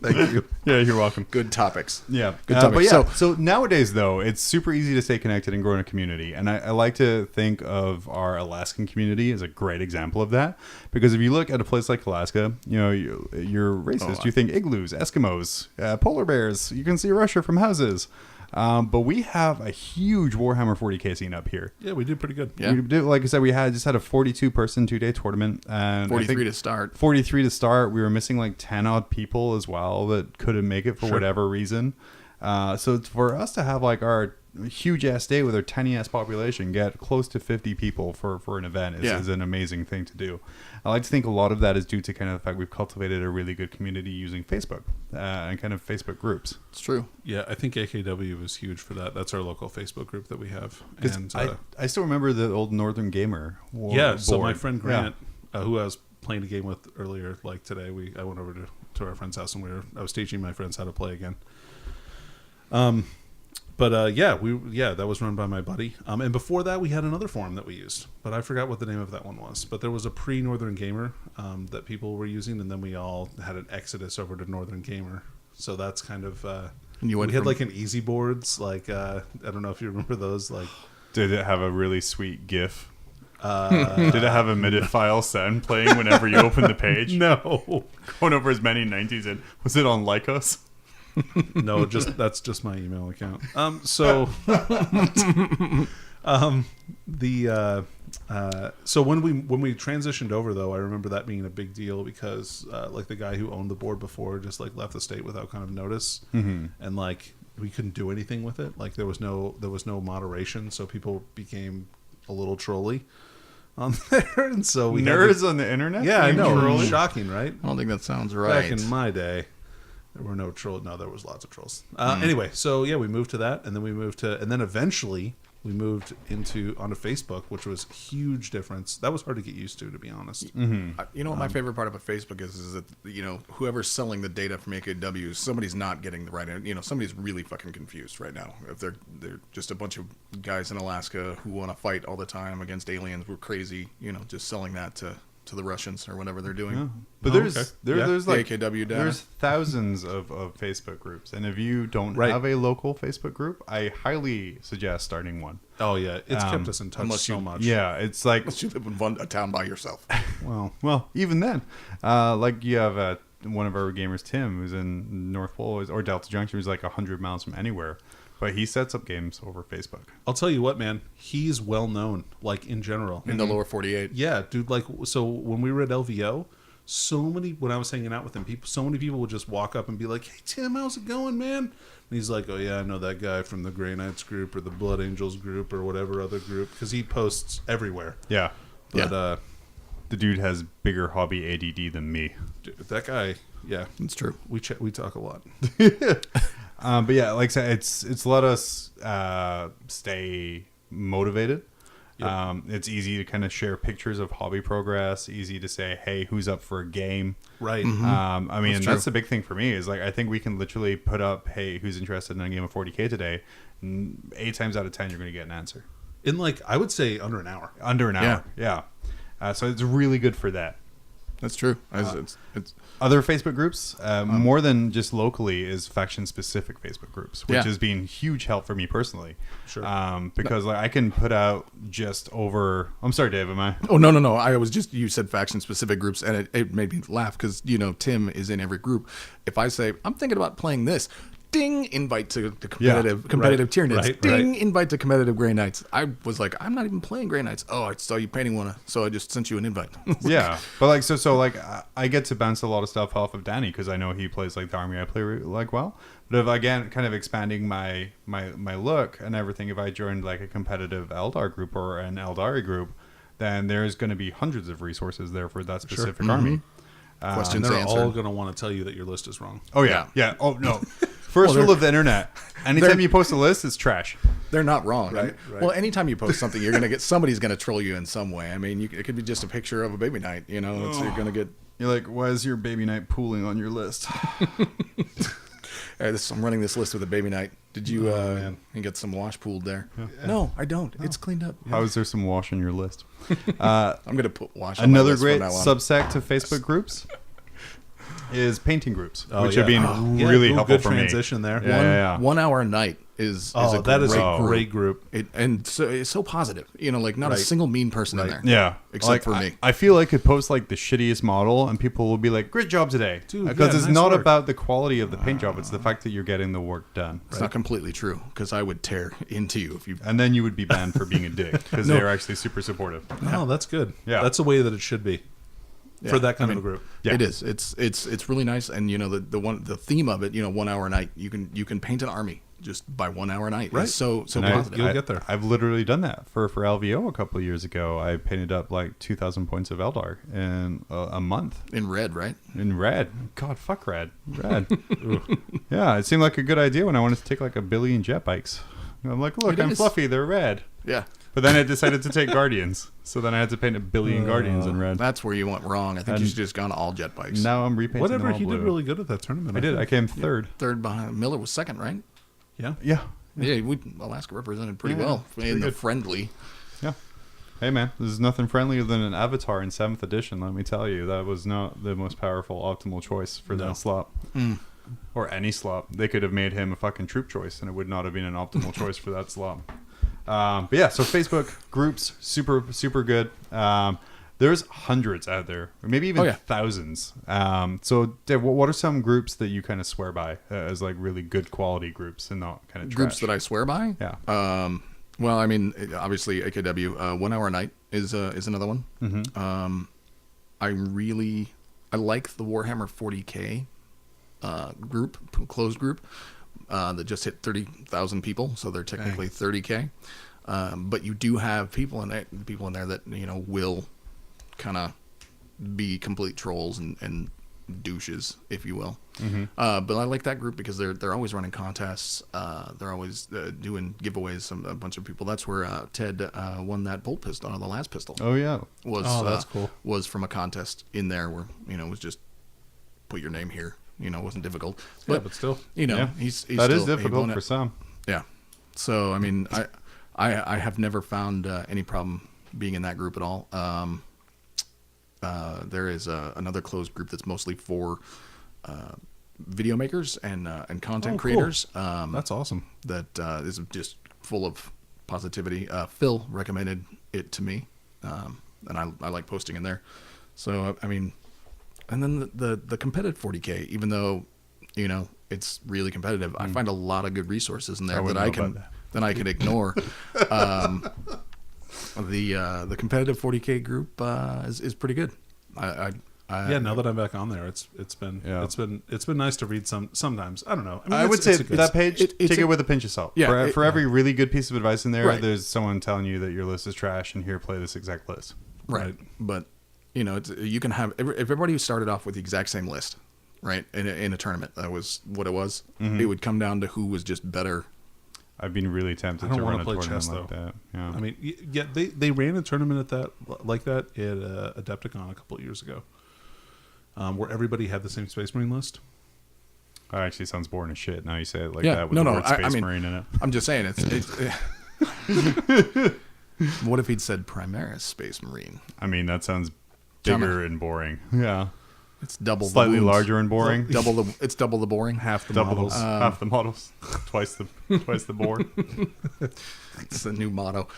Thank you. Yeah, you're welcome. Good topics. Yeah, Good topics. but yeah. So- So nowadays, though, it's super easy to stay connected and grow in a community, and I like to think of our Alaskan community as a great example of that. Because if you look at a place like Alaska, you know you're racist. You think igloos, Eskimos, polar bears. You can see Russia from houses. But we have a huge Warhammer 40K scene up here. Yeah, we did pretty good. Yeah. We do, like I said, we just had a 42-person 2-day tournament, and 43 to start. 43 to start. We were missing like 10 odd people as well that couldn't make it for whatever reason. So for us to have like our huge ass day with our tiny ass population, get close to 50 people for an event is an amazing thing to do. I like to think a lot of that is due to kind of the fact we've cultivated a really good community using Facebook and kind of Facebook groups. It's true. Yeah, I think AKW is huge for that. That's our local Facebook group that we have. And I still remember the old Northern Gamer so my board. friend Grant, who I was playing a game with earlier, like today, I went over to our friend's house and I was teaching my friends how to play again. That was run by my buddy. And before that, we had another forum that we used, but I forgot what the name of that one was. But there was a pre-Northern Gamer that people were using, and then we all had an exodus over to Northern Gamer. So that's kind of we had like an easy boards, like I don't know if you remember those. Like, did it have a really sweet GIF? Did it have a MIDI file send playing whenever you open the page? No, going over as many 90s in. Was it on Lycos? No, that's just my email account. So when we transitioned over, though, I remember that being a big deal because like the guy who owned the board before just like left the state without kind of notice, and like we couldn't do anything with it. Like there was no moderation, so people became a little trolly on there, and so we nerds on the internet. Yeah, I know. Trolling? Shocking, right? I don't think that sounds right. Back in my day, there were no trolls. No, there was lots of trolls. Anyway, so yeah, we moved to that, and then eventually we moved onto Facebook, which was a huge difference. That was hard to get used to be honest. You know what my favorite part about Facebook is that whoever's selling the data from AKW, somebody's not getting the right. Somebody's really fucking confused right now. If they're just a bunch of guys in Alaska who want to fight all the time against aliens, we're crazy. Just selling that to the Russians or whatever they're doing. Yeah. But there's like the AKW data. There's thousands of Facebook groups, and if you don't have a local Facebook group, I highly suggest starting one. Oh yeah, it's kept us in touch so much. Yeah, it's like unless you live in a town by yourself. well, even then, like you have one of our gamers, Tim, who's in North Pole or Delta Junction, who's like 100 miles from anywhere. But he sets up games over Facebook. I'll tell you what, man. He's well known, like in general. In the lower 48. Yeah, dude. Like, so when we were at LVO, when I was hanging out with him, so many people would just walk up and be like, "Hey, Tim, how's it going, man?" And he's like, "Oh, yeah, I know that guy from the Grey Knights group or the Blood Angels group or whatever other group." Because he posts everywhere. Yeah. But The dude has bigger hobby ADD than me. dude, that guy, yeah, It's true. we talk a lot. But yeah, like I said, it's let us stay motivated. Yep. It's easy to kind of share pictures of hobby progress. Easy to say, hey, who's up for a game? Right. I mean, That's that's true. the big thing for me is like I think we can literally put up, hey, who's interested in a game of 40K today? 8 times out of 10, you're going to get an answer In like, I would say under an hour. under an hour. Yeah. So it's really good for that. That's true. It's Other Facebook groups, more than just locally, is faction-specific Facebook groups, which Yeah. has been huge help for me personally. Sure. Because like I can put out just over. I'm sorry, Dave. Am I? Oh, no. I was just, you said faction specific groups, and it made me laugh because, Tim is in every group. If I say, I'm thinking about playing this, ding, invite to the competitive right, Tyranids. right, Ding, right. invite to competitive Grey Knights. I was like, I'm not even playing Grey Knights. Oh, I saw you painting one, so I just sent you an invite. Yeah, but like so like I get to bounce a lot of stuff off of Danny because I know he plays like the army I play like well. But if again, kind of expanding my look and everything, if I joined like a competitive Eldar group or an Eldari group, then there's going to be hundreds of resources there for that specific army. Questions And they're answered. all going to want to tell you that your list is wrong. Oh yeah. Oh no. First rule of the internet: anytime you post a list, it's trash. They're not wrong. Right. Well, anytime you post something, you're gonna get somebody's gonna troll you in some way. I mean, it could be just a picture of a baby knight. You're gonna get. You're like, why is your baby knight pooling on your list? I'm running this list with a baby knight. Did you man. you get some wash pooled there? No, I don't. It's cleaned up. How is there some wash on your list? I'm gonna put wash. On my Another list from great now on. subsect to Facebook groups is painting groups, which have yeah. been Yeah, really ooh, helpful good for transition me. there. Yeah. 1 hour a night is Oh, a that is great a great group. and so it's so positive. Like not a Right. single mean person in there. Yeah, Except like, for me. I feel like it posts like the shittiest model, and people will be like, "Great job today," Dude, because yeah, it's nice not work. about the quality of the paint job; it's the fact that you're getting the work done. It's not completely true because I would tear into you if you. And then you would be banned for being a dick because they're actually super supportive. No, that's good. Yeah. That's the way that it should be for that kind of a group. Yeah. It is. It's really nice, and the theme of it. 1 hour a night. You can paint an army just by 1 hour a night. Right. It's so And positive. You'll get there. I've literally done that for LVO a couple of years ago. I painted up like 2,000 points of Eldar in a month In red, right? in red. God, fuck red. Red. Yeah, it seemed like a good idea when I wanted to take like a billion jet bikes. I'm like, look, It I'm is. fluffy. They're red. Yeah. But then I decided to take Guardians. So then I had to paint a billion Guardians in red. That's where you went wrong. I think you And should just gone all jet bikes. Now I'm repainting Whatever, them all he blue. did really good at that tournament. I did. I think. came third. Third behind Miller was second, right? Yeah. Yeah. Yeah, Alaska represented pretty Yeah, well it's in the good. friendly. Yeah. Hey man, this is nothing friendlier than an Avatar in 7th edition, let me tell you. That was not the most powerful optimal choice for No. that slot. Or any slot. They could have made him a fucking troop choice and it would not have been an optimal choice for that slot. But yeah, so Facebook groups, super good. There's hundreds out there, or maybe even thousands. So Dave, what are some groups that you kind of swear by as like really good quality groups and not kind of trash? Groups that I swear by? Yeah. Well, I mean, obviously AKW, 1 hour a night is another one. Mm-hmm. I like the Warhammer 40K group, closed group, that just hit 30,000 people, so they're technically 30K. But you do have people in there that will kind of be complete trolls and douches, if you will. Mm-hmm. But I like that group because they're always running contests. They're always doing giveaways. A bunch of people. That's where Ted won that bolt pistol, the last pistol. Oh yeah. That's cool. Was from a contest in there where it was just put your name here. It wasn't difficult. But still. Yeah. he's That is still difficult able for to- some. Yeah. So I mean, I have never found any problem being in that group at all. There is another closed group that's mostly for video makers and content Oh, cool. creators. That's awesome. That is just full of positivity. Phil recommended it to me, and I like posting in there. So I mean, and then the competitive 40K, even though it's really competitive, I find a lot of good resources in there wouldn't that know about I can ignore. The competitive 40K group is pretty good. Yeah, now that I'm back on there, it's been nice to read sometimes. I don't know. I, mean, I would it's say a good- that page, it's take a- it with a pinch of salt. Yeah, For every really good piece of advice in there, Right. there's someone telling you that your list is trash and here, play this exact list. Right. But, you can have everybody who started off with the exact same list, right? In a tournament, that was what it was. Mm-hmm. It would come down to who was just better. I've been really tempted to run a tournament like that. Yeah. I mean, yeah, they ran a tournament like that at Adepticon a couple of years ago, where everybody had the same Space Marine list. Oh, actually sounds boring as shit. Now you say it like Yeah. that with the word Space Marine in it. I'm just saying it's what if he'd said Primaris Space Marine? I mean, that sounds bigger and boring. Yeah. It's double slightly the larger and boring. It's double the boring. Half the Double models. half the models. twice the board. It's the new motto.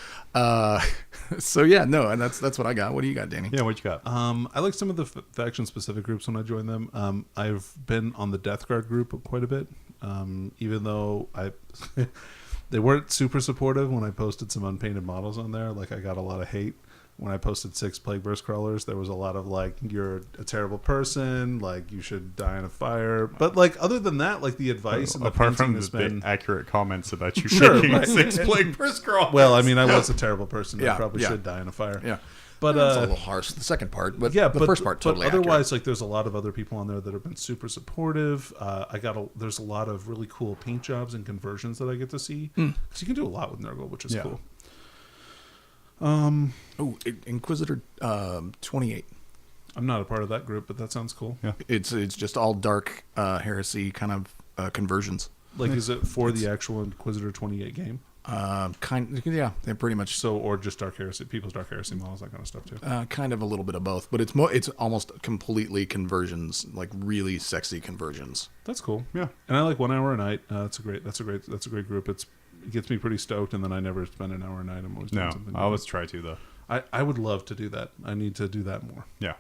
So yeah, no, and that's what I got. What do you got, Danny? Yeah, what you got? I like some of the faction specific groups when I join them. I've been on the Death Guard group quite a bit, even though they weren't super supportive when I posted some unpainted models on there. Like, I got a lot of hate when I posted 6 Plague Burst Crawlers. There was a lot of like, you're a terrible person, like you should die in a fire. But like, other than that, like the advice and the apart from has the been accurate comments about you Sure, picking right. 6 Plague Burst Crawlers. well, I mean, I was a terrible person. Yeah, I probably yeah. should die in a fire. Yeah, But that's a little harsh. The second part, but yeah, the first part totally. But otherwise, like, there's a lot of other people on there that have been super supportive. There's a lot of really cool paint jobs and conversions that I get to see. So you can do a lot with Nurgle, which is cool. Inquisitor 28. I'm not a part of that group, but that sounds cool. Yeah. It's just all dark heresy kind of conversions. Like, is it for the actual Inquisitor 28 game? Yeah, they're pretty much Or just Dark Heresy, people's Dark Heresy models, that kind of stuff too. kind of a little bit of both, but it's almost completely conversions, like really sexy conversions. That's cool. Yeah. And I like 1 hour a night. That's a great group. It gets me pretty stoked, and then I never spend an hour a night. I'm always doing something. I always try to though. I would love to do that. I need to do that more. Yeah.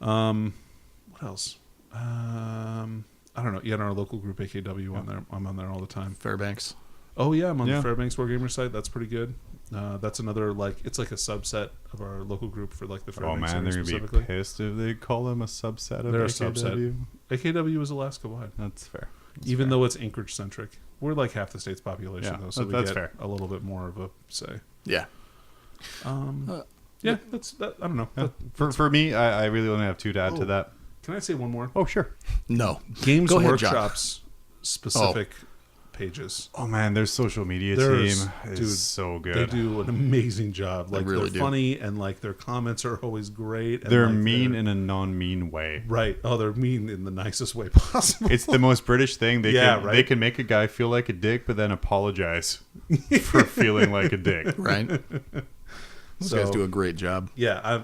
What else? I don't know. Yeah, in our local group AKW on there. I'm on there all the time. Fairbanks. Oh yeah, I'm on the Fairbanks Wargamer site. That's pretty good. That's another, like, it's like a subset of our local group for like the Fairbanks. Oh man, they're gonna be pissed if they call them a subset of They're AKW. a subset. AKW is Alaska wide. That's fair. Even though it's Anchorage centric. We're like half the state's population though, so we that's get fair. a little bit more of a say. Yeah. Yeah, that's that. I don't know. Yeah. For me, I really only have 2 to add to that. Can I say one more? Oh sure. No. Games Go ahead, John. Workshops specific pages. Oh man, their social media team is so good. They do an amazing job. Like, really they're funny, and like their comments are always great. And They're like, mean in a non-mean way. right. Oh, they're mean in the nicest way possible. It's the most British thing. They Yeah, can, right. They can make a guy feel like a dick, but then apologize for feeling like a dick. Right. Those guys do a great job. Yeah,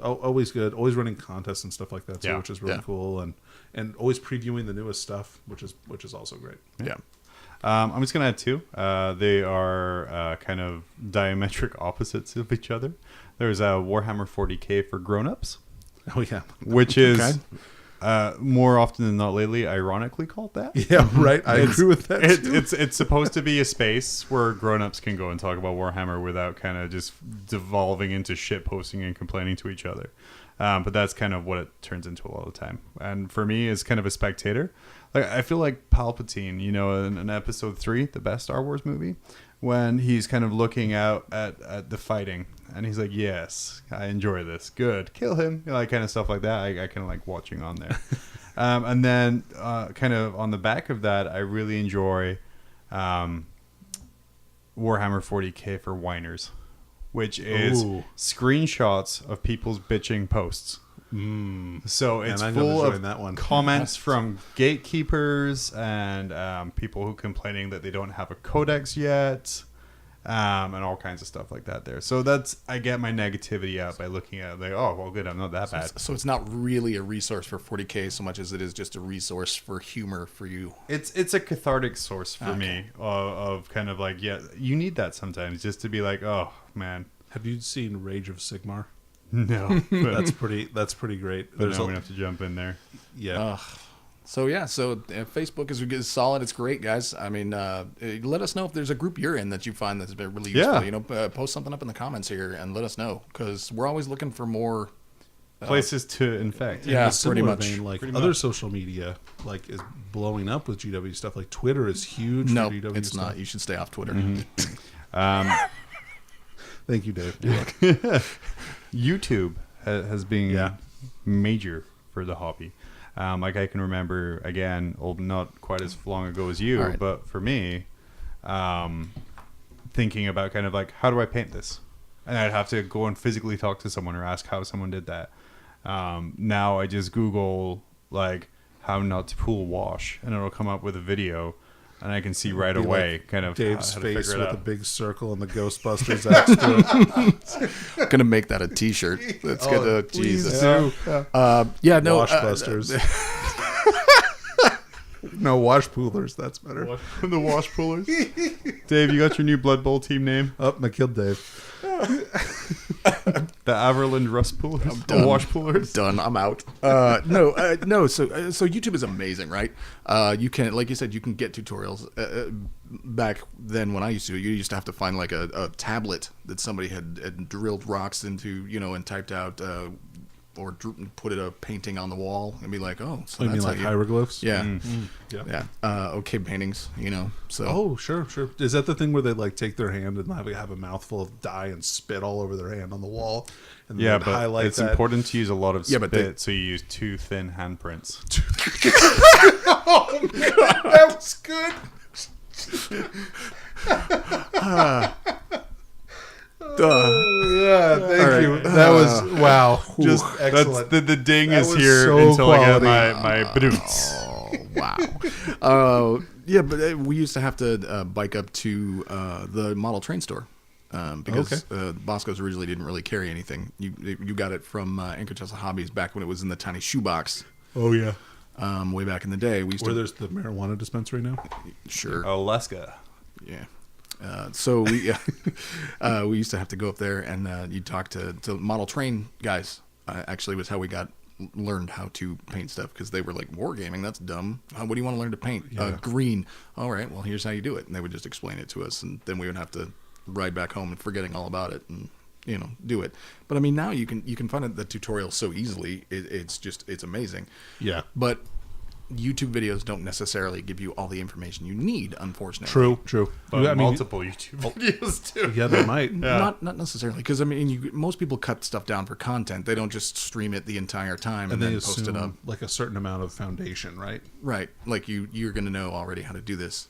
always good. Always running contests and stuff like that too, Yeah. which is really Yeah. cool, and always previewing the newest stuff, which is also great. Yeah. I'm just gonna add 2. They are kind of diametric opposites of each other. There's a Warhammer 40k for grown-ups, Oh yeah, which is Okay. more often than not lately ironically called that. yeah, right. I agree with that. too. It's supposed to be a space where grown-ups can go and talk about Warhammer without kind of just devolving into shit posting and complaining to each other. But that's kind of what it turns into a lot of the time. And for me, as kind of a spectator, like, I feel like Palpatine, in episode 3, the best Star Wars movie, when he's kind of looking out at the fighting, and he's like, yes, I enjoy this. Good. Kill him. Like, kind of stuff like that. I kind of like watching on there. And then kind of on the back of that, I really enjoy Warhammer 40k for whiners, which is screenshots of people's bitching posts. So it's full of that one. comments from gatekeepers and people who complaining that they don't have a codex yet, and all kinds of stuff like that there. So I get my negativity out by looking at it like, oh, well, good, I'm not that bad. So it's not really a resource for 40k so much as it is just a resource for humor for you. It's a cathartic source for me of kind of like, yeah, you need that sometimes just to be like, oh man. Have you seen Rage of Sigmar? No, That's pretty great. but now we're gonna have to jump in there. Yeah. So Facebook is solid. It's great, guys. I mean, let us know if there's a group you're in that you find that's been really useful. Yeah. Post something up in the comments here and let us know, because we're always looking for more Places to infect. Yeah, In a similar pretty much. vein, like Pretty other much. social media, like, is blowing up with GW stuff. Like Twitter is huge. No, for GW it's stuff. not. You should stay off Twitter. Thank you, Dave. YouTube has been Yeah. major for the hobby. Like I can remember, again, not quite as long ago as you, All right. but for me, thinking about kind of like, how do I paint this? And I'd have to go and physically talk to someone or ask how someone did that. Now I just Google like how not to pool wash, and it'll come up with a video, and I can see right Be away like kind of Dave's how to face figure it with a out. big circle and the Ghostbusters X through it. Gonna make that a T-shirt. That's gonna Jesus. do. Yeah, no. Washbusters. No, wash poolers. That's better. The wash pullers. Dave, you got your new Blood Bowl team name? Up, I killed Dave. The Averland Rust Pullers? done. The Wash Pullers? Done. I'm out. No. So YouTube is amazing, right? You can, like you said, you can get tutorials. Back then, when I used to do it, you used to have to find like a tablet that somebody had drilled rocks into, and typed out or put a painting on the wall and be like, oh, so You mean that's like how hieroglyphs? Yeah. Yeah. Okay, paintings. So. Oh, sure. Is that the thing where they like take their hand and have a mouthful of dye and spit all over their hand on the wall? And Yeah, they'd but highlight it's that? important to use a lot of Yeah, spit, but so you use 2 thin handprints. That was good. Yeah, thank you. That was wow. Just excellent. That's the ding That is was here so until I get quality. my badoots. Oh, wow. Yeah, but we used to have to bike up to the model train store because Bosco's originally didn't really carry anything. You got it from Incontessa Hobbies back when it was in the tiny shoebox. Oh yeah. Way back in the day. We used Where to there's the marijuana dispensary now. sure. Alaska. Yeah. So we we used to have to go up there and you talk to model train guys. Actually, was how we learned how to paint stuff because they were like, wargaming, that's dumb. What do you want to learn to paint? Green. All right, well, here's how you do it. And they would just explain it to us, and then we would have to ride back home and forgetting all about it and do it. But I mean, now you can find the tutorial so easily. It's amazing. Yeah. But YouTube videos don't necessarily give you all the information you need, unfortunately. True. But I mean, multiple YouTube videos too. yeah, they might. Not necessarily, because I mean, most people cut stuff down for content. They don't just stream it the entire time and they then post it up. assume like a certain amount of foundation, right? Right, like you're going to know already how to do this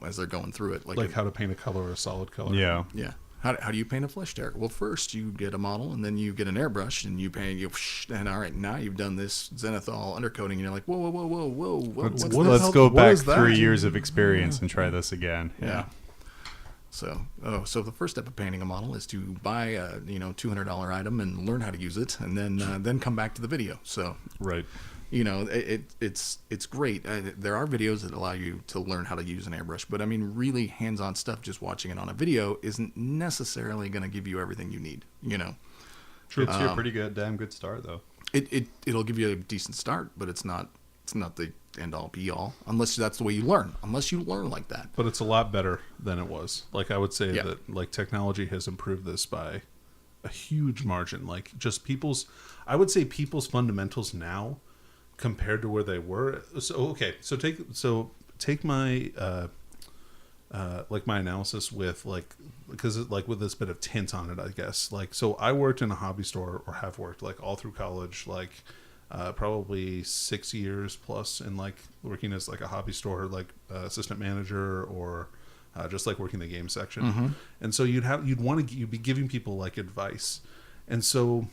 as they're going through it. Like how to paint a color or a solid color. Yeah. Yeah. How do you paint a flesh tear? Well, first you get a model, and then you get an airbrush, and you paint. And all right, now you've done this zenithal undercoating, and you're like, whoa. What's what this? Let's go what back is that? 3 years of experience and try this again. Yeah. So the first step of painting a model is to buy a $200 item and learn how to use it, and then come back to the video. So Right. it's great. There are videos that allow you to learn how to use an airbrush, but I mean, really hands-on stuff, just watching it on a video isn't necessarily going to give you everything you need. True. It's a pretty damn good start though. It'll give you a decent start, but it's not the end-all be-all unless that's the way you learn. Unless you learn like that. But it's a lot better than it was. Like I would say Yeah. that like technology has improved this by a huge margin. Like just people's fundamentals now compared to where they were. So take my like my analysis with with this bit of tint on it, I guess. Like, so I worked in a hobby store, or have worked like all through college, like probably 6 years plus, in like working as like a hobby store, like assistant manager, or just like working the game section. Mm-hmm. And so you'd be giving people like advice. And so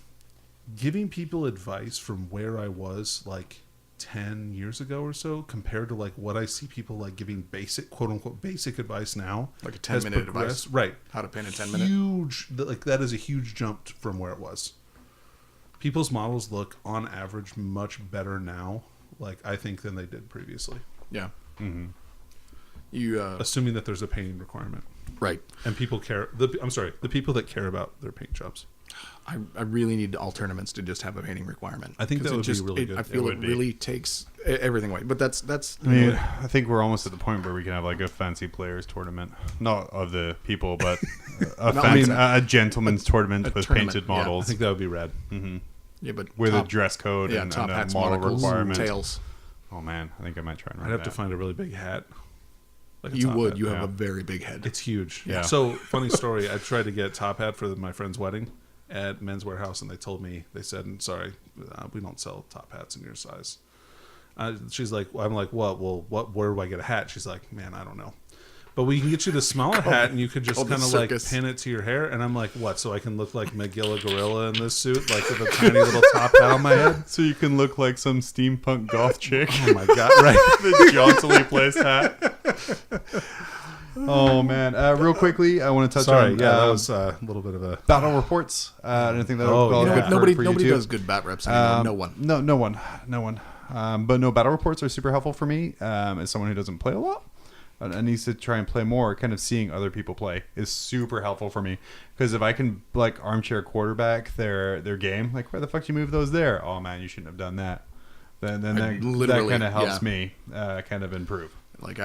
giving people advice from where I was like 10 years ago or so compared to like what I see people like giving basic, quote unquote, basic advice now, Like a has 10-minute progressed. advice? Right. How to paint in 10 minutes? Huge. Like that is a huge jump from where it was. People's models look on average much better now, like I think, than they did previously. Yeah. Mm-hmm. You Assuming that there's a painting requirement. right. And people care. The people that care about their paint jobs. I really need all tournaments to just have a painting requirement. I think that 'Cause would be really good. I feel It it would be. really takes everything away. But that's I mean, I think we're almost at the point where we can have like a fancy players tournament, not of the people, but a gentleman's tournament with tournament, painted yeah. I models. I think that would be rad. yeah, but with top, a dress code and top a hats, model monocles, requirement. tails. Oh man, I think I might try and I'd run have to that. find a really big hat. Like a You top would. hat. You have a very big head. It's huge. Yeah. So, funny story. I tried to get top hat for my friend's wedding at Men's Warehouse, and they said, sorry, we don't sell top hats in your size. She's like, I'm like, what? Well, where do I get a hat? She's like, man, I don't know. But we can get you the smaller hat, and you could just kind of like pin it to your hair. And I'm like, what? So I can look like Megilla Gorilla in this suit, like with a tiny little top hat on my head? So you can look like some steampunk goth chick. Oh my god! Right, The jauntily placed hat. Oh man! Real quickly, I want to touch on. that was a little bit of a battle reports. Anything that Oh, all yeah. good for, Nobody for you two? does good bat reps anymore. No one. No one. But no, battle reports are super helpful for me. As someone who doesn't play a lot and needs to try and play more, kind of seeing other people play is super helpful for me. Because if I can like armchair quarterback their game, like where the fuck you move those there? Oh man, you shouldn't have done that. Then that kind of helps me kind of improve. Like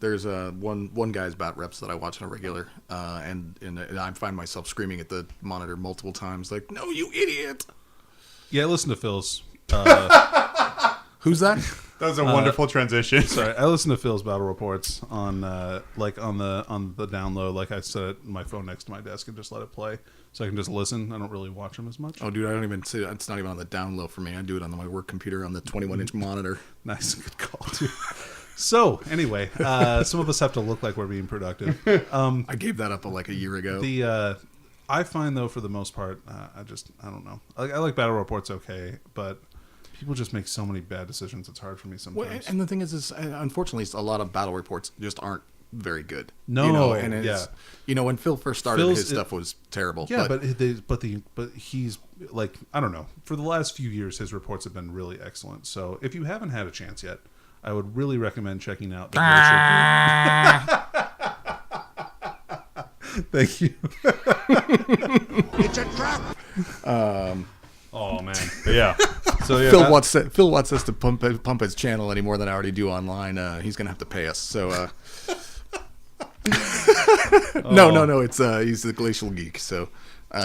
there's one guy's bat reps that I watch on a regular, and I find myself screaming at the monitor multiple times, like, "No, you idiot!" Yeah, listen to Phil's. Who's that? That was a wonderful transition. Sorry, I listen to Phil's battle reports on on the download. Like I set my phone next to my desk and just let it play, so I can just listen. I don't really watch them as much. Oh, dude, I don't even see it. It's not even on the down low for me. I do it on my work computer on the 21-inch monitor. Nice, good call, too. So anyway, some of us have to look like we're being productive. I gave that up like a year ago. I find though, for the most part, I don't know. I like battle reports, okay, but people just make so many bad decisions. It's hard for me sometimes. Well, and the thing is unfortunately, a lot of battle reports just aren't very good. No, and it's, when Phil first started, his stuff was terrible. Yeah, but he's like, I don't know. For the last few years, his reports have been really excellent. So if you haven't had a chance yet, I would really recommend checking out the Thank you. It's a trap! Oh man, but yeah. So yeah, Phil wants us to pump his channel any more than I already do online. He's gonna have to pay us. So no, it's he's the Glacial Geek, so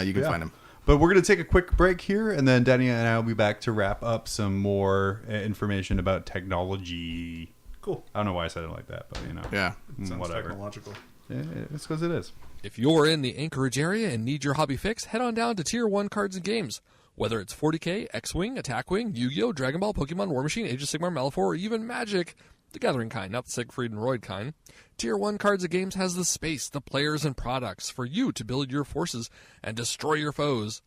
you can find him. But we're going to take a quick break here, and then Danny and I will be back to wrap up some more information about technology. Cool. I don't know why I said it like that, but Yeah, sounds whatever. Technological. Yeah, it's because it is. If you're in the Anchorage area and need your hobby fix, head on down to Tier 1 Cards and Games. Whether it's 40K, X-Wing, Attack-Wing, Yu-Gi-Oh!, Dragon Ball, Pokemon, War Machine, Age of Sigmar, Malifaux, or even Magic, the Gathering kind, not the Siegfried and Royd kind, Tier 1 Cards and Games has the space, the players, and products for you to build your forces and destroy your foes.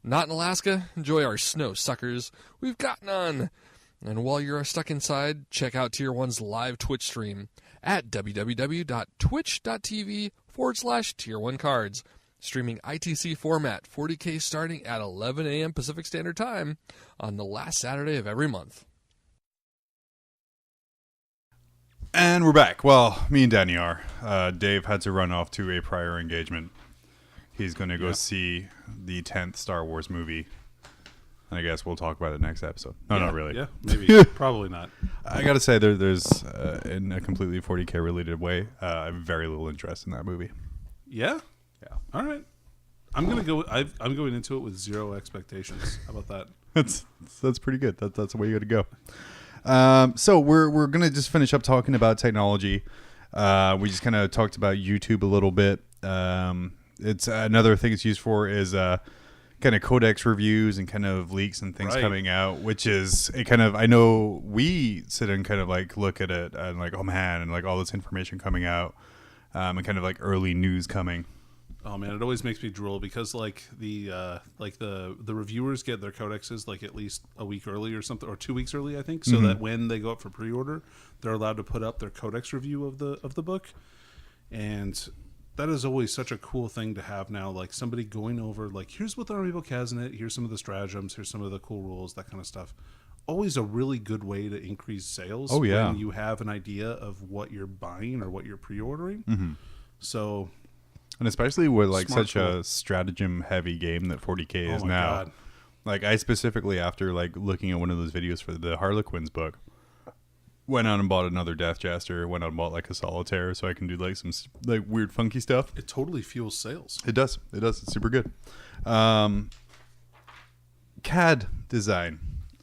Not in Alaska? Enjoy our snow suckers. We've got none. And while you're stuck inside, check out Tier 1's live Twitch stream at www.twitch.tv/Tier1Cards. Streaming ITC format, 40K starting at 11 a.m. Pacific Standard Time on the last Saturday of every month. And we're back. Well, me and Danny are. Dave had to run off to a prior engagement. He's going to go see the 10th Star Wars movie. And I guess we'll talk about it next episode. No, not really. Yeah, maybe. Probably not. I got to say, there's in a completely 40K related way, I have very little interest in that movie. Yeah? Yeah. All right. I'm going into it with zero expectations. How about that? That's pretty good. That's the way you got to go. So we're gonna just finish up talking about technology. We just kind of talked about YouTube a little bit. It's another thing it's used for is kind of codex reviews and kind of leaks and things coming out, which is a kind of, I know we sit and kind of like look at it and like, oh man, and like all this information coming out and kind of like early news coming. Oh man, it always makes me drool because like the reviewers get their codexes like at least a week early or something, or 2 weeks early, I think, so that when they go up for pre-order, they're allowed to put up their codex review of the book, and that is always such a cool thing to have now. Like somebody going over like, here's what the army book has in it, here's some of the stratagems, here's some of the cool rules, that kind of stuff. Always a really good way to increase sales. Oh yeah, when you have an idea of what you're buying or what you're pre-ordering. So. And especially with like such a stratagem heavy game that 40K is now. God. Like I specifically, after like looking at one of those videos for the Harlequins book, went out and bought another Death Jester, went out and bought like a Solitaire so I can do like some like weird funky stuff. It totally fuels sales. It does. It's super good. CAD design.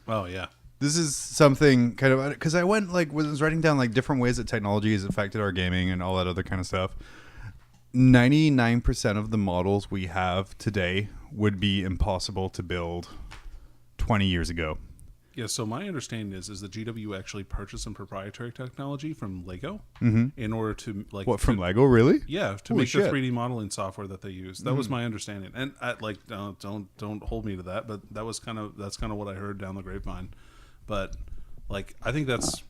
Oh yeah. This is something kind of, because I went was writing down different ways that technology has affected our gaming and all that other kind of stuff. 99% of the models we have today would be impossible to build 20 years ago. Yeah, so my understanding is that GW actually purchased some proprietary technology from Lego in order to From Lego, really? Yeah, to Holy make shit. the 3D modeling software that they use. That was my understanding, and don't hold me to that, but that's kind of what I heard down the grapevine. But I think that's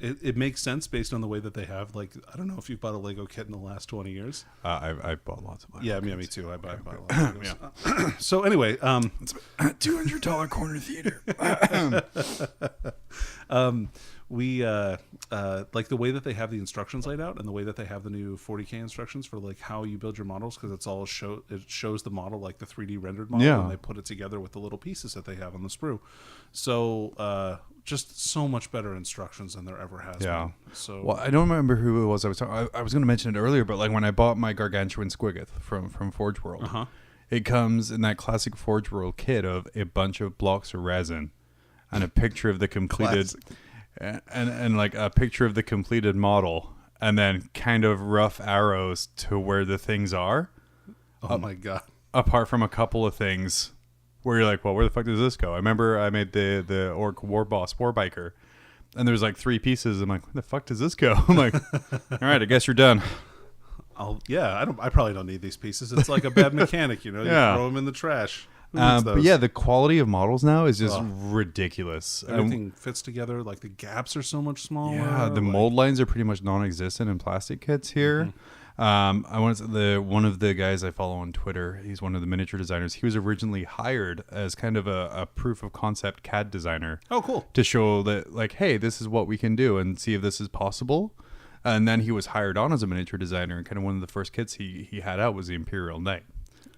it makes sense based on the way that they have. I don't know if you've bought a Lego kit in the last 20 years. I bought lots of Lego. Yeah, me too. I buy a lot of Legos. So anyway, it's $200 corner theater. We like the way that they have the instructions laid out and the way that they have the new 40K instructions for how you build your models, because it shows the model, the 3D rendered model, and they put it together with the little pieces that they have on the sprue. So just so much better instructions than there ever has been. So well, I don't remember who it was. I was going to mention it earlier, but when I bought my Gargantuan Squiggoth from Forge World, it comes in that classic Forge World kit of a bunch of blocks of resin and a picture of the completed and a picture of the completed model, and then kind of rough arrows to where the things are. Oh my god! Apart from a couple of things where you're like, well, where the fuck does this go? I remember I made the Orc War Boss War Biker, and there's 3 pieces. I'm like, where the fuck does this go? I'm like, all right, I guess you're done. I probably don't need these pieces. It's like a bad mechanic, you throw them in the trash. But yeah, the quality of models now is just ridiculous. Everything fits together. The gaps are so much smaller. Yeah, the mold lines are pretty much non-existent in plastic kits here. One of the guys I follow on Twitter, he's one of the miniature designers. He was originally hired as kind of a proof of concept CAD designer. Oh, cool. To show that, hey, this is what we can do and see if this is possible. And then he was hired on as a miniature designer, and kind of one of the first kits he had out was the Imperial Knight.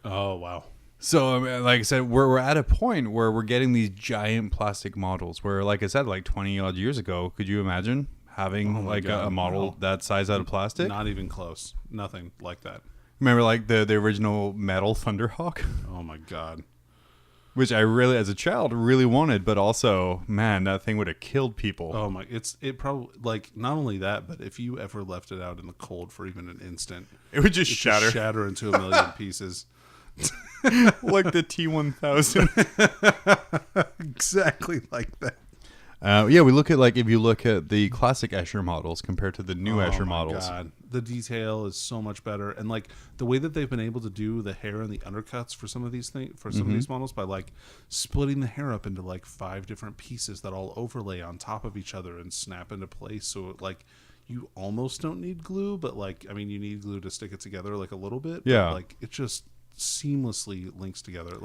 Oh, wow. So, like I said, we're at a point where we're getting these giant plastic models where, like I said, 20 odd years ago, could you imagine having a model that size out of plastic? Not even close. Nothing like that. Remember the original metal Thunderhawk? Oh my god. Which I really, as a child, really wanted, but also, man, that thing would have killed people. Oh my, it probably, not only that, but if you ever left it out in the cold for even an instant, it would just shatter into a million pieces. Like the T-1000. Exactly like that. We look at if you look at the classic Escher models compared to the new Escher models. God. The detail is so much better, and the way that they've been able to do the hair and the undercuts for some of these things, for some of these models, by splitting the hair up into 5 different pieces that all overlay on top of each other and snap into place. So you almost don't need glue, but you need glue to stick it together a little bit. Yeah, but, it just seamlessly links together.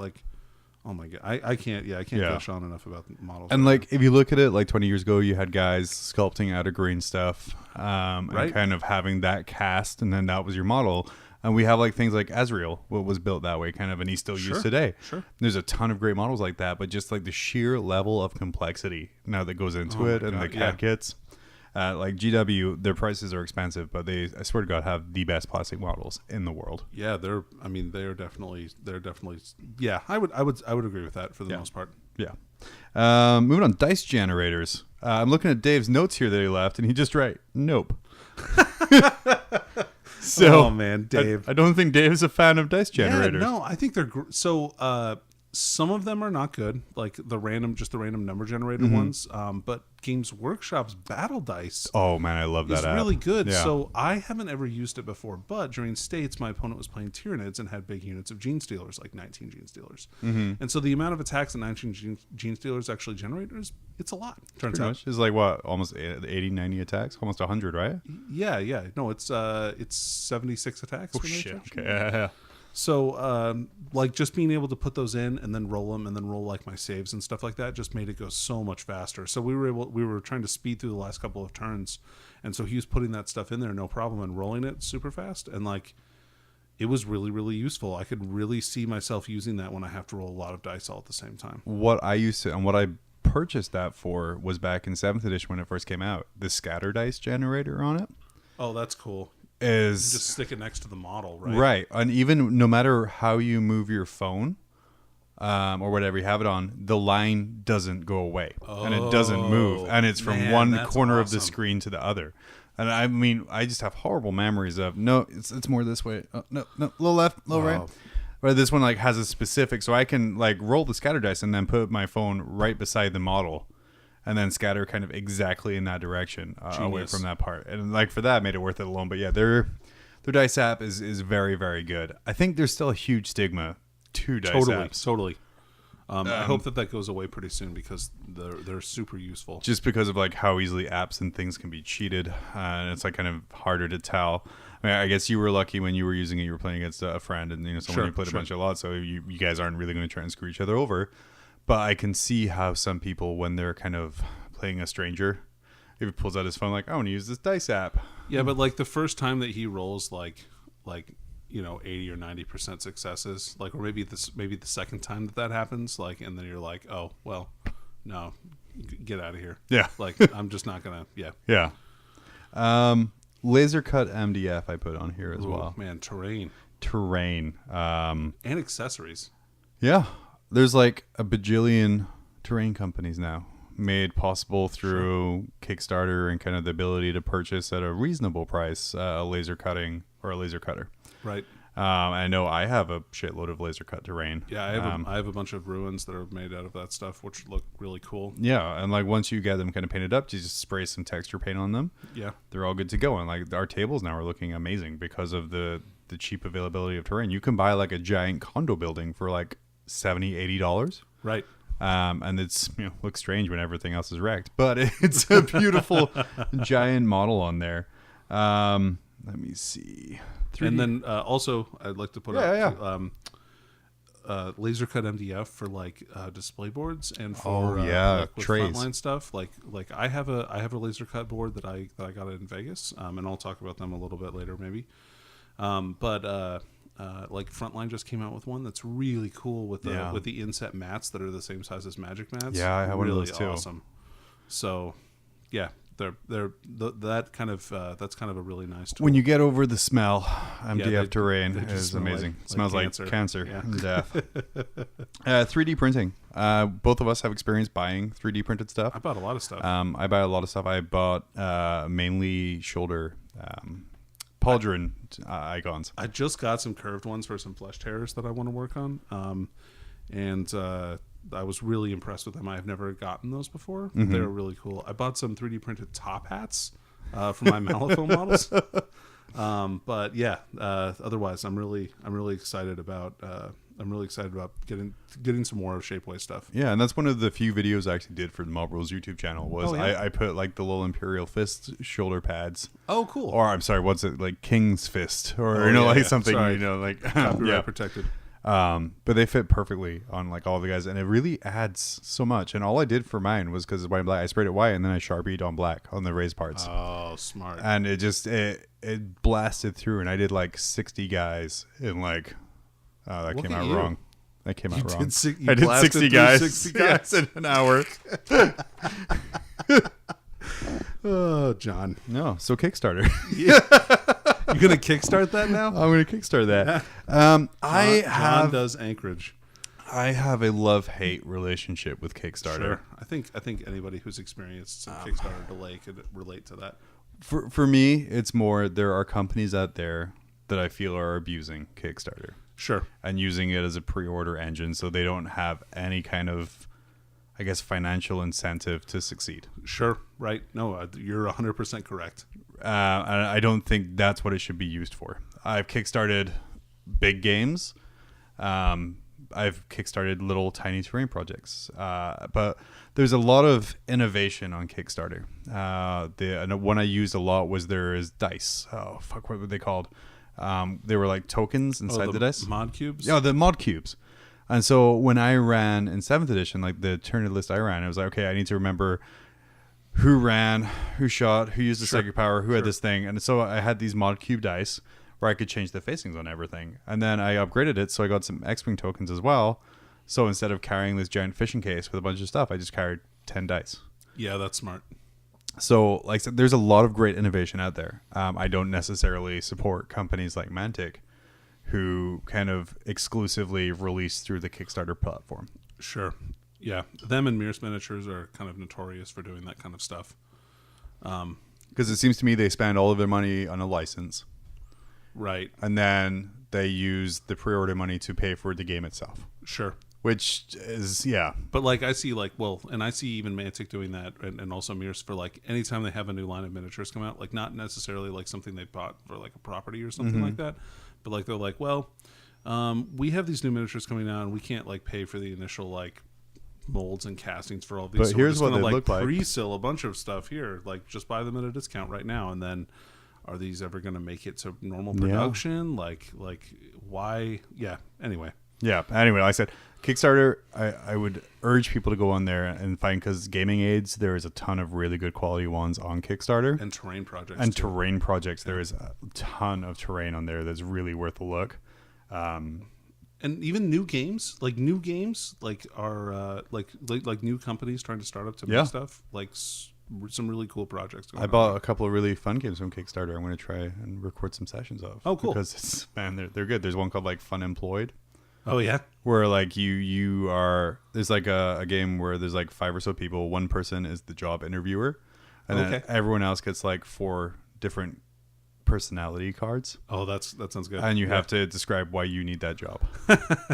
Oh my god, I can't gush on enough about the models. And if you look at it, 20 years ago, you had guys sculpting out of green stuff, and kind of having that cast, and then that was your model. And we have things like Azrael, what was built that way, kind of, and he's still used today. Sure, there's a ton of great models like that, but just the sheer level of complexity now that goes into it, and the CAD kits. GW, their prices are expensive, but they, I swear to God, have the best plastic models in the world. Yeah, they're definitely. Yeah, I would agree with that for the most part. Yeah. Moving on, dice generators. I'm looking at Dave's notes here that he left, and he just wrote, nope. So, oh man, Dave. I don't think Dave is a fan of dice generators. Yeah, no, I think they're so. Some of them are not good, the random number generator ones. But Games Workshop's Battle Dice. Oh man, I love that. It's app. really good. Yeah. So I haven't ever used it before, but during States, my opponent was playing Tyranids and had big units of Gene Stealers, 19 Gene Stealers. And so the amount of attacks that 19 Gene Stealers actually generate it's a lot. Turns out it's what, almost 80, 90 attacks, almost 100, right? Yeah. No, it's 76 attacks. Oh shit. Okay. Yeah. So, just being able to put those in and then roll them and then roll my saves and stuff like that just made it go so much faster. So we were trying to speed through the last couple of turns, and so he was putting that stuff in there no problem and rolling it super fast, and it was really, really useful. I could really see myself using that when I have to roll a lot of dice all at the same time. What I used to, and what I purchased that for, was back in 7th edition when it first came out, the scatter dice generator on it. Oh, that's cool. Is just stick it next to the model, right? Right. And even no matter how you move your phone, or whatever you have it on, the line doesn't go away and it doesn't move, and it's from one corner of the screen to the other. And I mean, I just have horrible memories of it's more this way. No, little left, little right. But this one like has a specific, so I can like roll the scatter dice and then put my phone right beside the model, and then scatter kind of exactly in that direction away from that part. And like for that, made it worth it alone. But yeah, their dice app is very, very good. I think there's still a huge stigma to dice apps. Totally. I hope that goes away pretty soon because they're super useful. Just because of like how easily apps and things can be cheated, and it's like kind of harder to tell. I mean, I guess you were lucky when you were using it. You were playing against a friend, and someone you played a bunch of lots, so you guys aren't really going to try and screw each other over. But I can see how some people, when they're kind of playing a stranger, if he pulls out his phone, like, I want to use this dice app. Yeah, but like the first time that he rolls like 80 or 90% successes, like, or maybe the second time that happens, like, and then you're like, oh well, no, get out of here. Yeah, like I'm just not gonna. Yeah. Laser cut MDF I put on here as well. Man, terrain, and accessories. Yeah, there's like a bajillion terrain companies now, made possible through Kickstarter and kind of the ability to purchase at a reasonable price a laser cutting or a laser cutter. Right. I know I have a shitload of laser cut terrain. Yeah, I have a bunch of ruins that are made out of that stuff, which look really cool. Yeah, and like once you get them kind of painted up, you just spray some texture paint on them. Yeah, they're all good to go. And like our tables now are looking amazing because of the cheap availability of terrain. You can buy like a giant condo building for like $70-$80. Right. And it's looks strange when everything else is wrecked, but it's a beautiful giant model on there. Let me see. 3D. And then also, I'd like to put up laser cut MDF for like display boards and for like with frontline stuff. Like I have a laser cut board that I got in Vegas, and I'll talk about them a little bit later maybe. But like Frontline just came out with one that's really cool with the inset mats that are the same size as Magic mats. Yeah, I have one of those too. Awesome. So, yeah. That's kind of a really nice tool. When you get over the smell, MDF terrain is amazing. Like smells cancer. like cancer and death. 3D printing. Both of us have experience buying 3D printed stuff. I bought a lot of stuff. I buy a lot of stuff. I bought mainly shoulder pauldron icons. I just got some curved ones for some flesh tearers that I want to work on. And I was really impressed with them. I've never gotten those before. Mm-hmm. They're really cool. I bought some 3D printed top hats for my Malifaux models. But yeah, otherwise I'm really excited about getting some more Shapeways stuff. Yeah, and that's one of the few videos I actually did for the Mob Rules YouTube channel was I put like the little Imperial Fist shoulder pads. Oh, cool. Or I'm sorry, what's it, like King's Fist or something, sorry. like copyright protected. But they fit perfectly on like all the guys, and it really adds so much. And all I did for mine was because it's white and black, I sprayed it white and then I Sharpied on black on the raised parts. Oh, smart. And it just it blasted through, and I did like 60 guys in like that Look came at out you. wrong. That came out wrong. I did 60 guys. 60 guys in an hour. Oh, John. No, so Kickstarter. Yeah. You gonna kickstart that now? I'm gonna kickstart that. John does Anchorage. I have a love-hate relationship with Kickstarter. Sure. I think anybody who's experienced some Kickstarter delay could relate to that. For me, it's more there are companies out there that I feel are abusing Kickstarter. Sure. And using it as a pre-order engine so they don't have any kind of, I guess, financial incentive to succeed. Sure. Right. No, you're 100% correct. And I don't think that's what it should be used for. I've kickstarted big games. I've kickstarted little tiny terrain projects. But there's a lot of innovation on Kickstarter. The one I used a lot was there is dice. Oh, fuck, what were they called? They were like tokens inside the dice. Mod cubes? Yeah, the mod cubes. And so when I ran in 7th edition, like the tournament list I ran, I was like, okay, I need to remember who ran, who shot, who used the psychic power, who had this thing. And so I had these mod cube dice where I could change the facings on everything. And then I upgraded it, so I got some X-Wing tokens as well. So instead of carrying this giant fishing case with a bunch of stuff, I just carried 10 dice. Yeah, that's smart. So, like I said, there's a lot of great innovation out there. I don't necessarily support companies like Mantic who kind of exclusively release through the Kickstarter platform. Sure. Yeah. Them and Mears Miniatures are kind of notorious for doing that kind of stuff. Because it seems to me they spend all of their money on a license. Right. And then they use the pre-order money to pay for the game itself. Sure. Which is, yeah. But like I see and I see even Mantic doing that and also Mears for like anytime they have a new line of miniatures come out, like not necessarily like something they bought for like a property or something like that. But like they're like, well, we have these new miniatures coming out and we can't like pay for the initial like molds and castings for all these. But so here's what they like look like. Pre-sell a bunch of stuff here, like just buy them at a discount right now, and then are these ever going to make it to normal production? Yeah. Like why? Yeah. Anyway. Yeah. Anyway, like I said, Kickstarter, I would urge people to go on there and find, because gaming aids, there is a ton of really good quality ones on Kickstarter. And terrain projects. And terrain projects. There is a ton of terrain on there that's really worth a look. And even new games are like new companies trying to start up to make stuff, like some really cool projects going I bought a couple of really fun games from Kickstarter I'm going to try and record some sessions of. Oh, cool. Because they're good. There's one called like Fun Employed. Oh yeah, where like there's like a game where there's like 5 or so people. One person is the job interviewer, and then everyone else gets like 4 different personality cards. Oh, that sounds good. And you have to describe why you need that job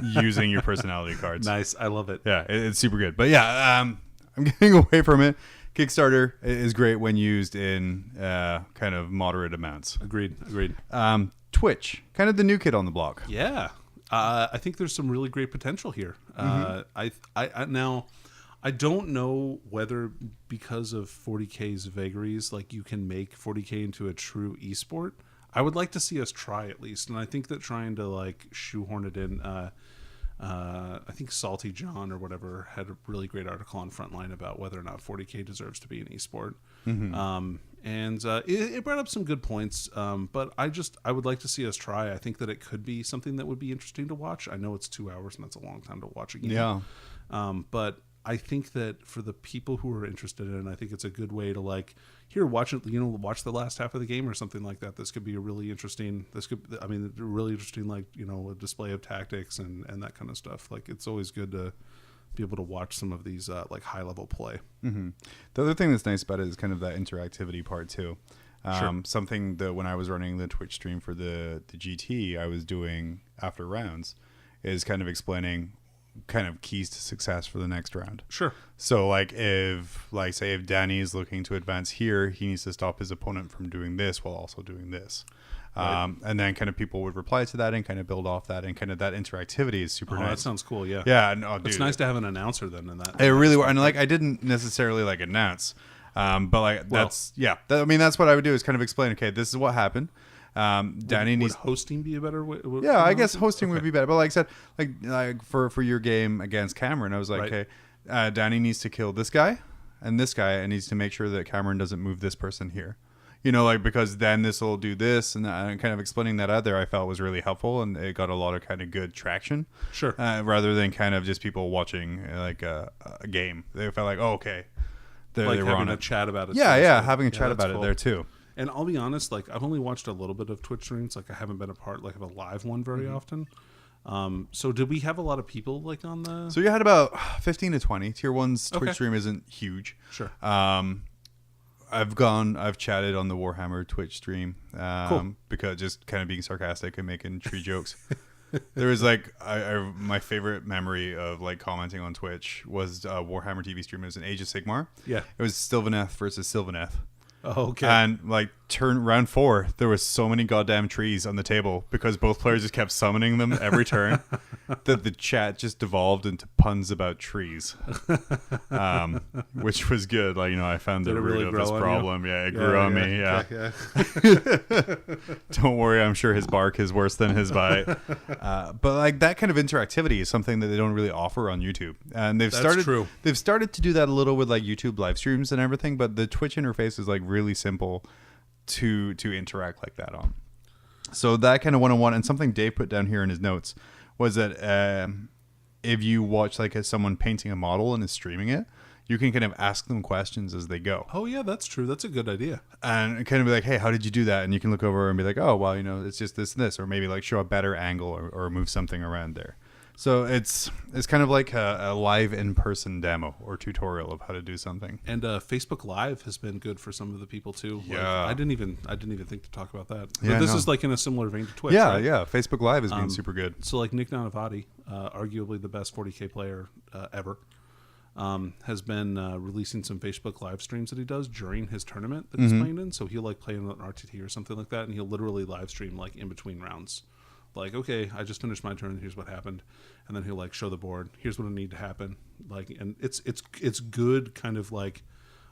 using your personality cards. Nice, I love it. Yeah, it's super good. But yeah, I'm getting away from it. Kickstarter is great when used in kind of moderate amounts. Agreed. Twitch, kind of the new kid on the block. Yeah. I think there's some really great potential here. I now, I don't know whether because of 40K's vagaries, like you can make 40K into a true esport. I would like to see us try at least, and I think that trying to like shoehorn it in. I think Salty John or whatever had a really great article on Frontline about whether or not 40K deserves to be an esport. And it brought up some good points, but I would like to see us try. I think that it could be something that would be interesting to watch. I know it's 2 hours and that's a long time to watch a game. Yeah. But I think that for the people who are interested in it, I think it's a good way to like, here, watch it, watch the last half of the game or something like that. This could be a really interesting, like, a display of tactics and that kind of stuff. Like, it's always good to be able to watch some of these like high level play. The other thing that's nice about it is kind of that interactivity part too. Sure. Something that when I was running the Twitch stream for the GT, I was doing after rounds is kind of explaining kind of keys to success for the next round. Sure. So like if Danny is looking to advance here, he needs to stop his opponent from doing this while also doing this. Right. And then kind of people would reply to that and kind of build off that, and kind of that interactivity is super nice. That sounds cool. Yeah. Yeah. No, dude, it's nice to have an announcer then in that. It really was. And like, I didn't necessarily like announce, but like that's what I would do is kind of explain, okay, this is what happened. Danny needs hosting be a better way? I guess hosting would be better. But like I said, like for your game against Cameron, I was like, okay, Danny needs to kill this guy and needs to make sure that Cameron doesn't move this person here. Because then this will do this, and kind of explaining that out there, I felt was really helpful, and it got a lot of kind of good traction. Sure. Rather than kind of just people watching like a game, they felt like, oh, okay, they were having a chat about it. Having a chat about it there too. And I'll be honest, like I've only watched a little bit of Twitch streams. Like I haven't been a part of a live one very often. So did we have a lot of people like on the? So you had about 15 to 20. Tier 1's Twitch stream isn't huge. Sure. I've chatted on the Warhammer Twitch stream. Cool. Because just kind of being sarcastic and making tree jokes. There was like my favorite memory of like commenting on Twitch was Warhammer TV stream. It was an Age of Sigmar. Yeah. It was Sylvaneth versus Sylvaneth. Oh, okay. And like round 4, there was so many goddamn trees on the table because both players just kept summoning them every turn that the chat just devolved into puns about trees, which was good. Like, I found the root of this problem. Yeah, it grew on me. Yeah. Don't worry, I'm sure his bark is worse than his bite. But like that kind of interactivity is something that they don't really offer on YouTube, and they've started to do that a little with like YouTube live streams and everything. But the Twitch interface is like really simple to interact like that on. So that kind of one-on-one, and something Dave put down here in his notes was that if you watch like someone painting a model and is streaming it, you can kind of ask them questions as they go. Oh yeah, that's true. That's a good idea. And kind of be like, hey, how did you do that? And you can look over and be like, oh, well, it's just this and this, or maybe like show a better angle or move something around there. So it's kind of like a live in-person demo or tutorial of how to do something. And Facebook Live has been good for some of the people too. Yeah. I didn't even think to talk about that. Yeah, But this is like in a similar vein to Twitch. Yeah, right? yeah. Facebook Live has been super good. So like Nick Nanavati, arguably the best 40K player ever, has been releasing some Facebook live streams that he does during his tournament that he's playing in. So he'll like play in an RTT or something like that, and he'll literally live stream like in between rounds. Like, okay, I just finished my turn. Here's what happened, and then he'll like show the board. Here's what will need to happen. Like, and it's good. Kind of like,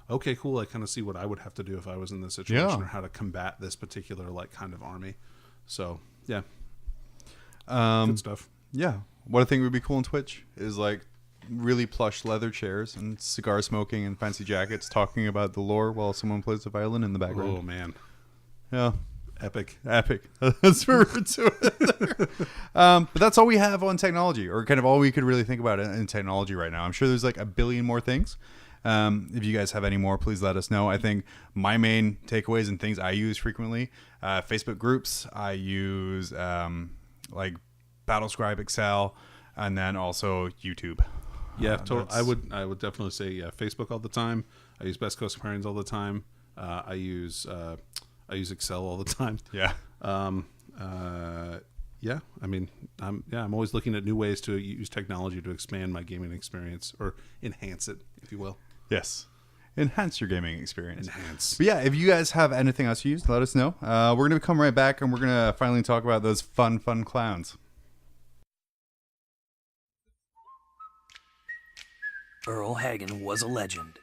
okay, cool. I kind of see what I would have to do if I was in this situation, or how to combat this particular like kind of army. So yeah, good stuff. Yeah. What I think would be cool on Twitch is like really plush leather chairs and cigar smoking and fancy jackets talking about the lore while someone plays the violin in the background. Oh man, Yeah. epic. That's what we're doing. But that's all we have on technology, or kind of all we could really think about in technology right now. I'm sure there's like a billion more things. If you guys have any more, please let us know. I think my main takeaways and things I use frequently, Facebook groups. I use like Battlescribe Excel, and then also YouTube. Yeah, I would definitely say Facebook all the time. I use Best Coast Aquarians all the time. I use Excel all the time. Yeah. Yeah. I mean, I'm always looking at new ways to use technology to expand my gaming experience, or enhance it, if you will. Yes. Enhance your gaming experience. Enhance. But yeah, if you guys have anything else you use, let us know. We're going to come right back, and we're going to finally talk about those fun clowns. Earl Hagen was a legend.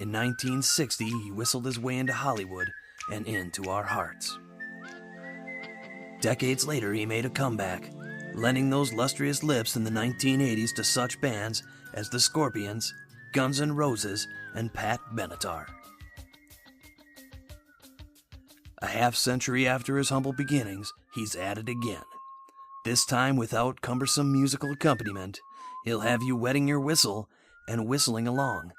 In 1960, he whistled his way into Hollywood and into our hearts. Decades later, he made a comeback, lending those lustrous lips in the 1980s to such bands as the Scorpions, Guns N' Roses, and Pat Benatar. A half-century after his humble beginnings, he's at it again. This time without cumbersome musical accompaniment, he'll have you wetting your whistle and whistling along.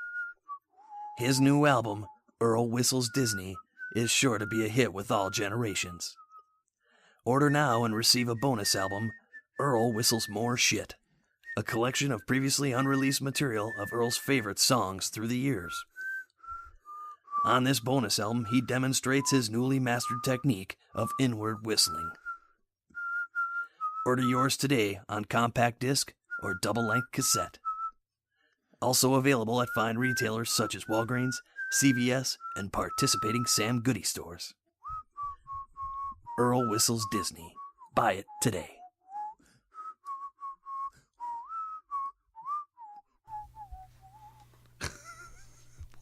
His new album, Earl Whistles Disney, is sure to be a hit with all generations. Order now and receive a bonus album, Earl Whistles More Shit, a collection of previously unreleased material of Earl's favorite songs through the years. On this bonus album, he demonstrates his newly mastered technique of inward whistling. Order yours today on compact disc or double-length cassette. Also available at fine retailers such as Walgreens, CVS, and participating Sam Goody stores. Earl Whistles Disney. Buy it today.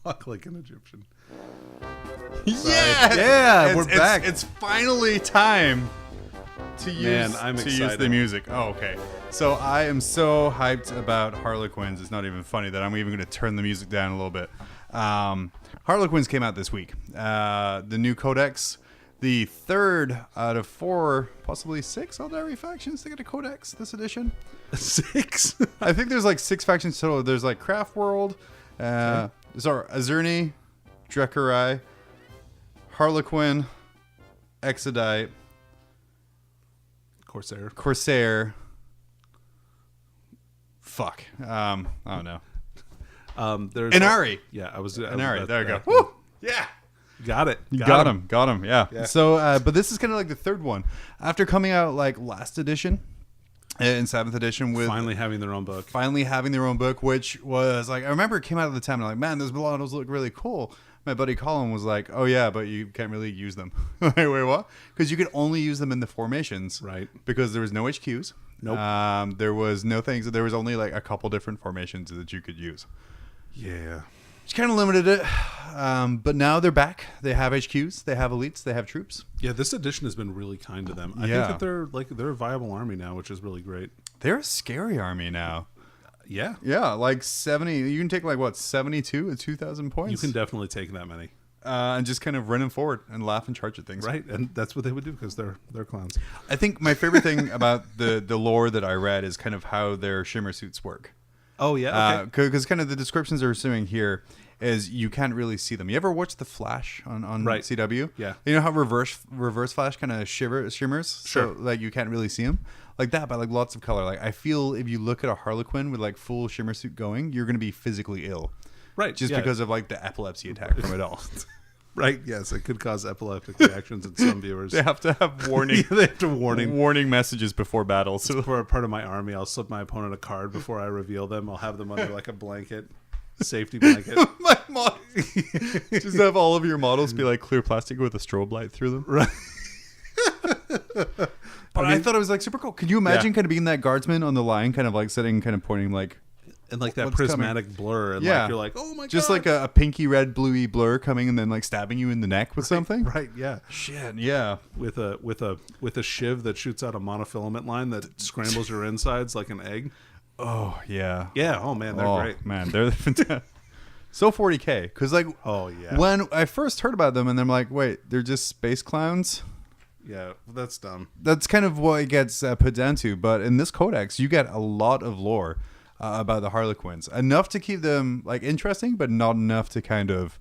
Walk like an Egyptian. Yeah, we're back. It's finally time to use Man, I'm to use excited. the music. Oh, okay. So I am so hyped about Harlequins. It's not even funny that I'm even going to turn the music down a little bit. Harlequins came out this week. The new codex, the third out of 4, possibly 6 Eldari factions to get a codex this edition. 6? I think there's like 6 factions total. There's like Craft World, Azurni, Drekkarai, Harlequin, Exodite, Corsair. Fuck. I don't know. There's Inari. Yeah, I was Inari. There you go. Woo! Woo! Yeah. Got it. Got him. Yeah. So, but this is kind of like the third one after coming out like last edition in 7th edition with Finally having their own book. which was like, I remember it came out at the time and I'm like, man, those models look really cool. My buddy Colin was like, oh yeah, but you can't really use them. Wait, what? Because you could only use them in the formations. Right. Because there was no HQs. Nope. There was no things. There was only like a couple different formations that you could use. Yeah. Which kind of limited it. But now they're back. They have HQs. They have elites. They have troops. Yeah, this edition has been really kind to them. I think that they're a viable army now, which is really great. They're a scary army now. Yeah. Yeah, like 70. You can take like, what, 72 at 2,000 points? You can definitely take that many. And just kind of running forward and laugh and charge at things. Right, and that's what they would do because they're clowns. I think my favorite thing about the lore that I read is kind of how their shimmer suits work. Oh, yeah? Okay. Because kind of the descriptions they're assuming here is you can't really see them. You ever watch The Flash on CW? Yeah. You know how reverse Flash kind of shimmers? Sure. So, like, you can't really see them? Like that, but like lots of color. Like, I feel if you look at a Harlequin with like full shimmer suit going, you're going to be physically ill. Right. Just because of like the epilepsy attack from it all. Right. Yes, it could cause epileptic reactions in some viewers. They have to have warning. They have to warning messages before battle. So for a part of my army, I'll slip my opponent a card before I reveal them. I'll have them under like a blanket, safety blanket. My models. Just have all of your models be like clear plastic with a strobe light through them. Right. But I thought it was like super cool. Could you imagine kind of being that guardsman on the line, kind of like sitting, kind of pointing like, and like that prismatic blur, and like you're like, oh my god, just like a pinky red bluey blur coming and then like stabbing you in the neck with something. Right. Yeah. Shit. Yeah. With a shiv that shoots out a monofilament line that scrambles your insides like an egg. Oh yeah. Yeah. Oh man, they're great. Man, they're fantastic. So 40K, because like, oh yeah, when I first heard about them and I'm like, wait, they're just space clowns. Yeah, that's dumb. That's kind of what it gets put down to. But in this codex, you get a lot of lore about the Harlequins. Enough to keep them like interesting, but not enough to kind of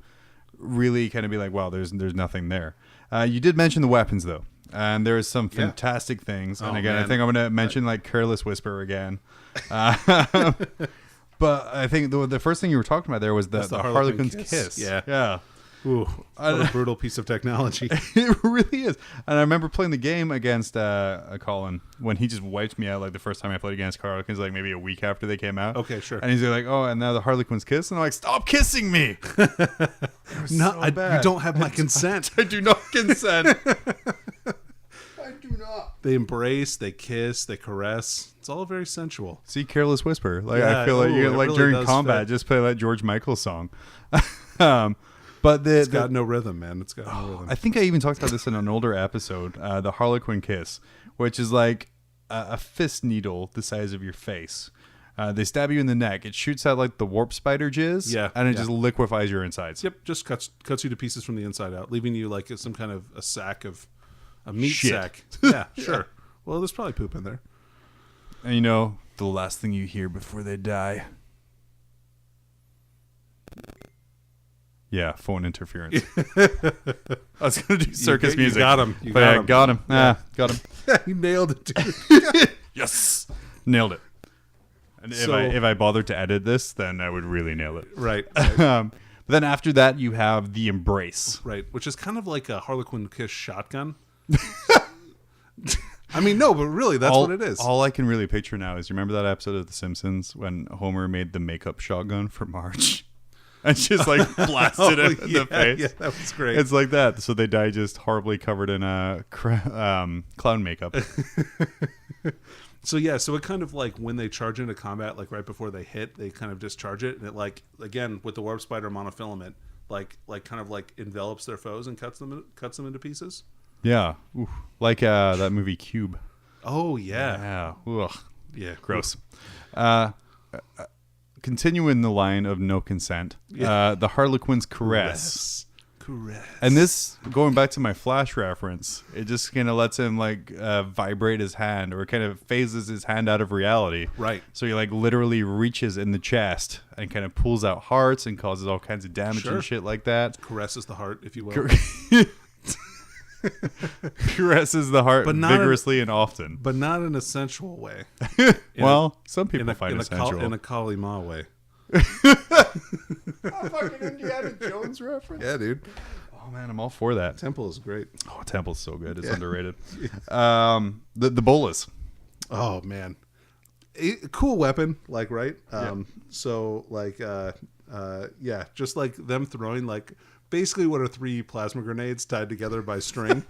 really kind of be like, wow, there's nothing there. You did mention the weapons though, and there's some fantastic things. And again, man. I think I'm going to mention like Careless Whisper again. But I think the first thing you were talking about there was the Harlequin's kiss. Yeah. Yeah. Ooh, what a brutal piece of technology. It really is. And I remember playing the game against Colin when he just wiped me out like the first time I played against Harlequins, like maybe a week after they came out. Okay, sure. And he's like, oh, and now the Harlequins kiss? And I'm like, stop kissing me. You don't have my consent. I do not consent. I do not. They embrace, they kiss, they caress. It's all very sensual. See, Careless Whisper. Like I feel like you like really during combat, just play that George Michael song. But it's got no rhythm, man. It's got no rhythm. I think I even talked about this in an older episode, the Harlequin kiss, which is like a fist needle the size of your face. They stab you in the neck. It shoots out like the warp spider jizz, and it just liquefies your insides. Yep, just cuts you to pieces from the inside out, leaving you like some kind of a meat sack. Yeah, sure. Well, there's probably poop in there. And you know, the last thing you hear before they die. Yeah, phone interference. I was going to do circus music. You got him. Got him. Got him. You nailed it, dude. Yes. Nailed it. And if I bothered to edit this, then I would really nail it. Right. But then after that, you have the embrace. Right, which is kind of like a Harlequin kiss shotgun. I mean, no, but really, that's what it is. All I can really picture now is, you remember that episode of The Simpsons when Homer made the makeup shotgun for Marge? And just like blasted it in the face. Yeah, that was great. It's like that. So they die just horribly covered in clown makeup. So it kind of like when they charge into combat, like right before they hit, they kind of discharge it, and it like again with the warp spider monofilament, like kind of like envelops their foes and cuts them into pieces. Yeah, ooh. Like that movie Cube. Oh yeah, Ugh. Yeah, gross. Continuing the line of no consent, the Harlequin's caress. And this, going back to my Flash reference, it just kind of lets him like vibrate his hand, or kind of phases his hand out of reality. Right. So he like literally reaches in the chest and kind of pulls out hearts and causes all kinds of damage and shit like that. Caresses the heart, if you will. Caresses the heart vigorously and often, but not in a sensual way. Some people find it sensual in a Kali Ma way. Fucking Indiana Jones reference. Yeah, dude. Oh man, I'm all for that. Temple is great. Oh, Temple's so good. It's underrated. The bolas. Oh man, cool weapon. Like right. So like just like them throwing like. Basically, what are 3 plasma grenades tied together by string?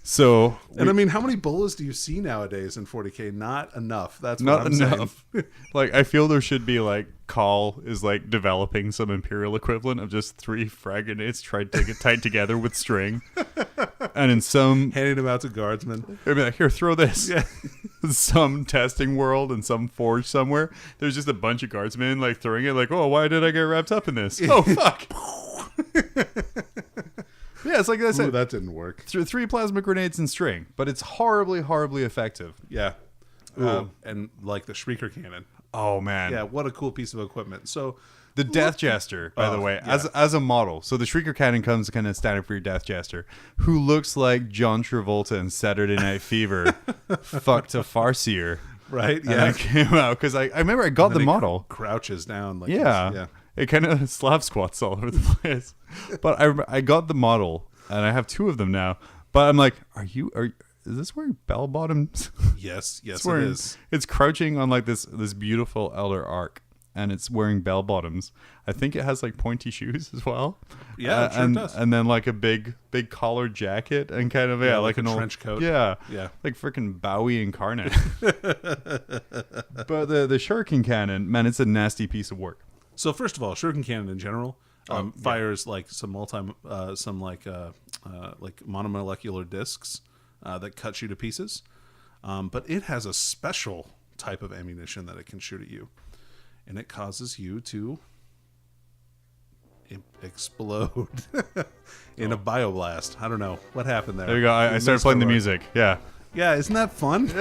So, and I mean, how many bolas do you see nowadays in 40K? Not enough. That's not enough. Like, I feel there should be like Call is like developing some Imperial equivalent of just 3 frag grenades tied together with string, and in some handing them out to guardsmen. They'd be like, "Here, throw this." Yeah. Some testing world and some forge somewhere. There's just a bunch of guardsmen like throwing it. Like, oh, why did I get wrapped up in this? Oh, fuck. Yeah, it's like I said. Ooh, that didn't work. 3 plasma grenades and string, but it's horribly, horribly effective. Yeah. and like the Shrieker Cannon. Oh man, Yeah, what a cool piece of equipment. So the Death Jester, by the way, as a model. So the Shrieker Cannon comes kind of standard for your Death Jester, who looks like John Travolta in Saturday Night Fever, fucked a farcier. right, And I came out because I remember I got the model. Crouches down. Like Yeah. this. Yeah. It kind of Slav squats all over the place. But I got the model, and I have 2 of them now. But I'm like, is this wearing bell bottoms? Yes, It's it wearing, is. It's crouching on like this beautiful Elder Arc, and it's wearing bell bottoms. I think it has like pointy shoes as well. Yeah, it sure and, does. And then like a big collared jacket and kind of like an a old trench coat. Yeah, Yeah. like freaking Bowie incarnate. But the Shuriken Cannon, man, it's a nasty piece of work. So first of all, Shuriken Cannon in general fires like some monomolecular discs that cut you to pieces. But it has a special type of ammunition that it can shoot at you, and it causes you to explode in a bioblast. I don't know what happened there. There you go. I started playing the music. Yeah. Yeah, isn't that fun?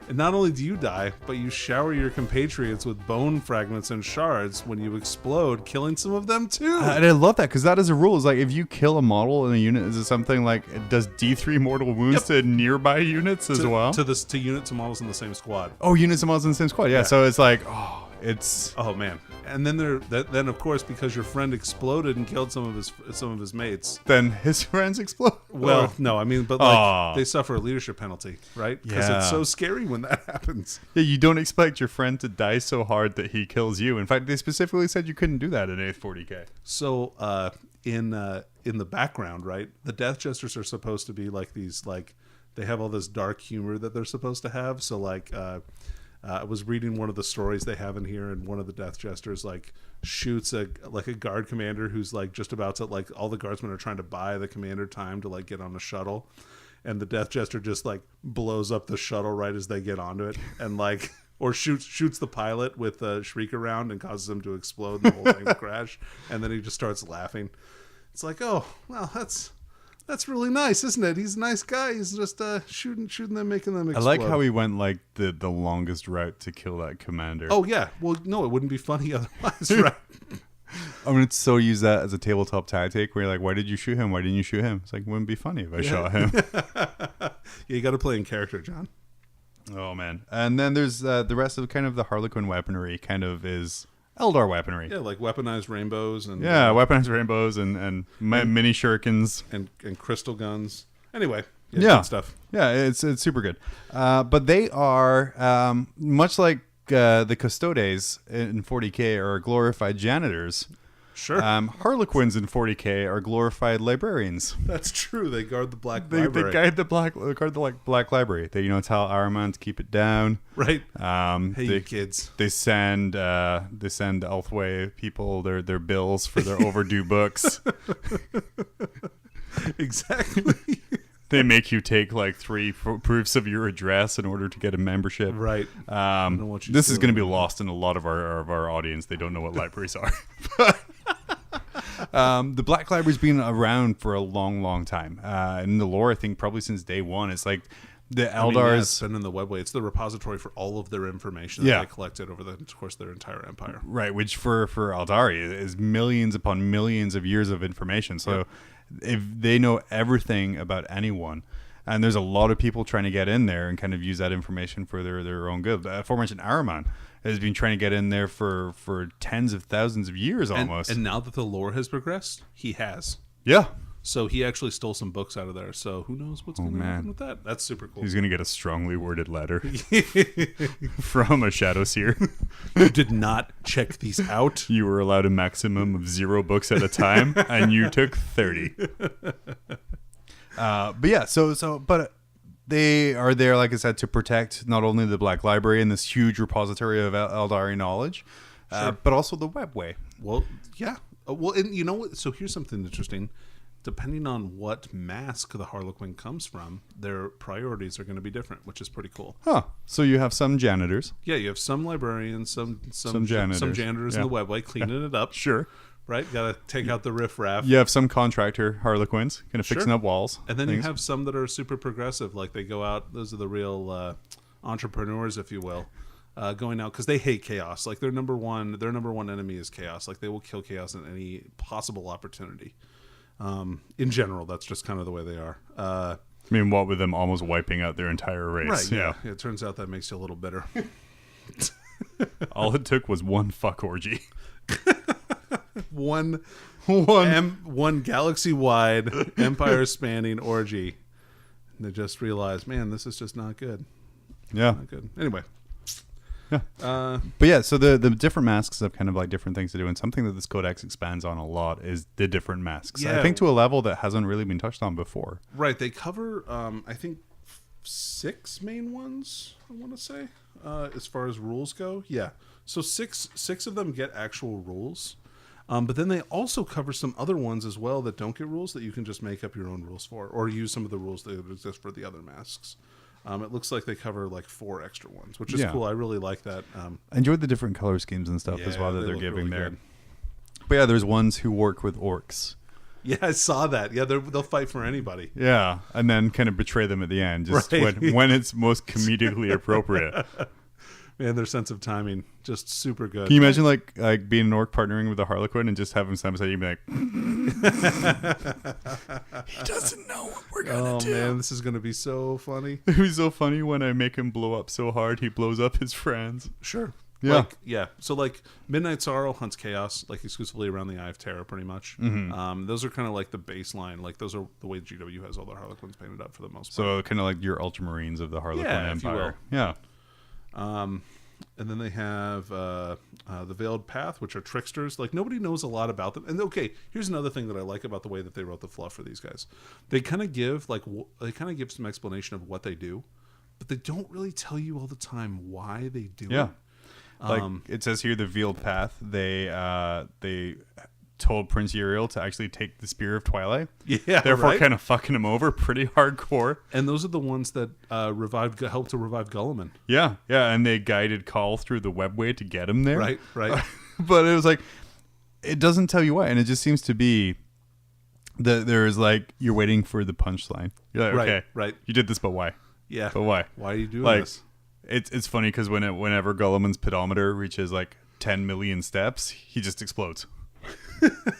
And not only do you die, but you shower your compatriots with bone fragments and shards when you explode, killing some of them too. And I love that because that is a rule. It's like if you kill a model in a unit, is it something like it does D3 mortal wounds to nearby units as well? To units and models in the same squad. Oh, units and models in the same squad. Yeah. So it's like, it's Oh man! And then then of course, because your friend exploded and killed some of his mates. then his friends explode. Well, no, I mean, but like they suffer a leadership penalty, right? Because Yeah. it's so scary when that happens. Yeah, you don't expect your friend to die so hard that he kills you. In fact, they specifically said you couldn't do that in 8th 40K. So in the background, right, the Death Jesters are supposed to be like these, like they have all this dark humor that they're supposed to have. So like I was reading one of the stories they have in here, and one of the Death Jesters like shoots a guard commander who's like just about to, like, all the guardsmen are trying to buy the commander time to like get on a shuttle, and the Death Jester just like blows up the shuttle right as they get onto it, and like or shoots the pilot with a shriek around and causes him to explode and the whole thing to crash, and then he just starts laughing. It's like, oh well, that's really nice, isn't it? He's a nice guy. He's just shooting them, making them explode. I like how he went like the longest route to kill that commander. Oh yeah, well no, it wouldn't be funny otherwise, right? I mean, it's so use that as a tabletop tactic where you're like, why did you shoot him? Why didn't you shoot him? It's like, it wouldn't be funny if I shot him. Yeah, you got to play in character, John. Oh man. And then there's the rest of kind of the Harlequin weaponry kind of is Eldar weaponry. Yeah, like weaponized rainbows and weaponized rainbows and mini shurikens and crystal guns. Anyway, good stuff. Yeah, it's super good. But they are much like the Custodes in 40K are glorified janitors. Sure. Harlequins in 40K are glorified librarians. That's true. They guard the black They library. guard the black library. They tell Ahriman to keep it down. Right. Hey, you kids. They send Elfway people their bills for their overdue books. Exactly. They make you take like 3 proofs of your address in order to get a membership. Right. This is going to be lost in a lot of our audience. They don't know what libraries are. The Black Library's been around for a long time. In the lore, I think probably since day one. It's like the Eldars. It's been in the webway. It's the repository for all of their information that they collected over the course of their entire empire. Right, which for Eldari is millions upon millions of years of information. So if they know everything about anyone, and there's a lot of people trying to get in there and kind of use that information for their own good. The aforementioned Ahriman has been trying to get in there for tens of thousands of years almost. And now that the lore has progressed, he has. Yeah. So he actually stole some books out of there. So who knows what's going to happen with that? That's super cool. He's going to get a strongly worded letter from a Shadow Seer. You did not check these out. You were allowed a maximum of 0 books at a time, and you took 30. But yeah, but they are there, like I said, to protect not only the Black Library and this huge repository of Eldari knowledge, but also the webway. Well, yeah. Well, and you know what? So here's something interesting. Depending on what mask the Harlequin comes from, their priorities are going to be different, which is pretty cool. Huh. So you have some janitors. Yeah, you have some librarians, some janitors in the webway cleaning it up. Sure. right? Got to take out the riffraff. You have some contractor Harlequins kind of fixing Sure. up walls. And then things. you have some that are super progressive, like they go out. Those are the real entrepreneurs, if you will, going out because they hate chaos. Like their number one enemy is chaos. Like they will kill chaos in any possible opportunity. In general, that's just kind of the way they are. I mean, what with them almost wiping out their entire race? Right? Yeah. It turns out that makes you a little bitter. All it took was one fuck orgy. one galaxy-wide, empire-spanning orgy. And they just realized, man, this is just not good. Yeah. Not good. Anyway. Yeah. But yeah, so the different masks have kind of like different things to do, and something that this codex expands on a lot is the different masks. Yeah. I think to a level that hasn't really been touched on before. Right. They cover, I think, 6 main ones, I want to say, as far as rules go. Yeah. So six of them get actual rules. But then they also cover some other ones as well that don't get rules that you can just make up your own rules for, or use some of the rules that exist for the other masks. It looks like they cover like 4 extra ones, which is cool. I really like that. I enjoyed the different color schemes and stuff as well that they're giving really there. good. But yeah, there's ones who work with orcs. Yeah, I saw that. Yeah, they'll fight for anybody. Yeah, and then kind of betray them at the end, just when it's most comedically appropriate. Man, their sense of timing, just super good. Can you imagine like being an orc partnering with a Harlequin and just having some side you be like, he doesn't know what we're gonna do. Oh man, this is gonna be so funny. It was so funny when I make him blow up so hard he blows up his friends. Sure. Yeah. So like Midnight Sorrow hunts chaos like exclusively around the Eye of Terror, pretty much. Mm-hmm. Those are kind of like the baseline. Like those are the way GW has all their Harlequins painted up for the most part. So kind of like your Ultramarines of the Harlequin Empire. Yeah. And then they have the Veiled Path, which are tricksters. Like nobody knows a lot about them. And okay, here's another thing that I like about the way that they wrote the fluff for these guys. They kind of give some explanation of what they do, but they don't really tell you all the time why they do it. Like it says here, the Veiled Path. They told Prince Uriel to actually take the Spear of Twilight. Yeah, therefore kind of fucking him over pretty hardcore. And those are the ones that helped to revive Gulliman. Yeah, and they guided Call through the webway to get him there. Right. But it was like, it doesn't tell you why, and it just seems to be that there's like, you're waiting for the punchline. You're like, okay, right. You did this, but why? Yeah. But why? Why are you doing like, this? It's funny because whenever Gulliman's pedometer reaches like 10 million steps, he just explodes.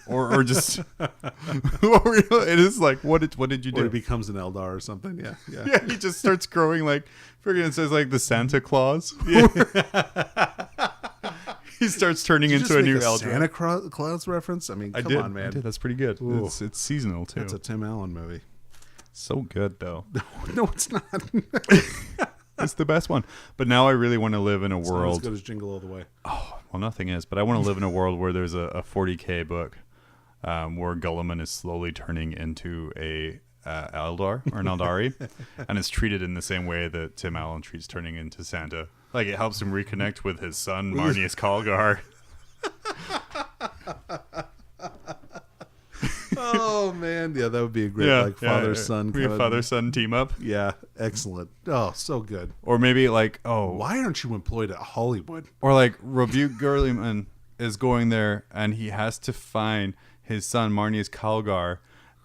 or just it is like, what did you do? Or he becomes an Eldar or something. Yeah. Yeah, he just starts growing like friggin' it says like the Santa Claus. He starts turning into a new Eldar. Santa Claus reference? I mean, come on, man. I did. That's pretty good. It's seasonal too. That's a Tim Allen movie. So good though. No, it's not. It's the best one. But now I really want to live in a It's world. not as good as Jingle All the Way. Oh, well, nothing is. But I want to live in a world where there's a 40K book where Gulliman is slowly turning into a Eldar or an Eldari, and is treated in the same way that Tim Allen treats turning into Santa. Like it helps him reconnect with his son Marnius Kalgar. Oh man, yeah, that would be a great father-son. Father-son team up. Yeah, excellent. Oh, so good. Or maybe like, why aren't you employed at Hollywood? Or like Rebuke Gurliman is going there and he has to find his son Marnius Kalgar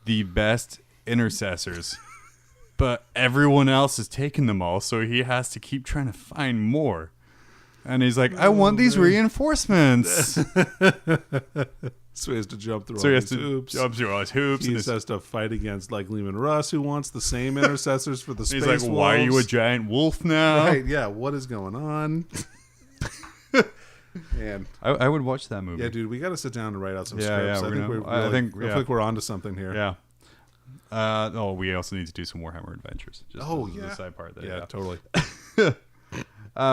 the best intercessors. But everyone else is taking them all, so he has to keep trying to find more. And he's like, I want these reinforcements. So he has to jump through all these hoops. Jump through all his hoops. He has to fight against like Lehman Russ, who wants the same intercessors for the space wolves. He's like, why are you a giant wolf now? Right, yeah, what is going on? Man, I would watch that movie. Yeah, dude, we got to sit down and write out some scripts. I think I feel like we're onto something here. Yeah. We also need to do some Warhammer Adventures. The side part there. Yeah, totally.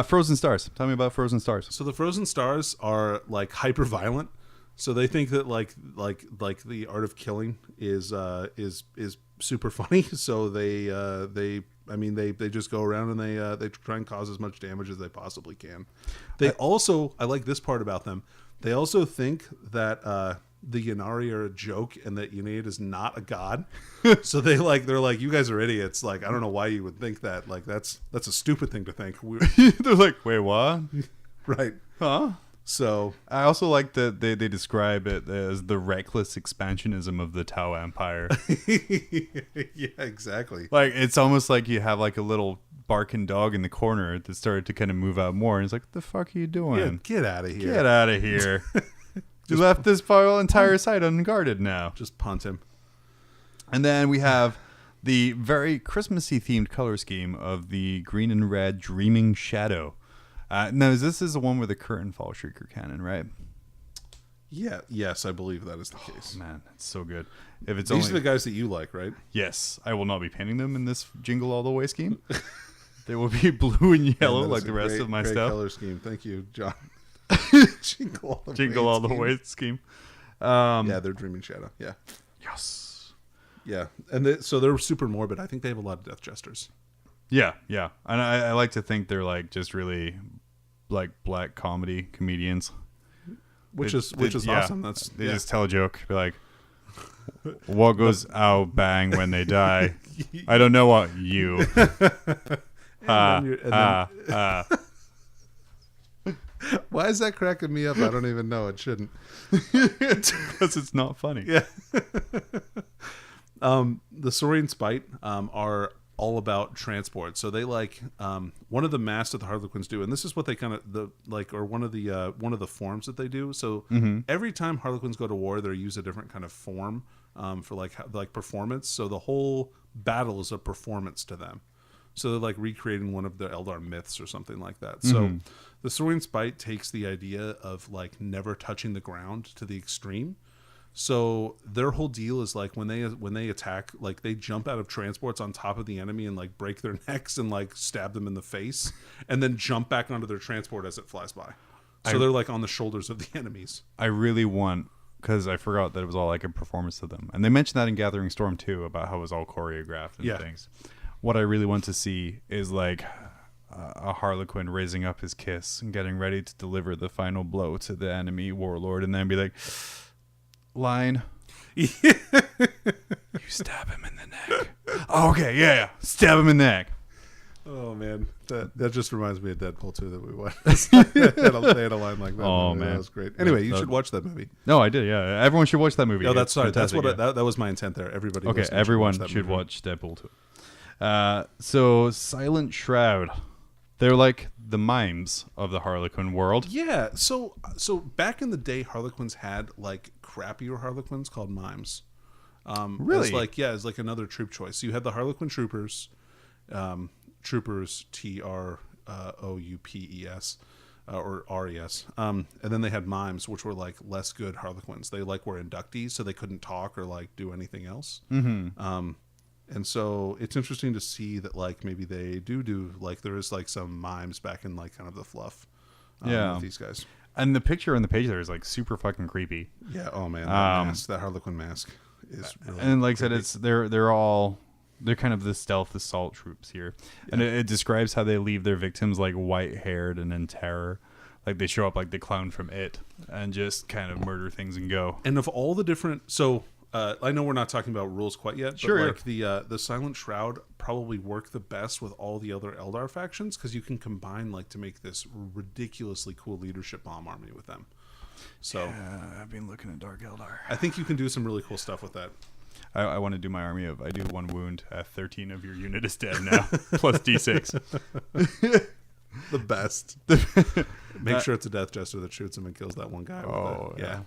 Frozen Stars. Tell me about Frozen Stars. So the Frozen Stars are like hyper violent. So they think that like the art of killing is super funny. So they just go around and they try and cause as much damage as they possibly can. They also, I like this part about them. They also think that the Yanari are a joke and that Yneid is not a god. So they're like, you guys are idiots. Like, I don't know why you would think that. Like, that's a stupid thing to think. They're like, wait, what? Right. Huh? So I also like that they describe it as the reckless expansionism of the Tau Empire. yeah, exactly. Like it's almost like you have like a little barking dog in the corner that started to kind of move out more, and it's like, what the fuck are you doing? Yeah, get out of here. Get out of here. You left this entire site unguarded now. Just punt him. And then we have the very Christmassy themed color scheme of the green and red Dreaming Shadow. Now, this is the one with the curtain fall shrieker cannon, right? Yeah, yes, I believe that is the case. Man, it's so good. If it's These only are the guys that you like, right? Yes, I will not be painting them in this Jingle All the Way scheme. They will be blue and yellow And that like is the a rest great, of my great stuff. color scheme. Thank you, John. Jingle All the Way scheme. Yeah, they're Dreaming Shadow. Yeah. Yes. Yeah, and so they're super morbid. I think they have a lot of death jesters. Yeah, and I like to think they're like just really like black comedy comedians, Which is awesome. They just tell a joke, be like, "What goes out bang when they die? I don't know what you." Why is that cracking me up? I don't even know. It shouldn't. Because it's not funny. Yeah. The Saurian Spite are all about transport. So they like one of the masks that the Harlequins do, and this is what they kind of one of the forms that they do. So every time Harlequins go to war, they use a different kind of form for like performance. So the whole battle is a performance to them. So they're like recreating one of the Eldar myths or something like that. So the Saurian Spite takes the idea of like never touching the ground to the extreme. So their whole deal is like when they attack, like they jump out of transports on top of the enemy and like break their necks and like stab them in the face, and then jump back onto their transport as it flies by. So they're like on the shoulders of the enemies. I really want, because I forgot that it was all like a performance to them, and they mentioned that in Gathering Storm too about how it was all choreographed and things. What I really want to see is like a Harlequin raising up his kiss and getting ready to deliver the final blow to the enemy warlord, and then be like, line. You stab him in the neck. Oh, okay, yeah. Stab him in the neck. Oh man, that just reminds me of Deadpool 2 that we watched. they had a line like that. Oh man, that was great. Anyway, you should watch that movie. No, I did. Yeah, everyone should watch that movie. No, that's sorry. That's what yeah. that was my intent there. Everybody. Okay, everyone should watch Deadpool 2. So Silent Shroud, they're like the mimes of the Harlequin world. Yeah. So back in the day, Harlequins had like crappier Harlequins called mimes. Really? It's like another troop choice. So you had the Harlequin troopers. Troopers, TROUPES, or RES. And then they had mimes, which were like less good Harlequins. They like were inductees, so they couldn't talk or like do anything else. Mm-hmm. And so it's interesting to see that like maybe they do like there is like some mimes back in like kind of the fluff. With these guys. And the picture on the page there is like super fucking creepy. Yeah. Oh man, that mask, that Harlequin mask is. Really and like creepy. I said, they're kind of the stealth assault troops here, and it describes how they leave their victims like white haired and in terror, like they show up like the clown from It and just kind of murder things and go. And of all the different, I know we're not talking about rules quite yet, but sure, like the Silent Shroud probably work the best with all the other Eldar factions because you can combine like to make this ridiculously cool leadership bomb army with them. So I've been looking at Dark Eldar. I think you can do some really cool stuff with that. I want to do my army of, I do 1 wound, 13 of your unit is dead now, plus D6. The best. Make sure it's a Death Jester that shoots him and kills that one guy.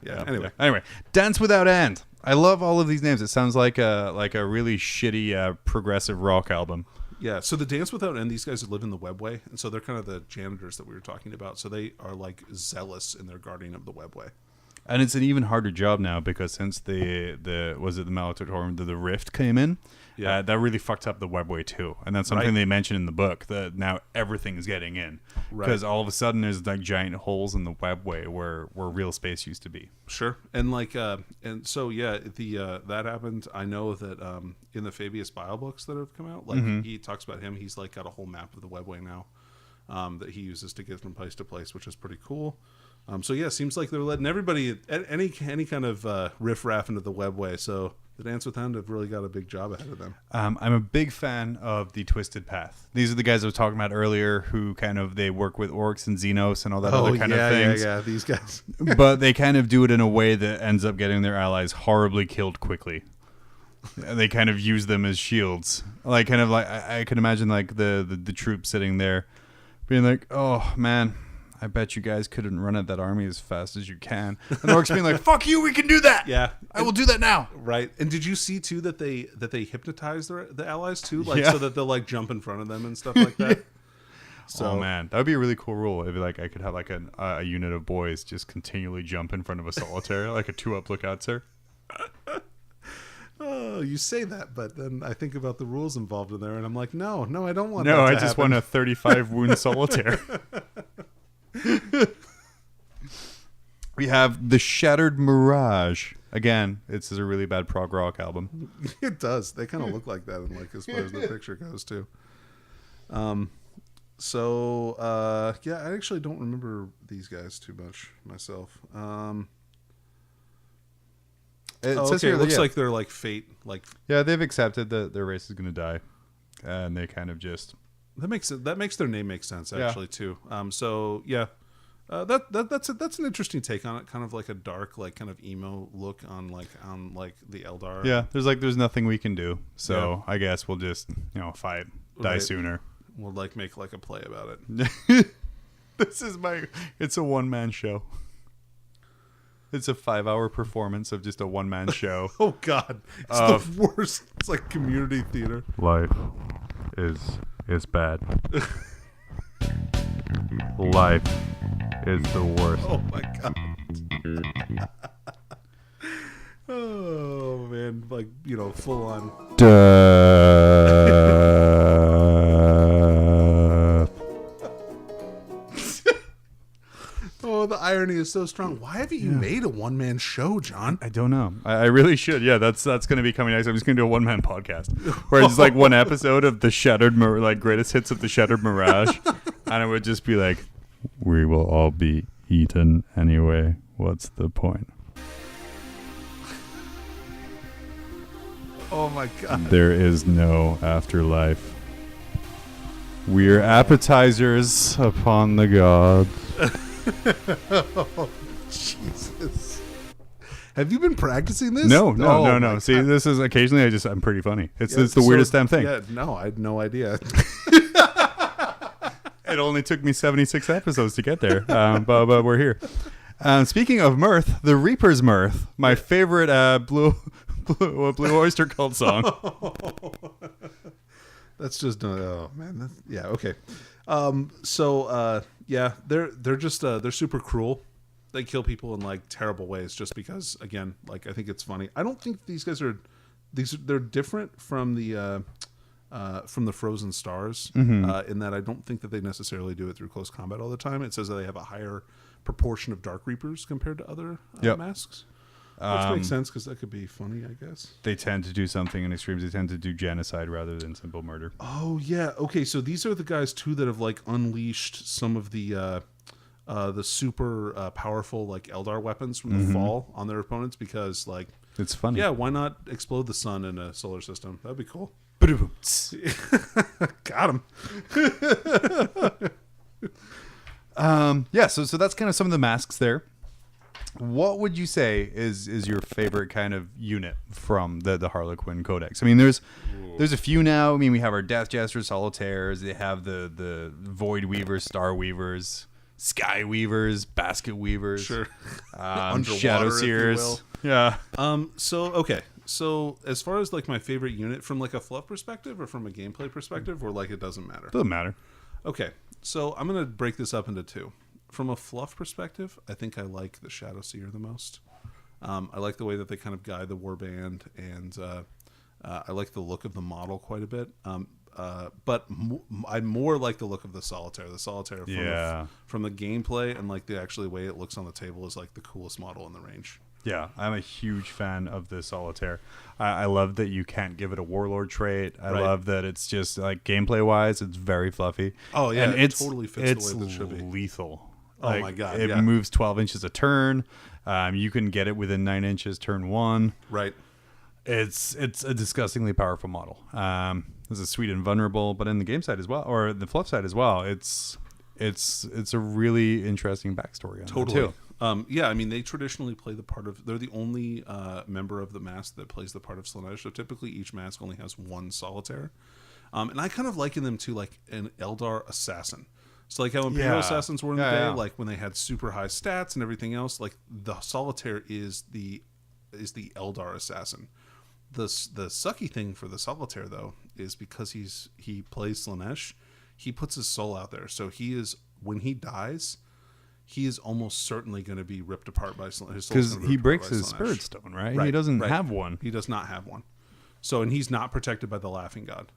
Yeah. Anyway, Dance Without End. I love all of these names. It sounds like a really shitty progressive rock album. Yeah, so the Dance Without End, these guys live in the webway, and so they're kind of the janitors that we were talking about. So they are like zealous in their guarding of the webway. And it's an even harder job now because since the Malatorum, the Rift came in, that really fucked up the webway too. And that's something they mention in the book, that now everything is getting in. Because all of a sudden there's like giant holes in the webway where real space used to be. Sure. And like that happened. I know that in the Fabius Bio books that have come out, like he talks about him, he's like got a whole map of the webway now that he uses to get from place to place, which is pretty cool. So yeah, seems like they're letting everybody any kind of riff raff into the webway. So The Dance with End have really got a big job ahead of them. I'm a big fan of the Twisted Path. These are the guys I was talking about earlier who kind of, they work with orcs and Xenos and all that other kind of things. Yeah, these guys. But they kind of do it in a way that ends up getting their allies horribly killed quickly. They kind of use them as shields. Like, kind of like, I can imagine like the troops sitting there being like, oh man, I bet you guys couldn't run at that army as fast as you can. And the orcs being like, fuck you, we can do that. Yeah. I will do that now. Right. And did you see too that they hypnotize the allies too? Like so that they'll like jump in front of them and stuff like that. So, oh man, that would be a really cool rule. It'd be like I could have like a unit of boys just continually jump in front of a solitaire, like a 2-up lookout, sir. Oh, you say that, but then I think about the rules involved in there, and I'm like, no, I don't want. No, that to I just happen. want a 35 wound solitaire. We have the Shattered Mirage. Again, it's a really bad prog rock album. It does. They kind of look like that, in like as far as the picture goes too. So I actually don't remember these guys too much myself. It looks like they're like fate. Like they've accepted that their race is going to die, and they kind of just that makes their name make sense actually too. That's an interesting take on it. Kind of like a dark, like kind of emo look on the Eldar. Yeah, there's nothing we can do. So I guess we'll just fight, die Right. sooner. We'll like make like a play about it. It's a one-man show. It's a 5-hour performance of just a one-man show. Oh God, it's the worst. It's like community theater. Life is bad. Life is the worst. Oh my God. Oh man, like full on. Oh, the irony is so strong. Why haven't you made a one-man show, John? I don't know. I really should. Yeah, that's going to be coming next. I'm just going to do a one-man podcast where it's like one episode of the Shattered greatest hits of the Shattered Mirage, and it would just be like, we will all be eaten anyway. What's the point? Oh my God. There is no afterlife. We're appetizers upon the gods. Oh, Jesus. Have you been practicing this? No. Oh, See, this is occasionally I'm pretty funny. It's the weirdest damn thing. Yeah, no, I had no idea. It only took me 76 episodes to get there, but we're here. Speaking of mirth, the Reaper's Mirth, my favorite Blue Oyster Cult song. That's just oh man, okay. They're just they're super cruel. They kill people in like terrible ways just because, again, like I think it's funny. I don't think these guys they're different from the Frozen Stars in that I don't think that they necessarily do it through close combat all the time. It says that they have a higher proportion of Dark Reapers compared to other masks. Which makes sense because that could be funny, I guess. They tend to do something in extremes. They tend to do genocide rather than simple murder. Oh yeah, okay. So these are the guys too that have like unleashed some of the super powerful like Eldar weapons from the fall on their opponents because like it's funny. Yeah, why not explode the sun in a solar system? That'd be cool. Got him. So that's kind of some of the masks there. What would you say is your favorite kind of unit from the Harlequin Codex? I mean, there's a few now. I mean, we have our Death Jester Solitaires. They have the Void Weavers, Star Weavers, Sky Weavers, Basket Weavers. Sure. Shadow Seers. Yeah. So as far as like my favorite unit from like a fluff perspective or from a gameplay perspective, or like it doesn't matter? Doesn't matter. Okay. So I'm going to break this up into two. From a fluff perspective, I think I like the Shadow Seer the most. I like the way that they kind of guide the warband, and I like the look of the model quite a bit. But I more like the look of the Solitaire. The Solitaire from the gameplay and like the actually way it looks on the table is like the coolest model in the range. Yeah, I'm a huge fan of the Solitaire. I love that you can't give it a Warlord trait. I love that it's just like gameplay wise, it's very fluffy. Oh yeah, and it totally fits the way that it should be. Lethal. Oh my God! It moves 12 inches a turn. You can get it within 9 inches turn one. Right. It's a disgustingly powerful model. This is sweet and vulnerable, but in the game side as well, or the fluff side as well, it's a really interesting backstory on Totally. it too. Yeah, I mean, they traditionally play the part of... They're the only member of the mask that plays the part of Slaanesh. So typically each mask only has one solitaire. And I kind of liken them to like an Eldar assassin. So like how Imperial Assassins were in the day, like when they had super high stats and everything else, like the solitaire is the Eldar assassin. The sucky thing for the solitaire though is because he plays Slaanesh, he puts his soul out there. So when he dies, he is almost certainly going to be ripped apart by Slaanesh. Because he breaks his spirit stone, right? He doesn't have one. He does not have one. So, and he's not protected by the Laughing God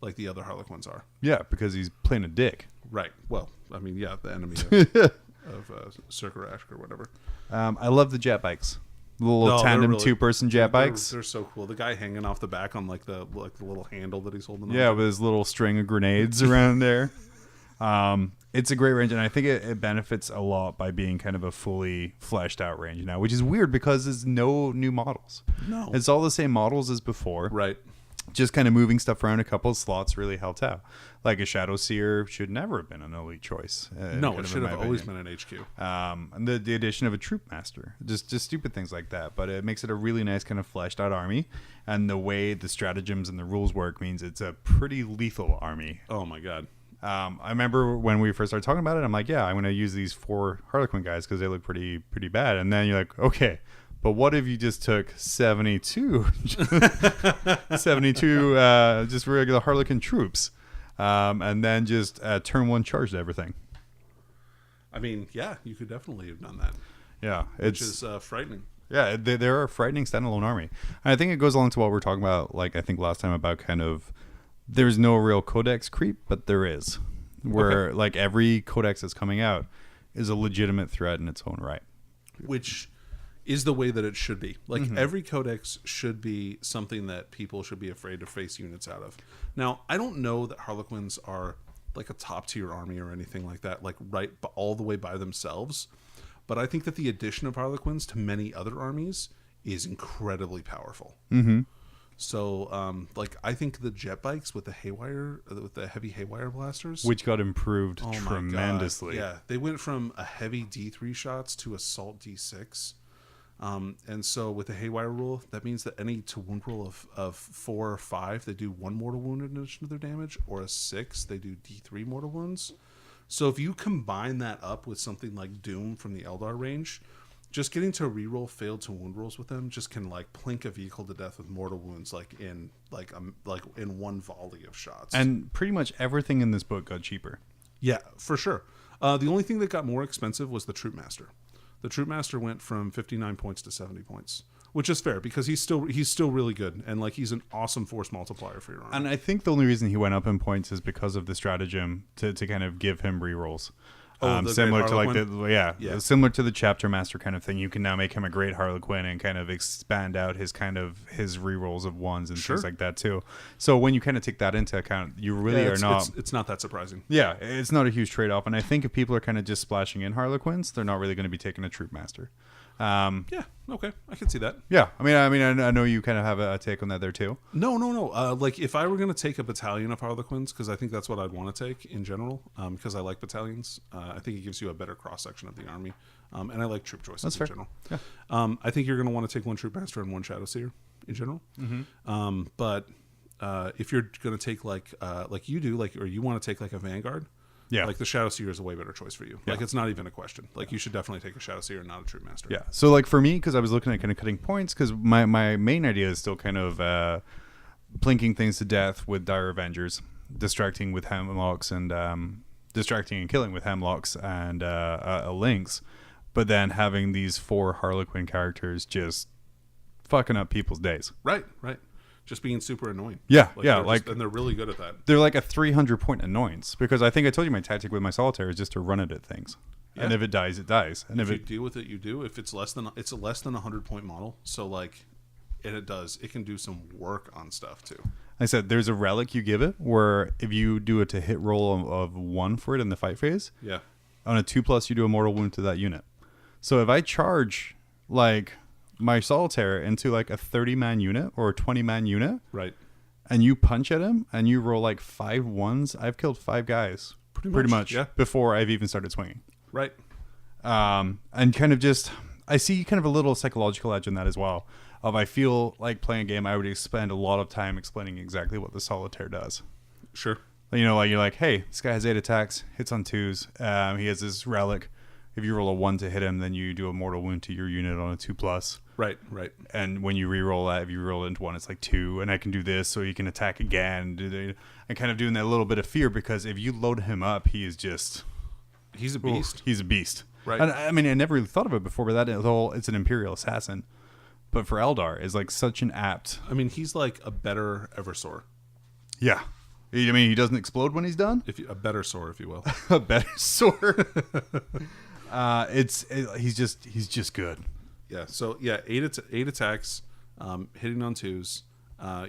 like the other Harlequins are. Yeah, because he's playing a dick. Right. Well, I mean, yeah, the enemy of Circus or whatever. I love the jet bikes. The little tandem two-person jet bikes. They're so cool. The guy hanging off the back on like the little handle that he's holding on. Yeah, with his little string of grenades around there. It's a great range, and I think it benefits a lot by being kind of a fully fleshed out range now, which is weird because there's no new models. No. It's all the same models as before. Right. Just kind of moving stuff around a couple of slots really helped out. Like a Shadow Seer should never have been an elite choice. No, it should have always been an HQ. And the addition of a Troop Master, just stupid things like that. But it makes it a really nice kind of fleshed out army. And the way the stratagems and the rules work means it's a pretty lethal army. Oh my god. I remember when we first started talking about it, I'm like, yeah, I'm going to use these 4 Harlequin guys because they look pretty bad. And then you're like, okay, but what if you just took 72 just regular Harlequin troops, and then just turn 1 charged everything? I mean, yeah, you could definitely have done that. Yeah, which is frightening. Yeah, they're a frightening standalone army. And I think it goes along to what we were talking about, like I think last time, about kind of there's no real codex creep, but there is. Where like every codex that's coming out is a legitimate threat in its own right. Which is the way that it should be. Like every codex should be something that people should be afraid to face units out of. Now, I don't know that Harlequins are like a top tier army or anything like that, like all the way by themselves. But I think that the addition of Harlequins to many other armies is incredibly powerful. Mm-hmm. So, like, I think the jet bikes with the heavy haywire blasters, which got improved tremendously. Yeah, they went from a heavy D3 shots to assault D6. And so with the haywire rule, that means that any to wound roll of 4 or 5, they do 1 mortal wound in addition to their damage, or a 6, they do D3 mortal wounds. So if you combine that up with something like Doom from the Eldar range, just getting to reroll failed to wound rolls with them just can like plink a vehicle to death with mortal wounds in one volley of shots. And pretty much everything in this book got cheaper. Yeah, for sure. The only thing that got more expensive was the Troop Master. The Troop Master went from 59 points to 70 points, which is fair because he's still really good, and like he's an awesome force multiplier for your army. And I think the only reason he went up in points is because of the stratagem to kind of give him rerolls. Similar to like similar to the Chapter Master kind of thing. You can now make him a great Harlequin and kind of expand out his rerolls of 1s and things like that too. So when you kind of take that into account, you really are not. It's not that surprising. Yeah, it's not a huge trade off. And I think if people are kind of just splashing in Harlequins, they're not really going to be taking a Troop Master. Yeah, okay, I can see that. Yeah, I mean, I know you kind of have a take on that there too. No. Like if I were going to take a battalion of Harlequins, because I think that's what I'd want to take in general, because I like battalions. I think it gives you a better cross section of the army, and I like troop choices in general. Yeah. I think you're going to want to take 1 Troop Master and 1 Shadow Seer in general. Mm-hmm. But if you're going to take like you do, or you want to take like a Vanguard. Yeah, like the Shadow Seer is a way better choice for you. Yeah. Like it's not even a question. Like you should definitely take a Shadow Seer and not a Troop Master. Yeah. So like for me, because I was looking at kind of cutting points, because my main idea is still kind of plinking things to death with Dire Avengers, distracting with Hemlocks and distracting and killing with Hemlocks and Lynx, but then having these 4 Harlequin characters just fucking up people's days. Right. Just being super annoying. Yeah, and they're really good at that. They're like a 300-point annoyance because I think I told you my tactic with my solitaire is just to run it at things, and if it dies, it dies. And if you deal with it, you do. If it's less than a 100-point model, so like, and it can do some work on stuff too. I said there's a relic you give it where if you do a hit roll of 1 for it in the fight phase, yeah, on a 2+ you do a mortal wound to that unit. So if I charge like my solitaire into like a 30-man unit or a 20-man unit, Right. and you punch at him and you roll like 5 1s, I've killed 5 guys pretty much yeah. before I've even started swinging. Right. And kind of just, I see kind of a little psychological edge in that as well. I feel like playing a game, I would spend a lot of time explaining exactly what the solitaire does. Sure. You know, like you're like, hey, this guy has 8 attacks, hits on 2s. He has this relic. If you roll a 1 to hit him, then you do a mortal wound to your unit on a 2+. Right. Right. And when you re-roll that, if you roll it into 1, it's like 2. And I can do this, so you can attack again. And kind of doing that little bit of fear, because if you load him up, he is just... He's a beast. He's a beast. Right. And I mean, I never really thought of it before, but it's an Imperial Assassin. But for Eldar, is like such an apt... I mean, he's like a better Eversor. Yeah. I mean, he doesn't explode when he's done? A better Sor, if you will. A better sword. He's just good. Yeah. So yeah, 8 attacks, hitting on 2s.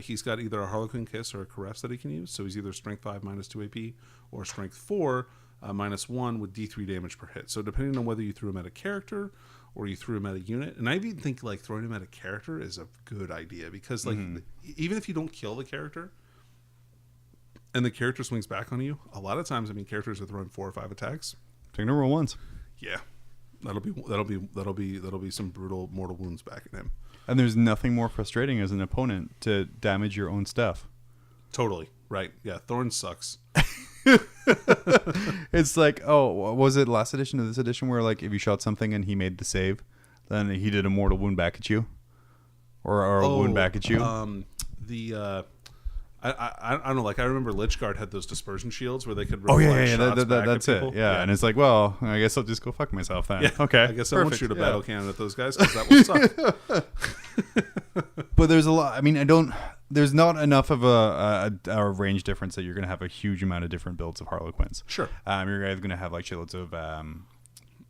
He's got either a Harlequin Kiss or a Caress that he can use. So he's either Strength 5 -2 AP or Strength 4 -1 with D3 damage per hit. So depending on whether you threw him at a character or you threw him at a unit, and I even think like throwing him at a character is a good idea, because like even if you don't kill the character and the character swings back on you, a lot of times, I mean, characters are throwing 4 or 5 attacks. Take no roll once. Yeah, that'll be some brutal mortal wounds back at him. And there's nothing more frustrating as an opponent to damage your own stuff. Totally right. Yeah, Thorn sucks. It's like, oh, was it last edition or this edition where like if you shot something and he made the save, then he did a mortal wound back at you, or a wound back at you? I don't know. Like I remember Lichguard had those dispersion shields where they could. That's it. Yeah, and it's like, well, I guess I'll just go fuck myself then. Yeah. Okay, I guess I won't shoot a battle cannon at those guys, because that will suck. But there's a lot. I mean, there's not enough of a range difference that you're going to have a huge amount of different builds of Harlequins. Sure. You're either going to have like shitloads of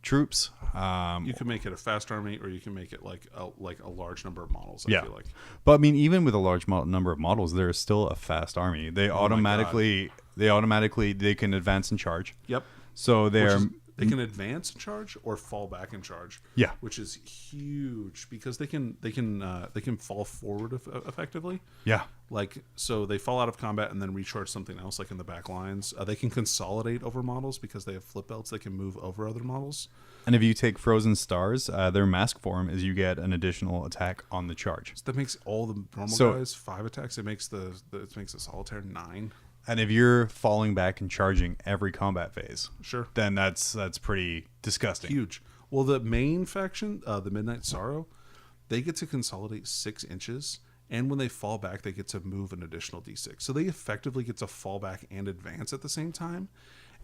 troops. You can make it a fast army, or you can make it like a large number of models. I feel like. But I mean, even with a large number of models, there is still a fast army. They automatically they can advance and charge. Yep. So they can advance and charge or fall back and charge. Yeah. Which is huge, because they can fall forward effectively. Yeah. Like, so they fall out of combat and then recharge something else, like in the back lines. They can consolidate over models because they have flip belts. They can move over other models. And if you take Frozen Stars, their mask form is you get an additional attack on the charge. So that makes all the normal guys 5 attacks. It makes the solitaire 9. And if you're falling back and charging every combat phase, sure, then that's pretty disgusting. Huge. Well, the main faction, the Midnight Sorrow, they get to consolidate 6 inches, and when they fall back, they get to move an additional d6. So they effectively get to fall back and advance at the same time,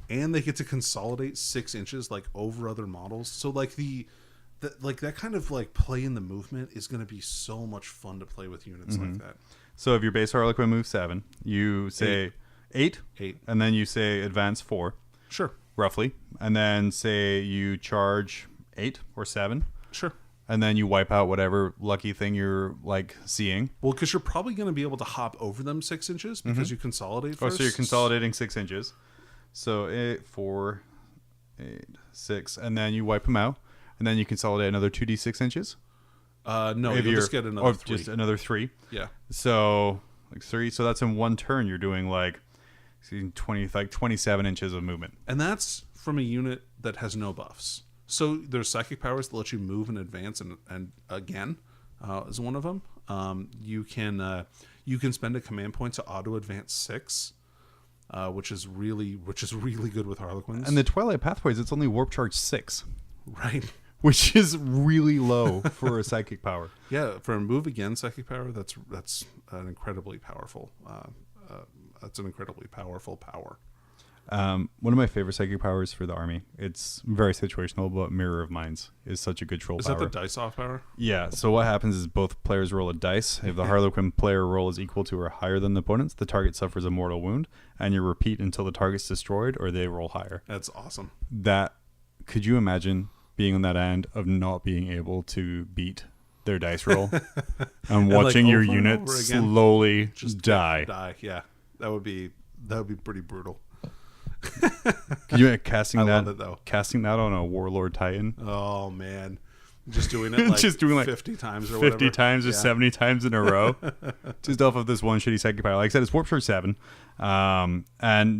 and they get to consolidate 6 inches like over other models. So like that kind of like play in the movement is going to be so much fun to play with units like that. So if your base Harlequin moves 7, you say 8, and then you say advance 4. Sure. Roughly. And then say you charge 8 or 7. Sure. And then you wipe out whatever lucky thing you're like seeing. Well, because you're probably going to be able to hop over them 6 inches because you consolidate first. Oh, so you're consolidating 6 inches. So 8, 4, 8, 6, and then you wipe them out, and then you consolidate another 2d6 inches. No, you'll just get another 3. Just another 3. Yeah. So like 3. So that's in one turn. You're doing like 27 inches of movement, and that's from a unit that has no buffs. So there's psychic powers that let you move and advance, and again, is one of them. You can spend a command point to auto advance 6. Which is really good with Harlequins. And the Twilight Pathways, it's only warp charge 6, right? Which is really low for a psychic power. Yeah, for a move again psychic power, that's an incredibly powerful. That's an incredibly powerful power. One of my favorite psychic powers for the army, it's very situational, but Mirror of Minds is such a good troll power. Is that the dice off power? Yeah, so what happens is both players roll a dice. If the Harlequin player roll is equal to or higher than the opponent's, the target suffers a mortal wound, and you repeat until the target's destroyed or they roll higher. That's awesome. Could you imagine being on that end of not being able to beat their dice roll and watching your unit slowly just die? Yeah, that would be pretty brutal. Could you casting I that? love it, though. Casting that on a Warlord Titan. Oh man, Just doing it like, just doing like 50 times or 50 whatever. times or 70 times in a row. Just off of this one shitty second compile. Like I said, it's Warp Shore 7. And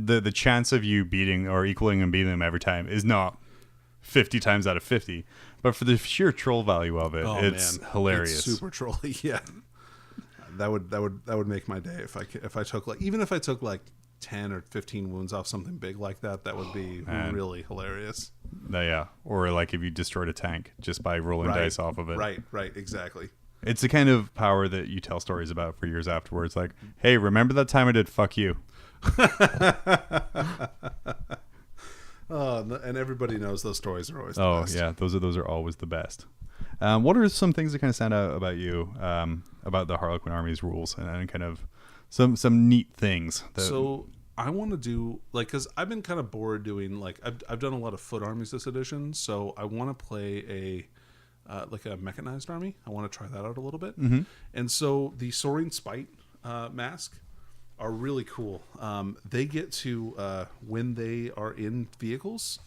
the chance of you beating or equaling and beating them every time is not 50 times out of 50. But for the sheer troll value of it, it's hilarious. It's super trolly, yeah. That would make my day if I took like, even if I took like 10 or 15 wounds off something big like that, that would be really hilarious. Yeah. Or like if you destroyed a tank just by rolling dice off of it. Right, exactly. It's the kind of power that you tell stories about for years afterwards. Like, hey, remember that time I did fuck you? And everybody knows those stories are always the best. Yeah, those are always the best. What are some things that kind of stand out about you, about the Harlequin Army's rules and kind of some neat things? So I want to do, like, because I've been kind of bored doing, like, I've done a lot of foot armies this edition, so I want to play a mechanized army. I want to try that out a little bit. And so the Soaring Spite mask are really cool. They get to, when they are in vehicles,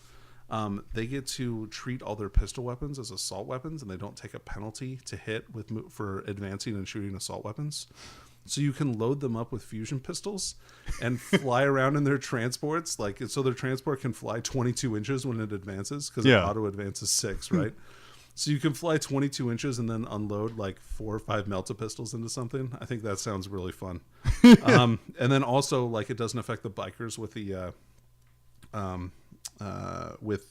they get to treat all their pistol weapons as assault weapons, and they don't take a penalty to hit for advancing and shooting assault weapons. So you can load them up with fusion pistols and fly around in their transports. So their transport can fly 22 inches when it advances, because it auto advances 6, right? So you can fly 22 inches and then unload like 4 or 5 melta pistols into something. I think that sounds really fun. And then also, like, it doesn't affect the bikers with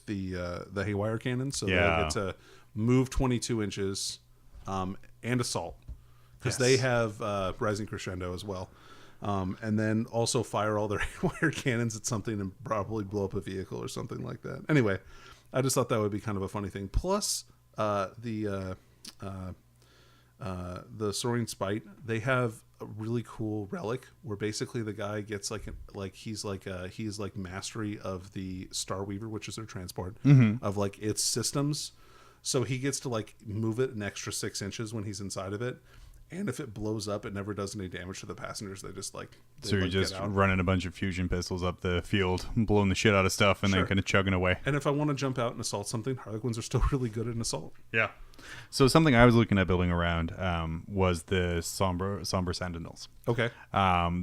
the haywire cannon, so they get to move 22 inches and assault, because they have rising crescendo as well, and then also fire all their haywire cannons at something and probably blow up a vehicle or something like that. Anyway, I just thought that would be kind of a funny thing. Plus the Soaring Spite, they have a really cool relic where basically the guy gets he's mastery of the Starweaver, which is their transport, of like its systems. So he gets to like move it an extra 6 inches when he's inside of it. And if it blows up, it never does any damage to the passengers. They just so you're just running a bunch of fusion pistols up the field, blowing the shit out of stuff, and then kind of chugging away. And if I want to jump out and assault something, Harlequins are still really good at an assault. Yeah. So something I was looking at building around was the somber sentinels. Okay.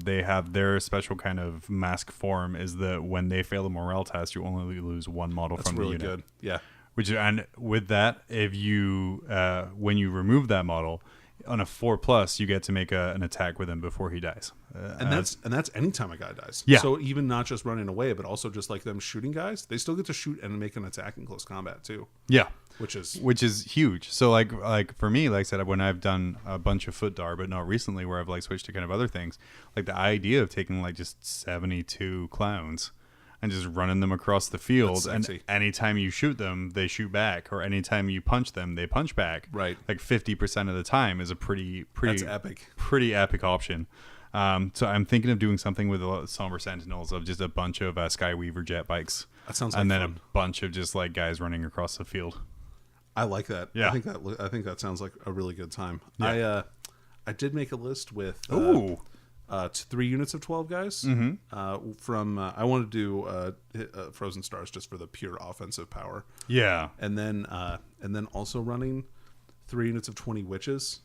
They have their special kind of mask form is that when they fail the morale test, you only lose one model from the unit. That's really good. Yeah. And with that, if you when you remove that model, on a 4+, you get to make an attack with him before he dies, and that's anytime a guy dies. Yeah. So even not just running away, but also just like them shooting guys, they still get to shoot and make an attack in close combat too. Yeah, which is huge. So like for me, like I said, when I've done a bunch of foot dar, but not recently, where I've like switched to kind of other things, like the idea of taking like just 72 clowns and just running them across the field, and anytime you shoot them, they shoot back, or anytime you punch them, they punch back. Right, like 50% of the time is a pretty that's epic, pretty epic option. So I'm thinking of doing something with the Somber Sentinels of just a bunch of Skyweaver jet bikes. That sounds like and then fun. A bunch of just like guys running across the field. I like that. Yeah, I think that sounds like a really good time. Yeah. I did make a list with 3 units of 12 guys. From I wanted to do Frozen Stars just for the pure offensive power. Yeah, and then also running 3 units of 20 witches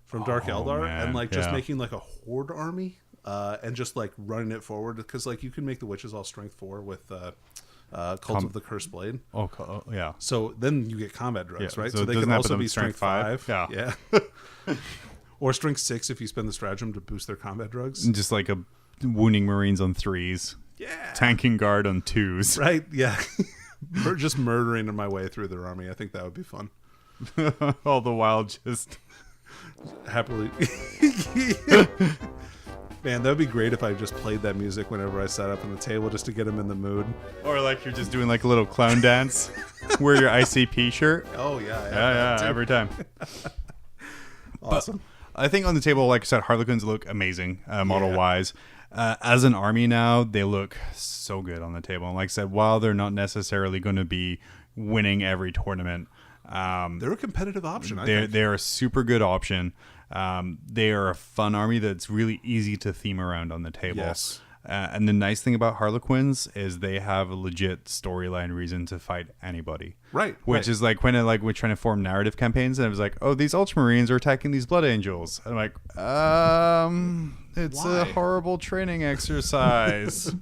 from Dark Eldar, man. and like just making like a horde army, and just like running it forward, because like you can make the witches all strength 4 with Cult of the Cursed Blade. Yeah. So then you get combat drugs, right? So they can also be strength 5. Yeah. Or strength 6 if you spend the stratagem to boost their combat drugs. And just like a wounding Marines on 3s. Yeah. Tanking guard on 2s. Right, yeah. Just murdering my way through their army. I think that would be fun. All the while just happily. Man, that would be great if I just played that music whenever I sat up on the table just to get them in the mood. Or like you're just doing like a little clown dance. Wear your ICP shirt. Oh, yeah. Yeah, every time. Awesome. But I think on the table, like I said, Harlequins look amazing model-wise. As an army now, they look so good on the table. And like I said, while they're not necessarily going to be winning every tournament, they're a competitive option. They're a super good option. They are a fun army that's really easy to theme around on the table. Yes. And the nice thing about Harlequins is they have a legit storyline reason to fight anybody. Right. Which is like when we're trying to form narrative campaigns, and it was like, oh, these Ultramarines are attacking these Blood Angels. And I'm like, it's Why? a horrible training exercise.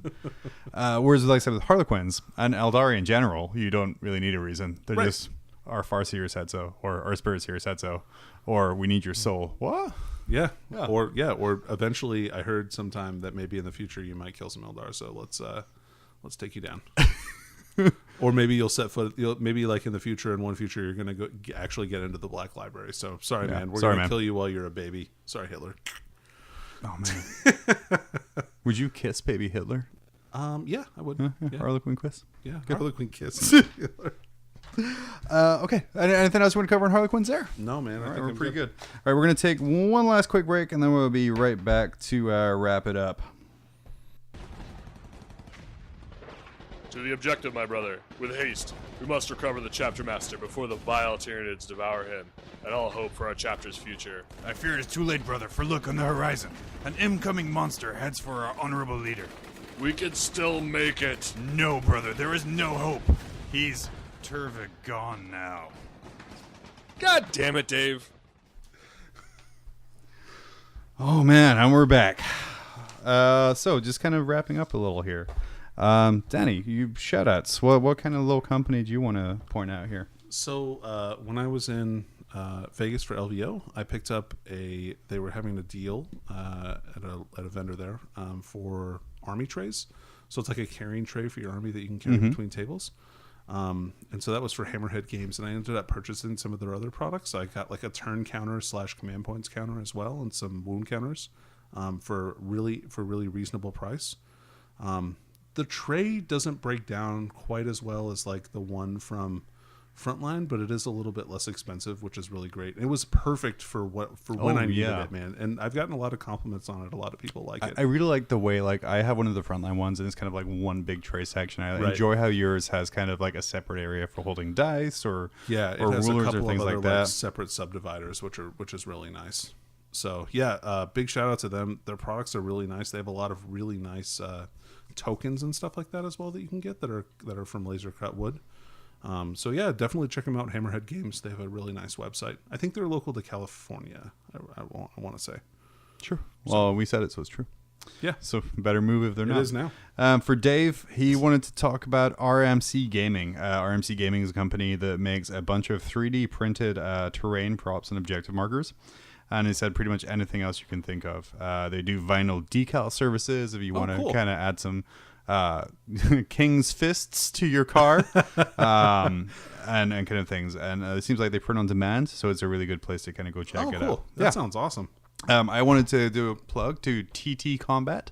Whereas, like I said, with Harlequins and Eldari in general, you don't really need a reason. They're just, our Farseer said so, or our Spirit Seer said so, or we need your soul. What? Yeah. Or eventually, I heard sometime that maybe in the future you might kill some Eldar. So let's take you down. Or maybe you'll set foot. Maybe like in the future, in one future, you're gonna go actually get into the Black Library. So sorry, man. We're gonna kill you while you're a baby. Sorry, Hitler. Oh man. Would you kiss baby Hitler? Yeah, I would. Yeah. Harlequin kiss. Yeah, Harlequin kiss. Okay. Anything else you want to cover in Harlequins there? No, man. All right, we're pretty good. All right, we're going to take one last quick break, and then we'll be right back to wrap it up. To the objective, my brother. With haste, we must recover the chapter master before the vile Tyranids devour him, and all hope for our chapter's future. I fear it is too late, brother, for look on the horizon. An incoming monster heads for our honorable leader. We can still make it. No, brother, there is no hope. He's gone now. God damn it, Dave. Oh, man, and we're back. So just kind of wrapping up a little here. Danny, you shout-outs. What kind of little company do you want to point out here? So when I was in Vegas for LVO, I picked up they were having a deal at a vendor there for army trays. So it's like a carrying tray for your army that you can carry between tables. And so that was for Hammerhead Games, and I ended up purchasing some of their other products. I got like a turn counter / command points counter as well, and some wound counters for really reasonable price. The tray doesn't break down quite as well as like the one from Frontline, but it is a little bit less expensive, which is really great. It was perfect for when I needed it, man. And I've gotten a lot of compliments on it. A lot of people like it. I really like the way, like, I have one of the Frontline ones, and it's kind of like one big tray section. I enjoy how yours has kind of like a separate area for holding dice or it has a couple or things of other, like that. separate subdividers, which is really nice. So yeah, big shout out to them. Their products are really nice. They have a lot of really nice tokens and stuff like that as well that you can get that are from laser cut wood. So yeah, definitely check them out. Hammerhead Games. They have a really nice website. I think they're local to California. I want to say. Sure. Well, we said it, so it's true. Yeah. So better move if they're not. It is now. For Dave, he wanted to talk about RMC Gaming. RMC Gaming is a company that makes a bunch of 3D printed terrain props and objective markers. And he said pretty much anything else you can think of. They do vinyl decal services if you want to kind of add some king's fists to your car and kind of things. And it seems like they print on demand, so it's a really good place to kind of go check it out. That sounds awesome. I wanted to do a plug to TT Combat.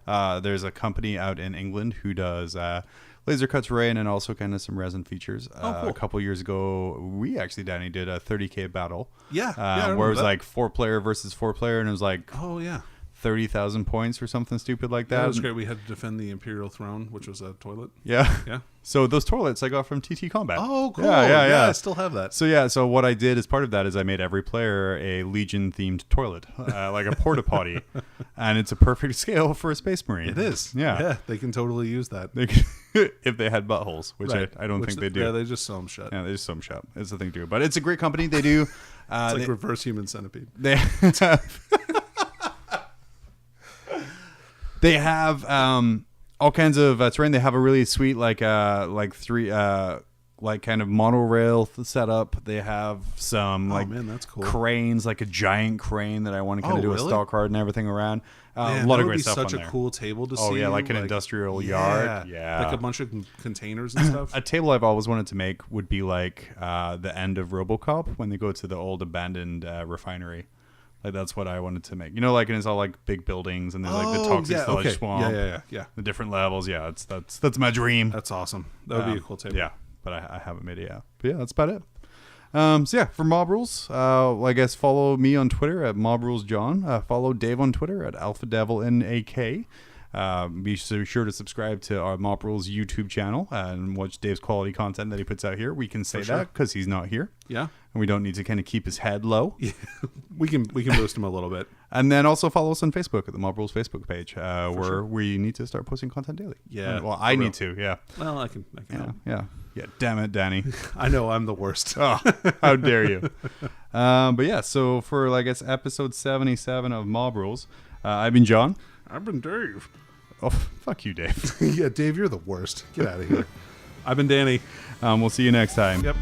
There's a company out in England who does laser cut terrain and also kind of some resin features. A couple years ago, we actually, Danny, did a 30K battle. Yeah. Where it was like 4-player versus 4-player, and it was like 30,000 points or something stupid like that. That was great. We had to defend the Imperial Throne, which was a toilet. Yeah. So those toilets I got from TT Combat. Oh, cool. Yeah. I still have that. So what I did as part of that is I made every player a Legion themed toilet, like a porta potty, and it's a perfect scale for a Space Marine. It is. Yeah. They can totally use that. If they had buttholes, which I don't think they do. Yeah, they just sew them shut. Yeah, they just sew them shut. It's the thing to do. But it's a great company. They do. It's like reverse human centipede. They have all kinds of terrain. They have a really sweet like kind of monorail setup. They have some that's cool. Cranes, like a giant crane that I want to kind of do a stock card and everything around. A lot of great stuff on there. Such a cool table to see. Oh yeah, like an industrial yard. Yeah, like a bunch of containers and stuff. A table I've always wanted to make would be like the end of RoboCop when they go to the old abandoned refinery. Like that's what I wanted to make. Like, and it's all like big buildings and there's like the toxic sludge swamp. Yeah. The different levels. Yeah, that's my dream. That's awesome. That would be a cool table. Yeah, but I haven't made it yet. But yeah, that's about it. So yeah, for Mob Rules, I guess follow me on Twitter at MobRulesJohn. Follow Dave on Twitter at AlphaDevilNAK. Be sure to subscribe to our Mob Rules YouTube channel and watch Dave's quality content that he puts out here. We can say that because he's not here. Yeah. And we don't need to kind of keep his head low. Yeah. We can boost him a little bit. And then also follow us on Facebook at the Mob Rules Facebook page, where we need to start posting content daily. Yeah. Well, I need to, yeah. Well, I can help. Yeah. Yeah, damn it, Danny. I know I'm the worst. Oh, how dare you. But yeah, so for, I guess, episode 77 of Mob Rules, I've been John. I've been Dave. Oh, fuck you, Dave. Yeah, Dave, you're the worst. Get out of here. I've been Danny. We'll see you next time. Yep.